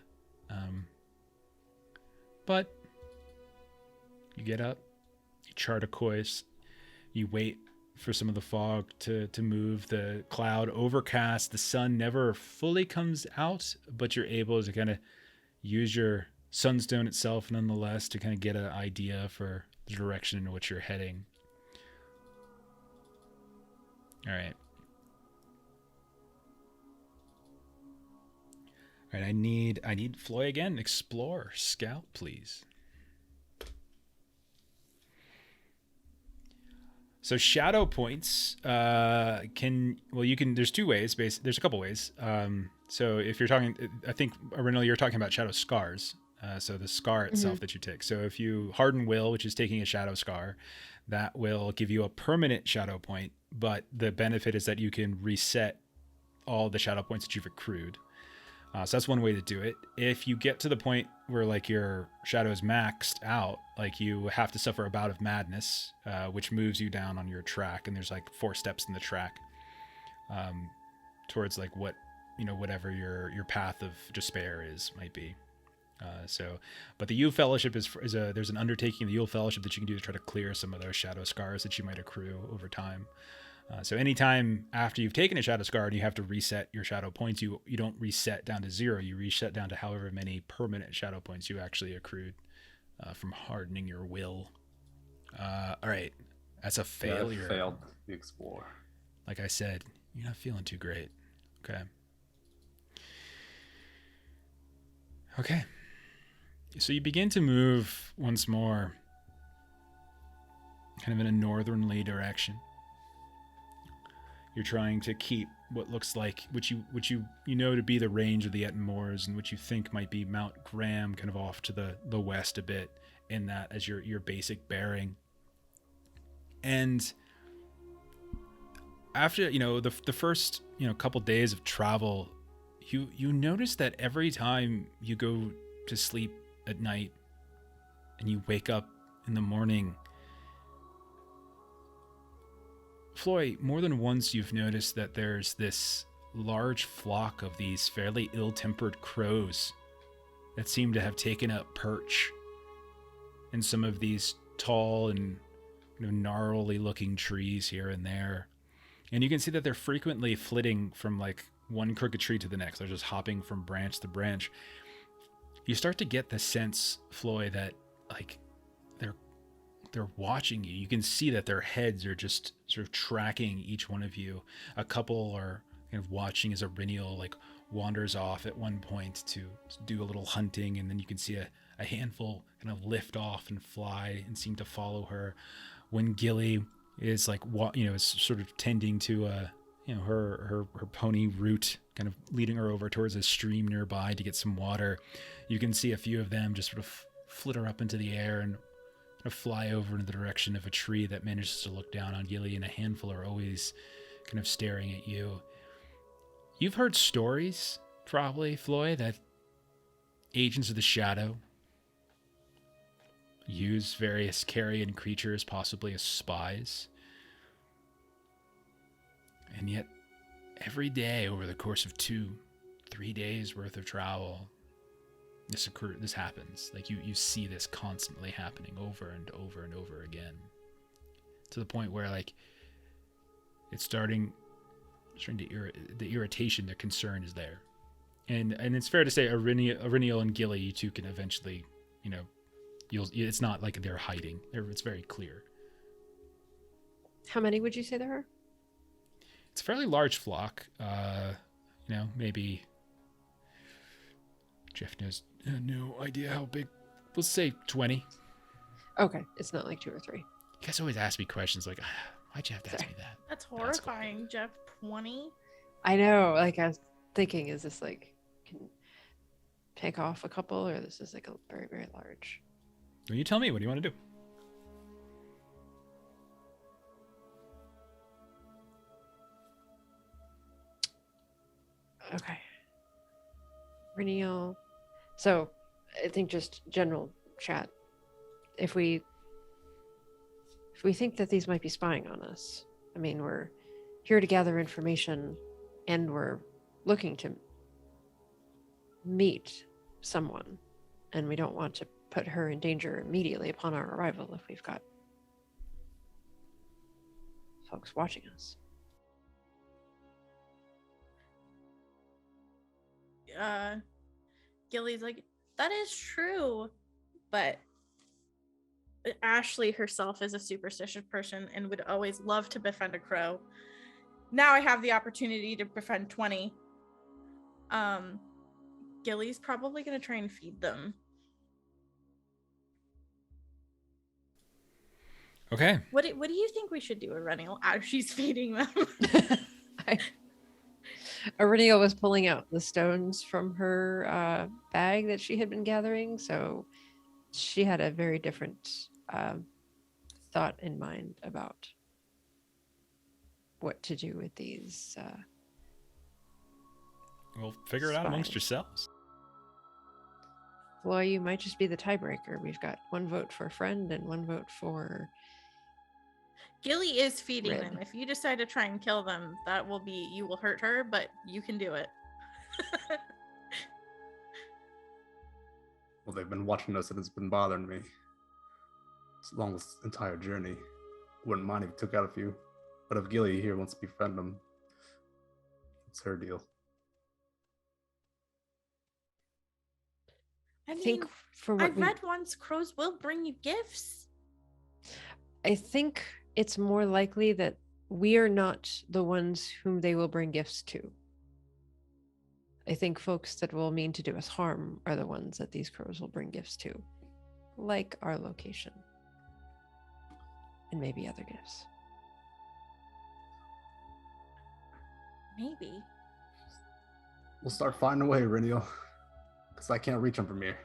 But you get up, you chart a course, you wait for some of the fog to move, the cloud overcast, the sun never fully comes out, but you're able to kind of use your sunstone itself nonetheless to kind of get an idea for the direction in which you're heading. All right. All right, I need Floy again. Explore, scout, please. So shadow points you can. There's two ways. There's a couple ways. So if you're talking, I think originally you're talking about shadow scars. So the scar itself that you take. So if you harden will, which is taking a shadow scar, that will give you a permanent shadow point. But the benefit is that you can reset all the shadow points that you've accrued. So that's one way to do it. If you get to the point where like your shadow is maxed out, like you have to suffer a bout of madness, which moves you down on your track, and there's like 4 steps in the track towards like whatever your path of despair might be. But the Yule Fellowship there's an undertaking of the Yule Fellowship that you can do to try to clear some of those shadow scars that you might accrue over time. So anytime after you've taken a shadow scar and you have to reset your shadow points, you don't reset down to 0. You reset down to however many permanent shadow points you actually accrued from hardening your will. All right, that's a failure. Yeah, failed the explore. Like I said, you're not feeling too great. Okay. So you begin to move once more, kind of in a northernly direction. You're trying to keep what looks like, which you know to be the range of the Etten Moors, and which you think might be Mount Graham, kind of off to the west a bit, in that as your basic bearing. And after the first couple days of travel, you notice that every time you go to sleep at night and you wake up in the morning, Floy, more than once you've noticed that there's this large flock of these fairly ill-tempered crows that seem to have taken up perch in some of these tall and gnarly looking trees here and there. And you can see that they're frequently flitting from like one crooked tree to the next. They're just hopping from branch to branch. You start to get the sense, Floy, that like they're watching you. You can see that their heads are just sort of tracking each one of you. A couple are kind of watching as Aurinial like wanders off at one point to do a little hunting, and then you can see a handful kind of lift off and fly and seem to follow her. When Gilly is like is sort of tending to her pony Root, kind of leading her over towards a stream nearby to get some water, you can see a few of them just sort of flitter up into the air and fly over in the direction of a tree that manages to look down on Gilly, and a handful are always kind of staring at you. You've heard stories, probably, Floy, that agents of the shadow use various carrion creatures, possibly as spies. And yet, every day over the course of 2-3 days worth of travel, this happens. Like you see this constantly happening over and over and over again, to the point where like it's starting to the irritation, the concern is there, and it's fair to say Aurinial and Gilly, you two can eventually, it's not like they're hiding. It's very clear. How many would you say there are? It's a fairly large flock. Maybe Jeff knows no idea how big. We'll say 20. Okay, it's not like 2 or 3. You guys always ask me questions like, why'd you have to ask me that? That's horrifying, Jeff. 20? I know. Like I was thinking, is this like can take off a couple, or this is like a very, very large? Well, you tell me. What do you want to do? Okay. Reneel. So I think just general chat. If we think that these might be spying on us, I mean, we're here to gather information and we're looking to meet someone, and we don't want to put her in danger immediately upon our arrival if we've got folks watching us. Gilly's like, that is true, but Ashley herself is a superstitious person and would always love to befriend a crow. now I have the opportunity to befriend 20. Gilly's probably going to try and feed them. Okay. What do you think we should do, Aurenial, as she's feeding them? Aurelia was pulling out the stones from her bag that she had been gathering, so she had a very different thought in mind about what to do with these. We'll figure it out amongst Spies. yourselves. Well, you might just be the tiebreaker. We've got one vote for friend and one vote for. Gilly is feeding Red. them. If you decide to try and kill them, you will hurt her, but you can do it. Well, they've been watching us and it's been bothering me. As long as this entire journey. Wouldn't mind if you took out a few. But if Gilly here wants to befriend them, it's her deal. I I mean, think from I what we, read once crows will bring you gifts. I think it's more likely that we are not the ones whom they will bring gifts to. I think folks that will mean to do us harm are the ones that these crows will bring gifts to, like our location. And maybe other gifts. Maybe. We'll start finding a way, Renio. Because I can't reach them from here.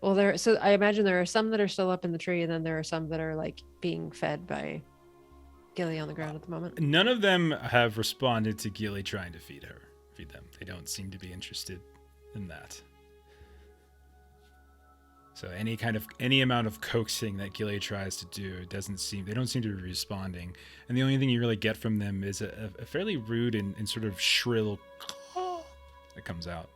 Well, so I imagine there are some that are still up in the tree, and then there are some that are like being fed by Gilly on the ground at the moment. None of them have responded to Gilly trying to feed them. They don't seem to be interested in that. So any amount of coaxing that Gilly tries to do they don't seem to be responding. And the only thing you really get from them is a fairly rude and sort of shrill that comes out.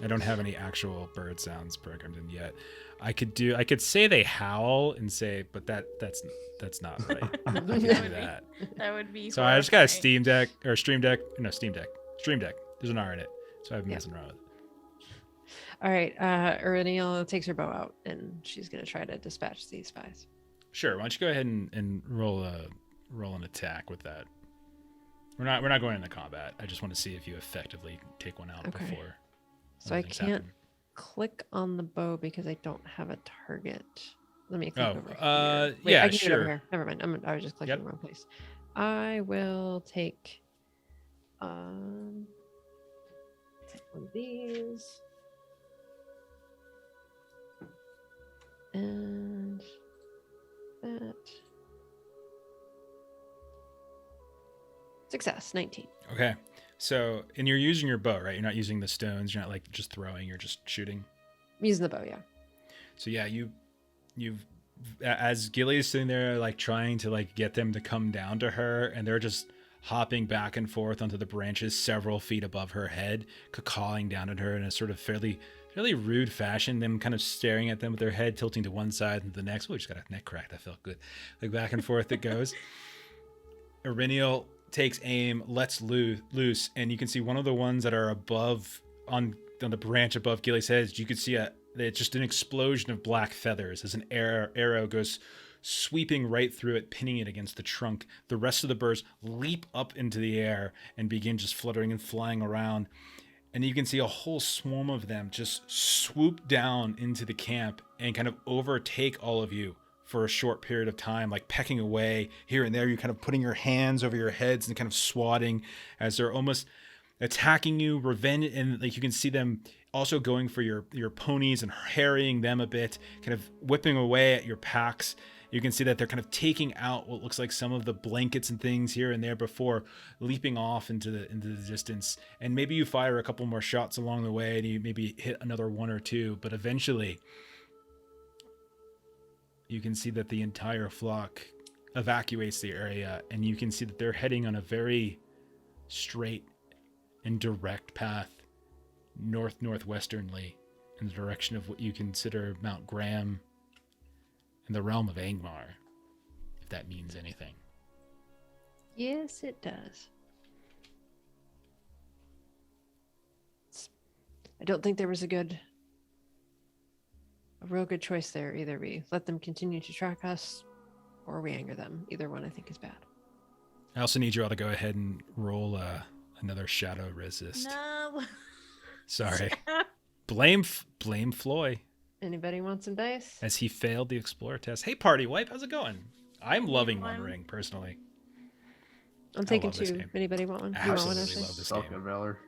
I don't have any actual bird sounds programmed in yet. I could say they howl and say, but that's not right. I can't do that. That would be. So I just got a horrifying. Stream Deck. There's an R in it, so I've been messing around with it. All right, Ireniel takes her bow out, and she's going to try to dispatch these spies. Sure. Why don't you go ahead and roll an attack with that? We're not going into combat. I just want to see if you effectively take one out Okay. before. So I other things can't happen. click on the bow because I don't have a target. Let me click Oh, over here. Wait, yeah, I can get over sure. here. Never mind. I was just clicking Yep. in the wrong place. I will take one of these. And that. Success, 19. Okay. So, and you're using your bow, right? You're not using the stones. You're not like just throwing. You're just shooting. I'm using the bow, yeah. So yeah, you've as Gilly is sitting there like trying to like get them to come down to her, and they're just hopping back and forth onto the branches several feet above her head, cawing down at her in a sort of fairly rude fashion. Them kind of staring at them with their head tilting to one side and the next. Oh, we just got a neck crack. That felt good. Like back and forth it goes. Ireniel takes aim, lets loose, and you can see one of the ones that are above on the branch above Gilly's head. You could see it's just an explosion of black feathers as an arrow goes sweeping right through it, pinning it against the trunk. The rest of the birds leap up into the air and begin just fluttering and flying around. And you can see a whole swarm of them just swoop down into the camp and kind of overtake all of you for a short period of time, like pecking away here and there. You're kind of putting your hands over your heads and kind of swatting as they're almost attacking you, revenge, and like you can see them also going for your ponies and harrying them a bit, kind of whipping away at your packs. You can see that they're kind of taking out what looks like some of the blankets and things here and there before leaping off into the distance. And maybe you fire a couple more shots along the way and you maybe hit another one or two, but eventually you can see that the entire flock evacuates the area, and you can see that they're heading on a very straight and direct path northwesternly in the direction of what you consider Mount Graham and the realm of Angmar, if that means anything. Yes, it does. I don't think there was a real good choice there. Either we let them continue to track us, or we anger them. Either one I think is bad. I also need you all to go ahead and roll another shadow resist. No. Sorry. Blame Floy Anybody want some dice? as he failed the explorer test. Hey, party wipe, how's it going? I'm loving one. One Ring personally. I'm taking love this 2. game. Anybody want one? You want one, Absolutely Ashley? love this Suck game. it, Valor.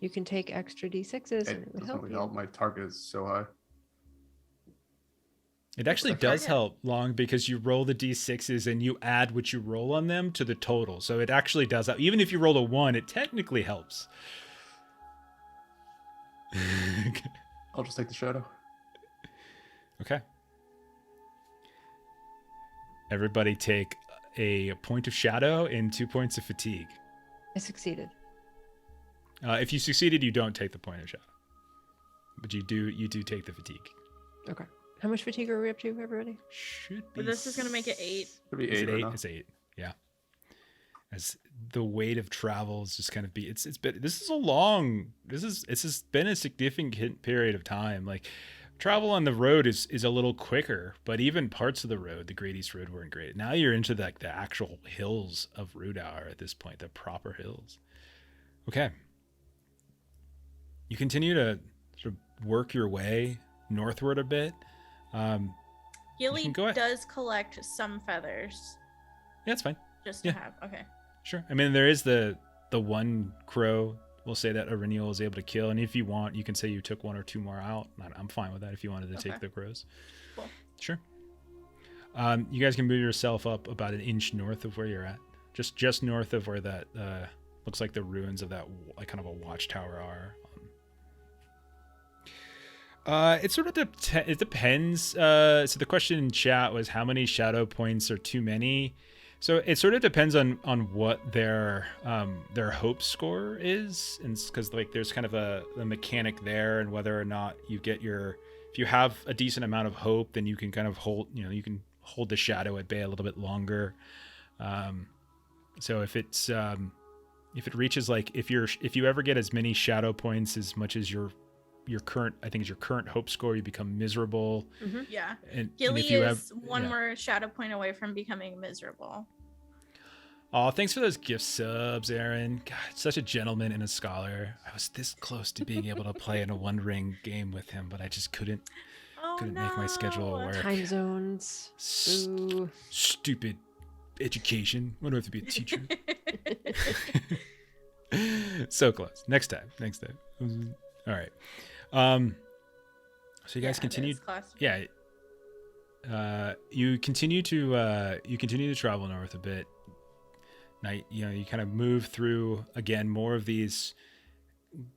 You can take extra d6s and it It would doesn't help really you. help. My target is so high. It actually the does target? help, Long, because you roll the d6s and you add what you roll on them to the total. So it actually does help. Even if you roll a 1, it technically helps. I'll just take the shadow. Okay. Everybody take a point of shadow and 2 points of fatigue. I succeeded. If you succeeded, you don't take the point of shadow, but you do take the fatigue. Okay. How much fatigue are we up to, everybody? Should be. But this is gonna make it 8. Should be Is 8 it right 8? now. It's 8. Yeah. As the weight of travel is just kind of it's been this has been a significant period of time. Like travel on the road is a little quicker, but even parts of the road, the Great East Road, weren't great. Now you're into the actual hills of Rudauer at this point, the proper hills. Okay. You continue to sort of work your way northward a bit. Gilly can go ahead. does collect some feathers Yeah, that's fine. just to Yeah. have. Okay. Sure. I mean, there is the one crow. We'll say that Aurenial is able to kill, and if you want, you can say you took 1 or 2 more out. I'm fine with that if you wanted to take Okay. the crows. Cool. Sure. You guys can move yourself up about an inch north of where you're at, just north of where that looks like the ruins of that like kind of a watchtower are. It sort of it depends. So the question in chat was how many shadow points are too many. So it sort of depends on what their hope score is, and because like there's kind of a mechanic there, and whether or not you get if you have a decent amount of hope, then you can kind of hold the shadow at bay a little bit longer. So if it reaches like if you ever get as many shadow points as much as your current hope score, you become miserable. Yeah. And Gilly if you is have one more shadow point away from becoming miserable. Oh, thanks for those gift subs, Aaron. God, such a gentleman and a scholar. I was this close to being able to play in a One Ring game with him, but I just couldn't Oh, make my schedule no. work. Time zones. Ooh. Stupid education. Why do I have to be a teacher? So close. Next time. All right. So you guys Yeah, continued. it is classic. Yeah. You continue to travel north a bit. Now, you kind of move through again more of these,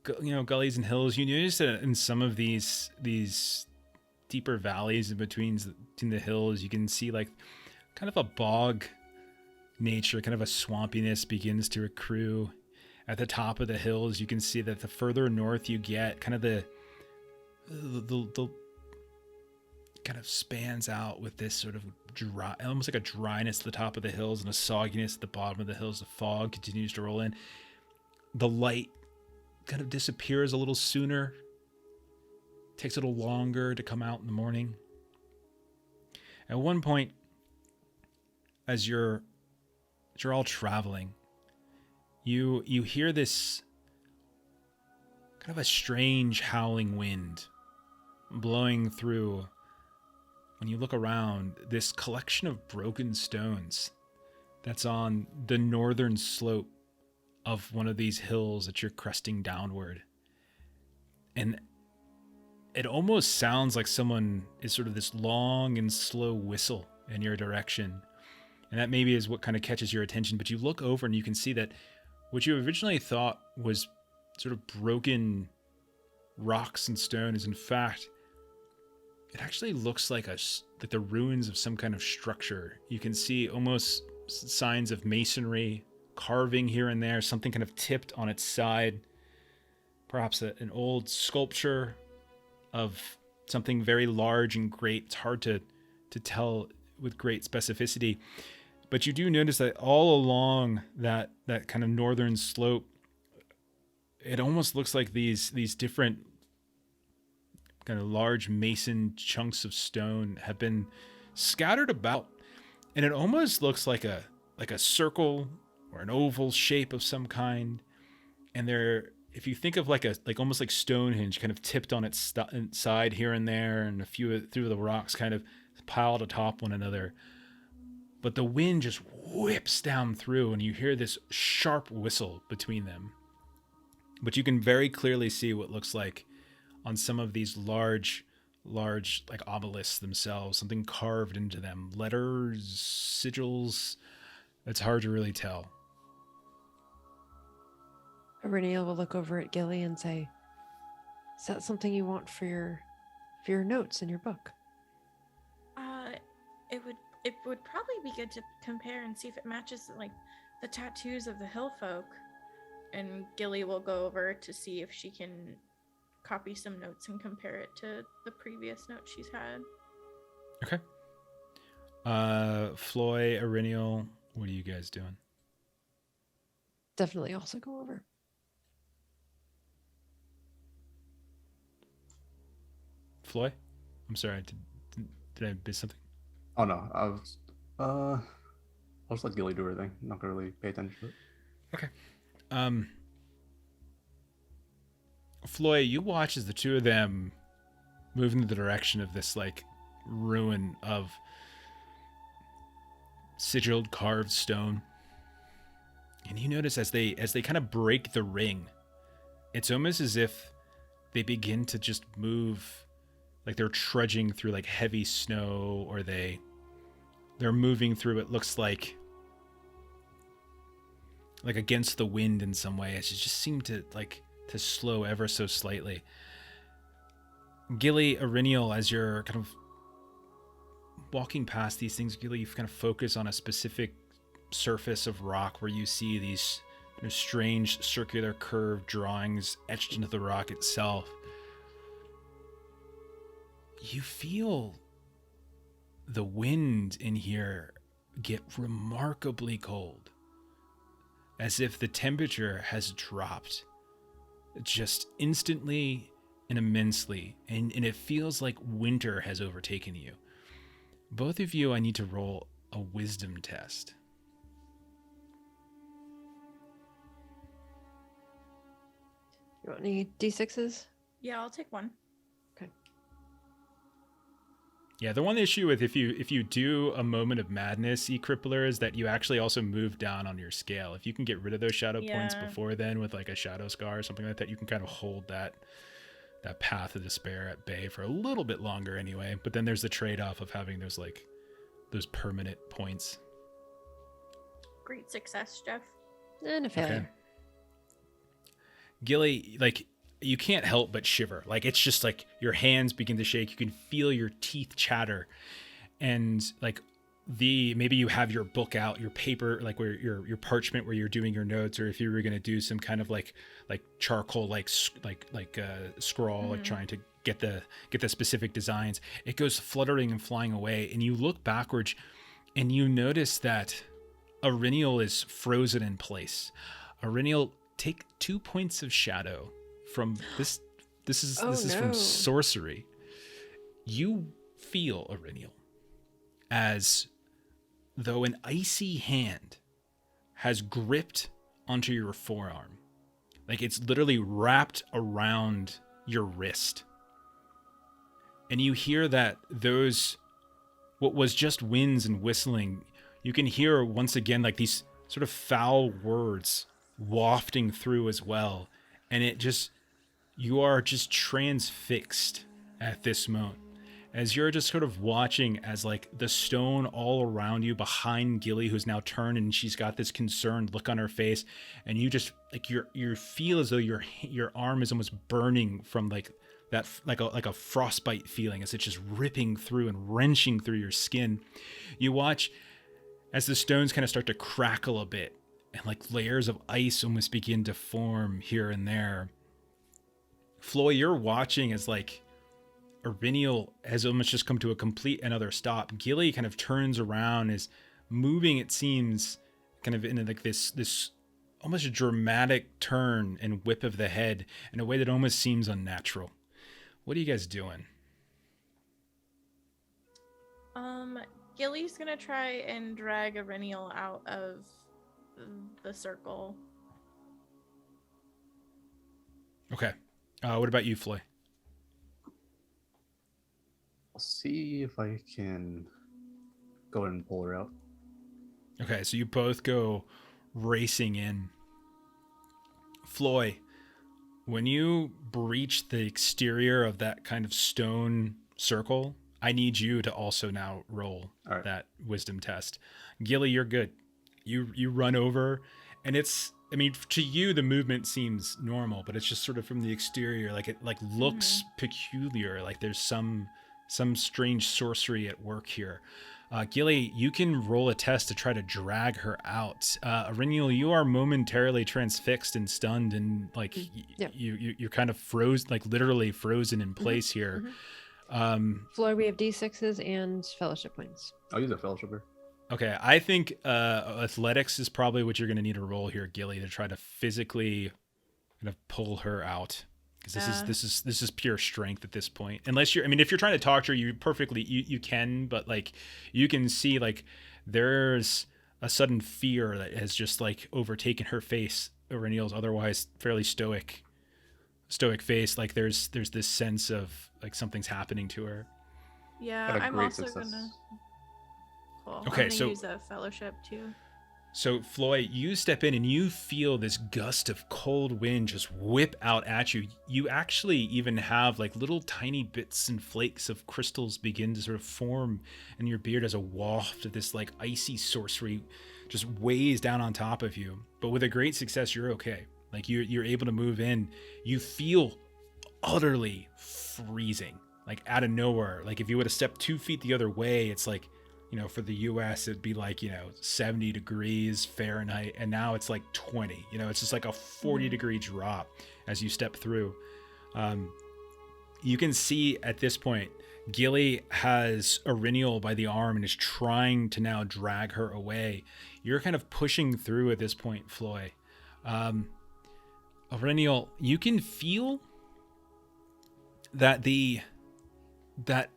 gullies and hills. You notice that in some of these deeper valleys in between the hills, you can see like kind of a bog nature, kind of a swampiness begins to accrue. At the top of the hills, you can see that the further north you get, kind of the kind of spans out with this sort of dry, almost like a dryness at the top of the hills and a sogginess at the bottom of the hills. The fog continues to roll in. The light kind of disappears a little sooner. Takes a little longer to come out in the morning. At one point, as you're all traveling, you hear this kind of a strange howling wind blowing through. When you look around, this collection of broken stones that's on the northern slope of one of these hills that you're cresting downward. And it almost sounds like someone is sort of this long and slow whistle in your direction. And that maybe is what kind of catches your attention. But you look over and you can see that what you originally thought was sort of broken rocks and stone is in fact, it actually looks like the ruins of some kind of structure. You can see almost signs of masonry, carving here and there, something kind of tipped on its side. Perhaps an old sculpture of something very large and great. It's hard to tell with great specificity. But you do notice that all along that kind of northern slope, it almost looks like these different kind of large mason chunks of stone have been scattered about, and it almost looks like a circle or an oval shape of some kind. And they're, if you think of like almost like Stonehenge, kind of tipped on its side here and there, and a few through the rocks kind of piled atop one another. But the wind just whips down through, and you hear this sharp whistle between them. But you can very clearly see what looks like on some of these large like obelisks themselves, something carved into them, letters, sigils. It's hard to really tell. Renee will look over at Gilly and say, "Is that something you want for your notes in your book?" It would probably be good to compare and see if it matches like the tattoos of the hill folk. And Gilly will go over to see if she can copy some notes and compare it to the previous notes she's had. Okay. Floy, Arinial, what are you guys doing? Definitely also go over. Floy? I'm sorry, did I miss something? Oh no, I'll just let Gilly do her thing. I'm not gonna really pay attention to it. Okay. Floy, you watch as the two of them move in the direction of this like ruin of sigilled carved stone. And you notice as they kind of break the ring, it's almost as if they begin to just move like they're trudging through like heavy snow, or they're moving through, it looks like against the wind in some way. It just seemed to slow ever so slightly. Gilly, Arinial, as you're kind of walking past these things, Gilly, you kind of focus on a specific surface of rock where you see these strange circular curved drawings etched into the rock itself. You feel the wind in here get remarkably cold, as if the temperature has dropped just instantly and immensely, and it feels like winter has overtaken you. Both of you, I need to roll a wisdom test. You want any D6s? Yeah, I'll take one. Okay. Yeah, the one issue with if you do a moment of madness, Crippler, is that you actually also move down on your scale. If you can get rid of those shadow points before then with like a shadow scar or something like that, you can kind of hold that path of despair at bay for a little bit longer anyway. But then there's the trade-off of having those permanent points. Great success, Jeff. And a failure. Okay. Gilly, you can't help but shiver. It's just like your hands begin to shake. You can feel your teeth chatter. And maybe you have your book out, your paper, where your parchment where you're doing your notes, or if you were going to do some kind of like charcoal, scrawl, trying to get the specific designs. It goes fluttering and flying away. And you look backwards and you notice that Arinial is frozen in place. Arinial, take 2 points of shadow from this. This is from sorcery. You feel, Arinial, as though an icy hand has gripped onto your forearm. It's literally wrapped around your wrist. And you hear that what was just winds and whistling, you can hear once again these sort of foul words wafting through as well. And you are just transfixed at this moment, as you're just sort of watching as the stone all around you behind Gilly, who's now turned and she's got this concerned look on her face, and you just you feel as though your arm is almost burning from that a frostbite feeling, as it's just ripping through and wrenching through your skin. You watch as the stones kind of start to crackle a bit, and layers of ice almost begin to form here and there. Floy, you're watching as Arinial has almost just come to a complete another stop. Gilly kind of turns around, is moving, it seems, kind of in this almost a dramatic turn and whip of the head in a way that almost seems unnatural. What are you guys doing? Gilly's gonna try and drag Aurenial out of the circle. Okay. What about you, Floy? I'll see if I can go ahead and pull her out. Okay, so you both go racing in. Floy, when you breach the exterior of that kind of stone circle, I need you to also now roll that wisdom test. Gilly, you're good. You run over, and it's, I mean, to you the movement seems normal, but it's just sort of from the exterior, like it looks peculiar, like there's some strange sorcery at work here. Gilly, you can roll a test to try to drag her out. Aurenial, you are momentarily transfixed and stunned, and like you're kind of frozen, like literally frozen in place here. Floor, we have D6s and fellowship points. I'll use a fellowshipper. Okay, I think athletics is probably what you're going to need to roll here, Gilly, to try to physically kind of pull her out. Because this is pure strength at this point. Unless you're, I mean, if you're trying to talk to her, you can, but like you can see like there's a sudden fear that has just like overtaken her face over Neil's otherwise fairly stoic face. Like there's this sense of like something's happening to her. Yeah, I'm also gonna. Cool. Okay, I'm gonna so use a fellowship too. So, Floy, you step in and you feel this gust of cold wind just whip out at you. You actually even have like little tiny bits and flakes of crystals begin to sort of form in your beard as a waft of this like icy sorcery just weighs down on top of you. But with a great success, you're okay. Like you're able to move in. You feel utterly freezing, like out of nowhere. Like if you would have stepped 2 feet the other way, it's like, you know, for the US, it'd be like, 70 degrees Fahrenheit. And now it's like 20, it's just like a 40 degree drop as you step through. You can see at this point, Gilly has Aurenial by the arm and is trying to now drag her away. You're kind of pushing through at this point, Floy. Aurenial, you can feel that that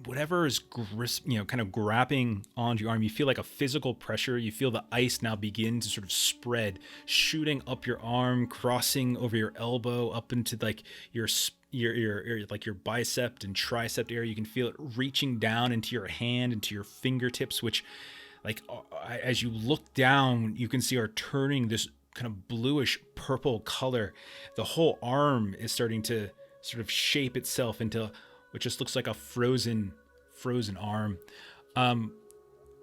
whatever is kind of grabbing onto your arm, you feel like a physical pressure. You feel the ice now begin to sort of spread, shooting up your arm, crossing over your elbow, up into like your like your bicep and tricep area. You can feel it reaching down into your hand, into your fingertips, which like as you look down, you can see are turning this kind of bluish purple color. The whole arm is starting to sort of shape itself into which just looks like a frozen arm.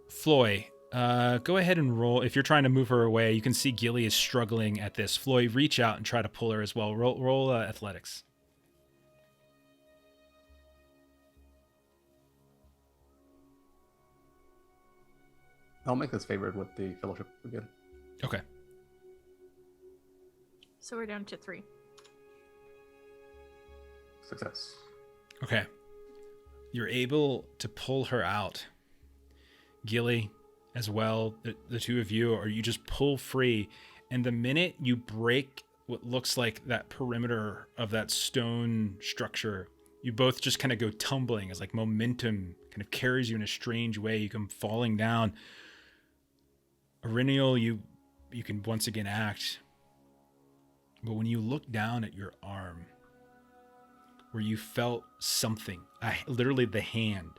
Floy, go ahead and roll. If you're trying to move her away, you can see Gilly is struggling at this. Floy, reach out and try to pull her as well. Roll athletics. I'll make this favored with the fellowship again. Okay. So we're down to 3. Success. Okay. You're able to pull her out. Gilly, as well, the two of you, or you just pull free, and the minute you break what looks like that perimeter of that stone structure, you both just kind of go tumbling as like momentum kind of carries you in a strange way. You come falling down. Aurenial, you can once again act. But when you look down at your arm, where you felt something, literally the hand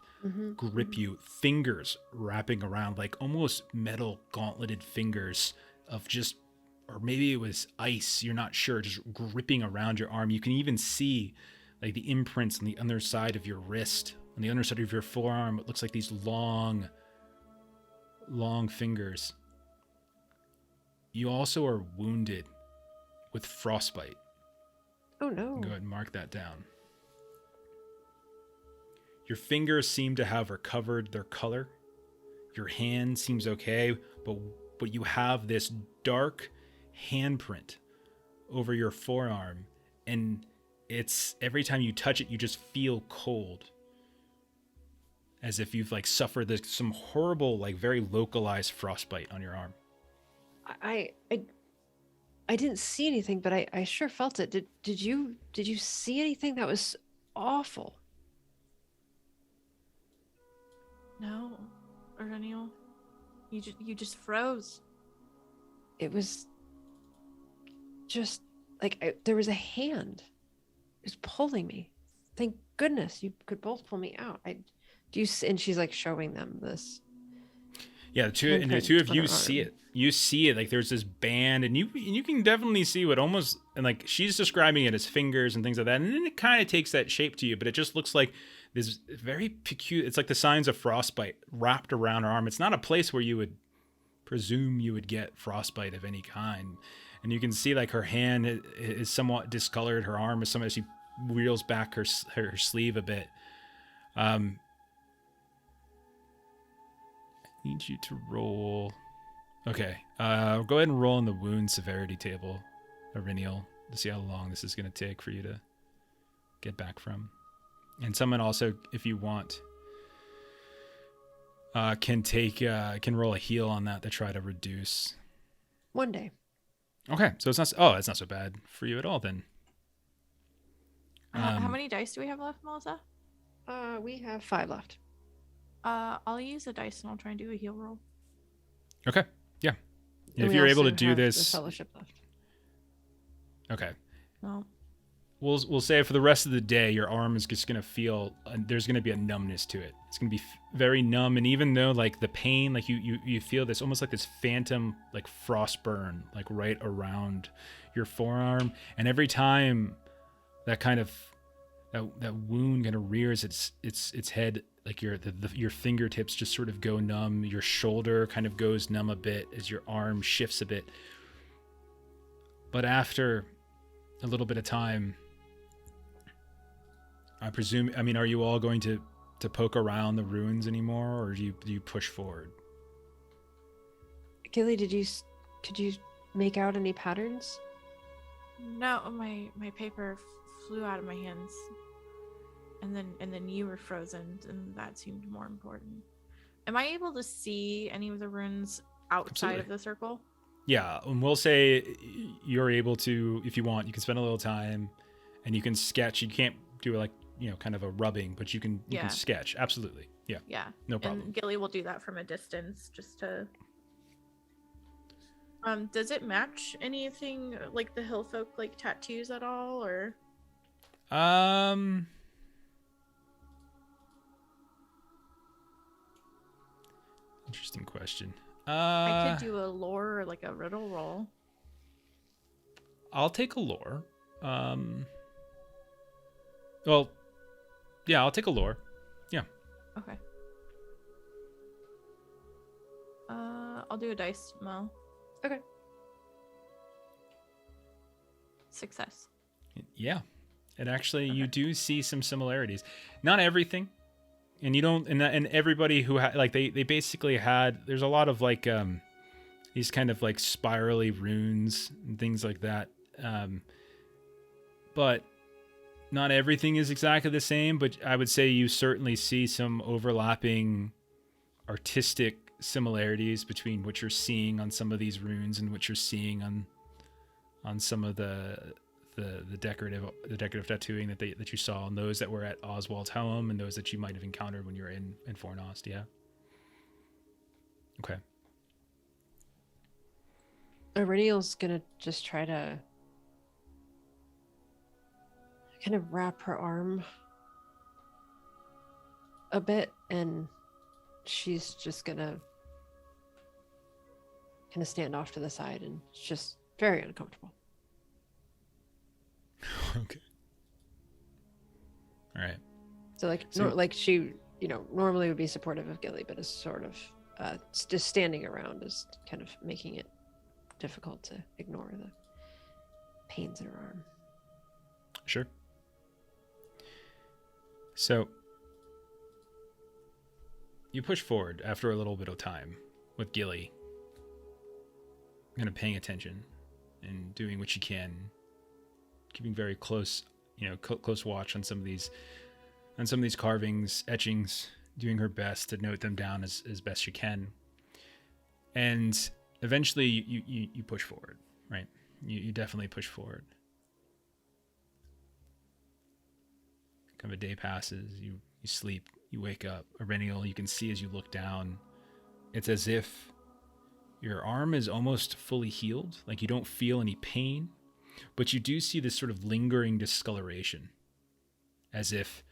grip you, fingers wrapping around, like almost metal gauntleted fingers of just, or maybe it was ice, you're not sure, just gripping around your arm. You can even see like the imprints on the other side of your wrist, on the underside of your forearm. It looks like these long fingers. You also are wounded with frostbite. Oh no. Go ahead and mark that down. Your fingers seem to have recovered their color. Your hand seems okay, but you have this dark handprint over your forearm, and it's every time you touch it, you just feel cold, as if you've like suffered some horrible, like very localized frostbite on your arm. I didn't see anything, but I sure felt it. Did you see anything? That was awful. No, Aurelial. You just froze. It was just like there was a hand. It was pulling me. Thank goodness you could both pull me out. And she's like showing them this. Yeah, the two of you see it. You see it, like there's this band, and you can definitely see what almost, and like she's describing it as fingers and things like that, and then it kind of takes that shape to you, but it just looks like this very peculiar. It's like the signs of frostbite wrapped around her arm. It's not a place where you would presume you would get frostbite of any kind, and you can see like her hand is somewhat discolored. Her arm is somewhat, she wheels back her sleeve a bit. Need you to roll. Okay, go ahead and roll on the wound severity table, Arinial, to see how long this is going to take for you to get back from. And someone also, if you want, can roll a heal on that to try to reduce. 1 day. Okay, so it's not so bad for you at all then. How many dice do we have left, Melissa? We have 5 left. I'll use a dice and I'll try and do a heal roll. Okay, yeah. And if we you're able to also do have this, the fellowship left. okay. No. We'll say for the rest of the day, your arm is just gonna feel. There's gonna be a numbness to it. It's gonna be very numb, and even though like the pain, like you feel this almost like this phantom like frost burn, like right around your forearm, and every time that kind of that wound kind of rears its head, like your fingertips just sort of go numb. Your shoulder kind of goes numb a bit as your arm shifts a bit. But after a little bit of time, I presume, I mean, are you all going to poke around the ruins anymore, or do you push forward? Gilly, could you make out any patterns? No, my paper flew out of my hands. And then you were frozen, and that seemed more important. Am I able to see any of the runes outside Absolutely. of the circle? Yeah, and we'll say you're able to, if you want, you can spend a little time, and you can sketch. You can't do like, kind of a rubbing, but you can sketch. Absolutely, yeah. Yeah, no problem. And Gilly will do that from a distance, just to. Does it match anything like the hill folk like tattoos at all, or? Interesting question. I could do a lore or like a riddle roll. I'll take a lore. Well, yeah, I'll take a lore. Yeah. Okay. I'll do a dice, Mo. Okay. Success. Yeah. And actually, you do see some similarities. Not everything. And you don't, and everybody who they basically had, there's a lot of like, these kind of like spirally runes and things like that. But not everything is exactly the same, but I would say you certainly see some overlapping artistic similarities between what you're seeing on some of these runes and what you're seeing on some of the decorative tattooing that you saw, and those that were at Oswald's home, and those that you might have encountered when you were in Fornost. Yeah. Okay. Aurelial's gonna just try to kind of wrap her arm a bit, and she's just gonna kind of stand off to the side, and it's just very uncomfortable. Okay. All right. So she, normally would be supportive of Gilly, but is sort of just standing around is kind of making it difficult to ignore the pains in her arm. Sure. So you push forward after a little bit of time with Gilly, kind of paying attention and doing what you can, keeping very close, close watch on some of these carvings, etchings, doing her best to note them down as best you can. And eventually you push forward, right? You definitely push forward. Kind of a day passes, you sleep You wake up. Arenial, you can see as you look down, it's as if your arm is almost fully healed. Like you don't feel any pain, but you do see this sort of lingering discoloration, as if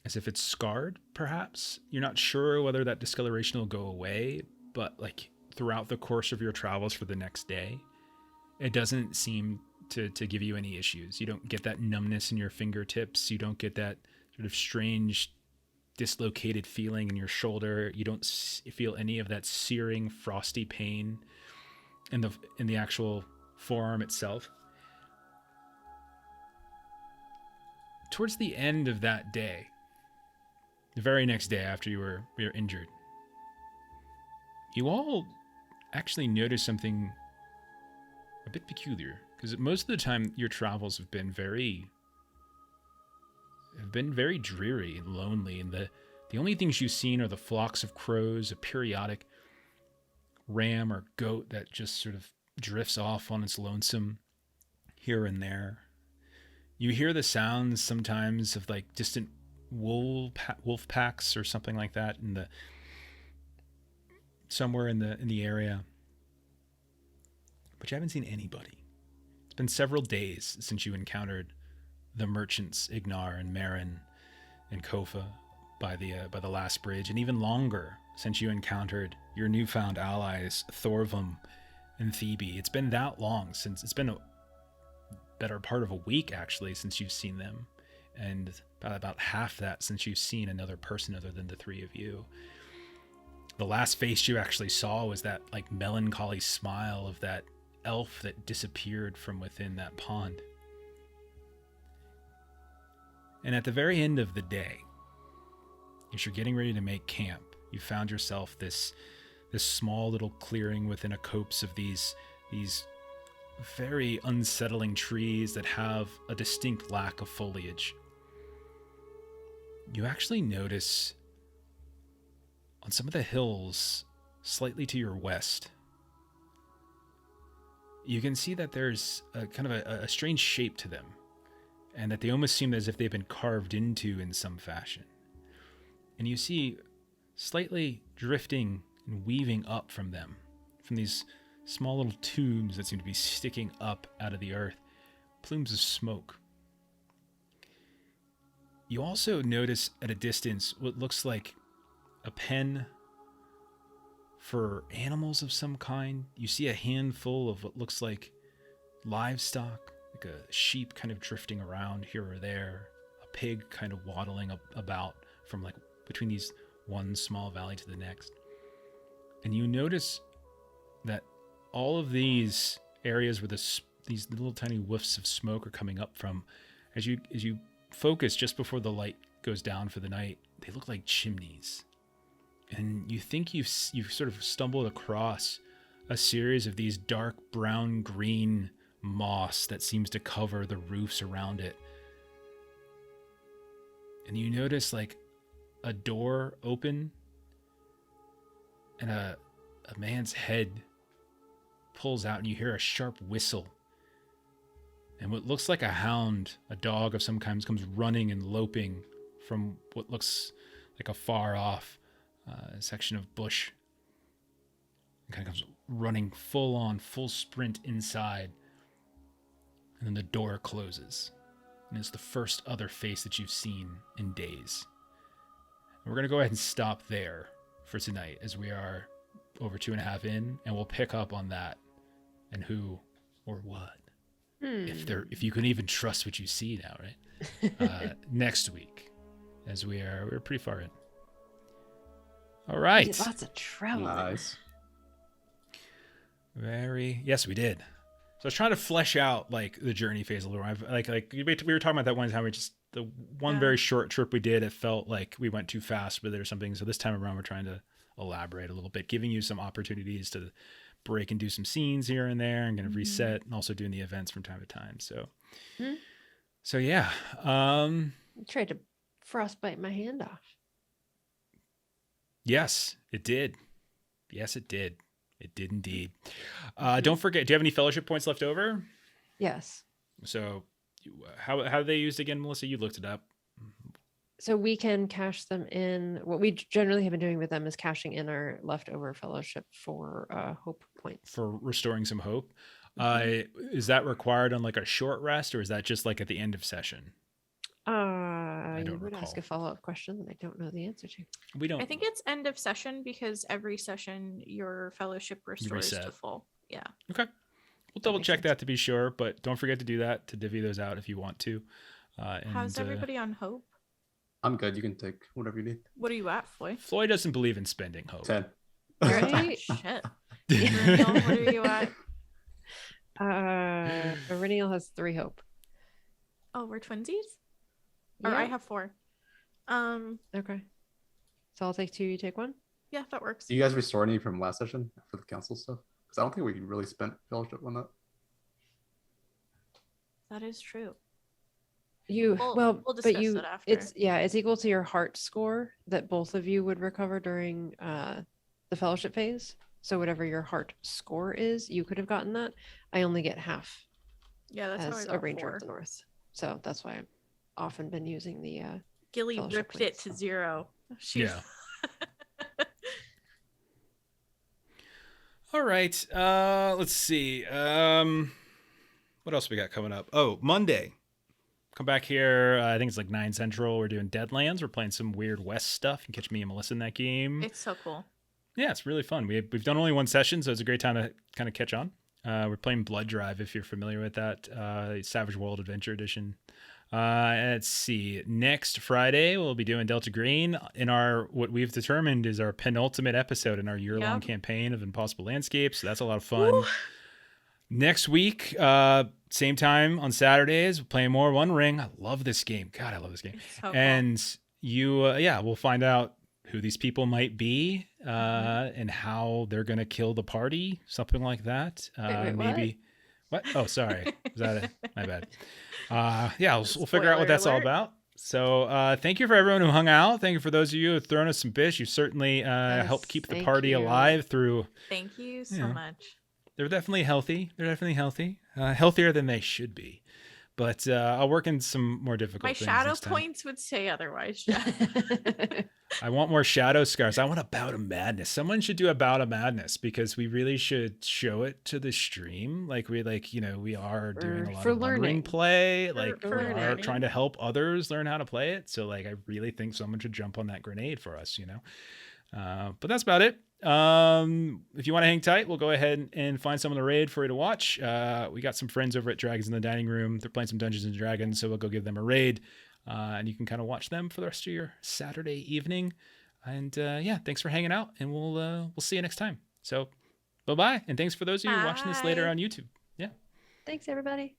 it's scarred, perhaps. You're not sure whether that discoloration will go away, but like throughout the course of your travels for the next day, it doesn't seem to give you any issues. You don't get that numbness in your fingertips. You don't get that sort of strange dislocated feeling in your shoulder. You don't feel any of that searing, frosty pain in the actual forearm itself. Towards the end of that day, the very next day after you were injured, you all actually notice something a bit peculiar, because most of the time your travels have been very dreary and lonely, and the only things you've seen are the flocks of crows, a periodic ram or goat that just sort of drifts off on its lonesome here and there. You hear the sounds sometimes of like distant wolf packs or something like that somewhere in the area, but you haven't seen anybody. It's been several days since you encountered the merchants Angmar and Marin and Kofa by the last bridge, and even longer since you encountered your newfound allies Thorvum and Thebe. It's been that long since. It's been a better part of a week actually since you've seen them, and about half that since you've seen another person other than the three of you. The last face you actually saw was that like melancholy smile of that elf that disappeared from within that pond. And at the very end of the day, as you're getting ready to make camp, you found yourself this small little clearing within a copse of these very unsettling trees that have a distinct lack of foliage. You actually notice on some of the hills slightly to your west, you can see that there's a kind of a strange shape to them, and that they almost seem as if they've been carved into in some fashion. And you see slightly drifting and weaving up from them, from these small little tubes that seem to be sticking up out of the earth, plumes of smoke. You also notice at a distance what looks like a pen for animals of some kind. You see a handful of what looks like livestock, like a sheep kind of drifting around here or there, a pig kind of waddling about from like between these one small valley to the next. And you notice that all of these areas where these little tiny whiffs of smoke are coming up from, as you focus just before the light goes down for the night, they look like chimneys. And you think you've sort of stumbled across a series of these dark brown green moss that seems to cover the roofs around it. And you notice like a door open and a man's head pulls out, and you hear a sharp whistle. And what looks like a hound, a dog of some kind, comes running and loping from what looks like a far off section of bush. It kind of comes running full sprint inside. And then the door closes. And it's the first other face that you've seen in days. And we're going to go ahead and stop there for tonight, as we are over 2.5 in, and we'll pick up on that and who or what. If you can even trust what you see now, right? Next week, as we're pretty far in. All right. We did lots of traveling. Nice. Yes, we did. So I was trying to flesh out like the journey phase a little. Like we were talking about that one time. The one very short trip we did, it felt like we went too fast, but there's something. So this time around, we're trying to elaborate a little bit, giving you some opportunities to break and do some scenes here and there, and kind of reset, and also doing the events from time to time. So yeah. I tried to frostbite my hand off. Yes, it did. Yes, it did. It did indeed. Don't forget, do you have any fellowship points left over? Yes. So how are they used again, Melissa? You looked it up. So we can cash them in. What we generally have been doing with them is cashing in our leftover fellowship for hope points. For restoring some hope. Mm-hmm. Is that required on like a short rest, or is that just like at the end of session? You don't would ask recall. a follow-up question that I don't know the answer to. We don't. I think it's end of session because every session your fellowship restores to reset. full. Yeah. Okay. We'll double makes check sense. that to be sure, but don't forget to do that to divvy those out if you want to. How's everybody on hope? I'm good. You can take whatever you need. What are you at, Floyd? Floyd doesn't believe in spending hope. 10. You're at 10. Right? Shit. Perennial, what are you at? Perennial has 3 hope. Oh, we're twinsies? Or I Yeah. have 4. Okay. So I'll take 2, you take 1? Yeah, that works. Do you guys restore any from last session for the council stuff? Because I don't think we really spent fellowship on that. That is true. We'll We'll discuss but you it after. it's equal to your heart score that both of you would recover during the fellowship phase. So whatever your heart score is, you could have gotten that. I only get half Yeah, that's how I as got a ranger 4. of the north. So that's why I've often been using the Gilly fellowship ripped it points. to 0. She Yeah. All right. Let's see. What else we got coming up? Oh, Monday. Come back here. I think it's like 9 Central. We're doing Deadlands. We're playing some weird West stuff. You can catch me and Melissa in that game. It's so cool. Yeah, it's really fun. We've done only 1 session, so it's a great time to kind of catch on. We're playing Blood Drive, if you're familiar with that. Savage World Adventure Edition. Let's see. Next Friday, we'll be doing Delta Green in our, what we've determined is our penultimate episode in our year-long campaign of Impossible Landscapes. So that's a lot of fun. Woo. Next week, same time on Saturdays, we're playing more One Ring. I love this game. God, I love this game. It's so cool. And we'll find out who these people might be and how they're going to kill the party, something like that. Wait, maybe. What? Oh, sorry. Was that it? My bad. We'll figure out what that's all Spoiler alert. about. So thank you for everyone who hung out. Thank you for those of you who have thrown us some fish. You certainly helped keep the thank party you. alive through. Thank you so Yeah. much. They're definitely healthy. Healthier than they should be. But I'll work in some more difficult My things shadow this time. points would say otherwise, Jeff. I want more shadow scars. I want a bout of madness. Someone should do a bout of madness because we really should show it to the stream. Like we are doing a lot For of One Ring learning. play. For We are learning. trying to help others learn how to play it. So I really think someone should jump on that grenade for us, But that's about it. If you want to hang tight, we'll go ahead and find some of the raid for you to watch. We got some friends over at Dragons in the Dining Room. They're playing some Dungeons and Dragons, so we'll go give them a raid. And you can kind of watch them for the rest of your Saturday evening. And thanks for hanging out, and we'll see you next time. So bye-bye, and thanks for those of you watching this later Bye. on YouTube. Yeah. Thanks, everybody.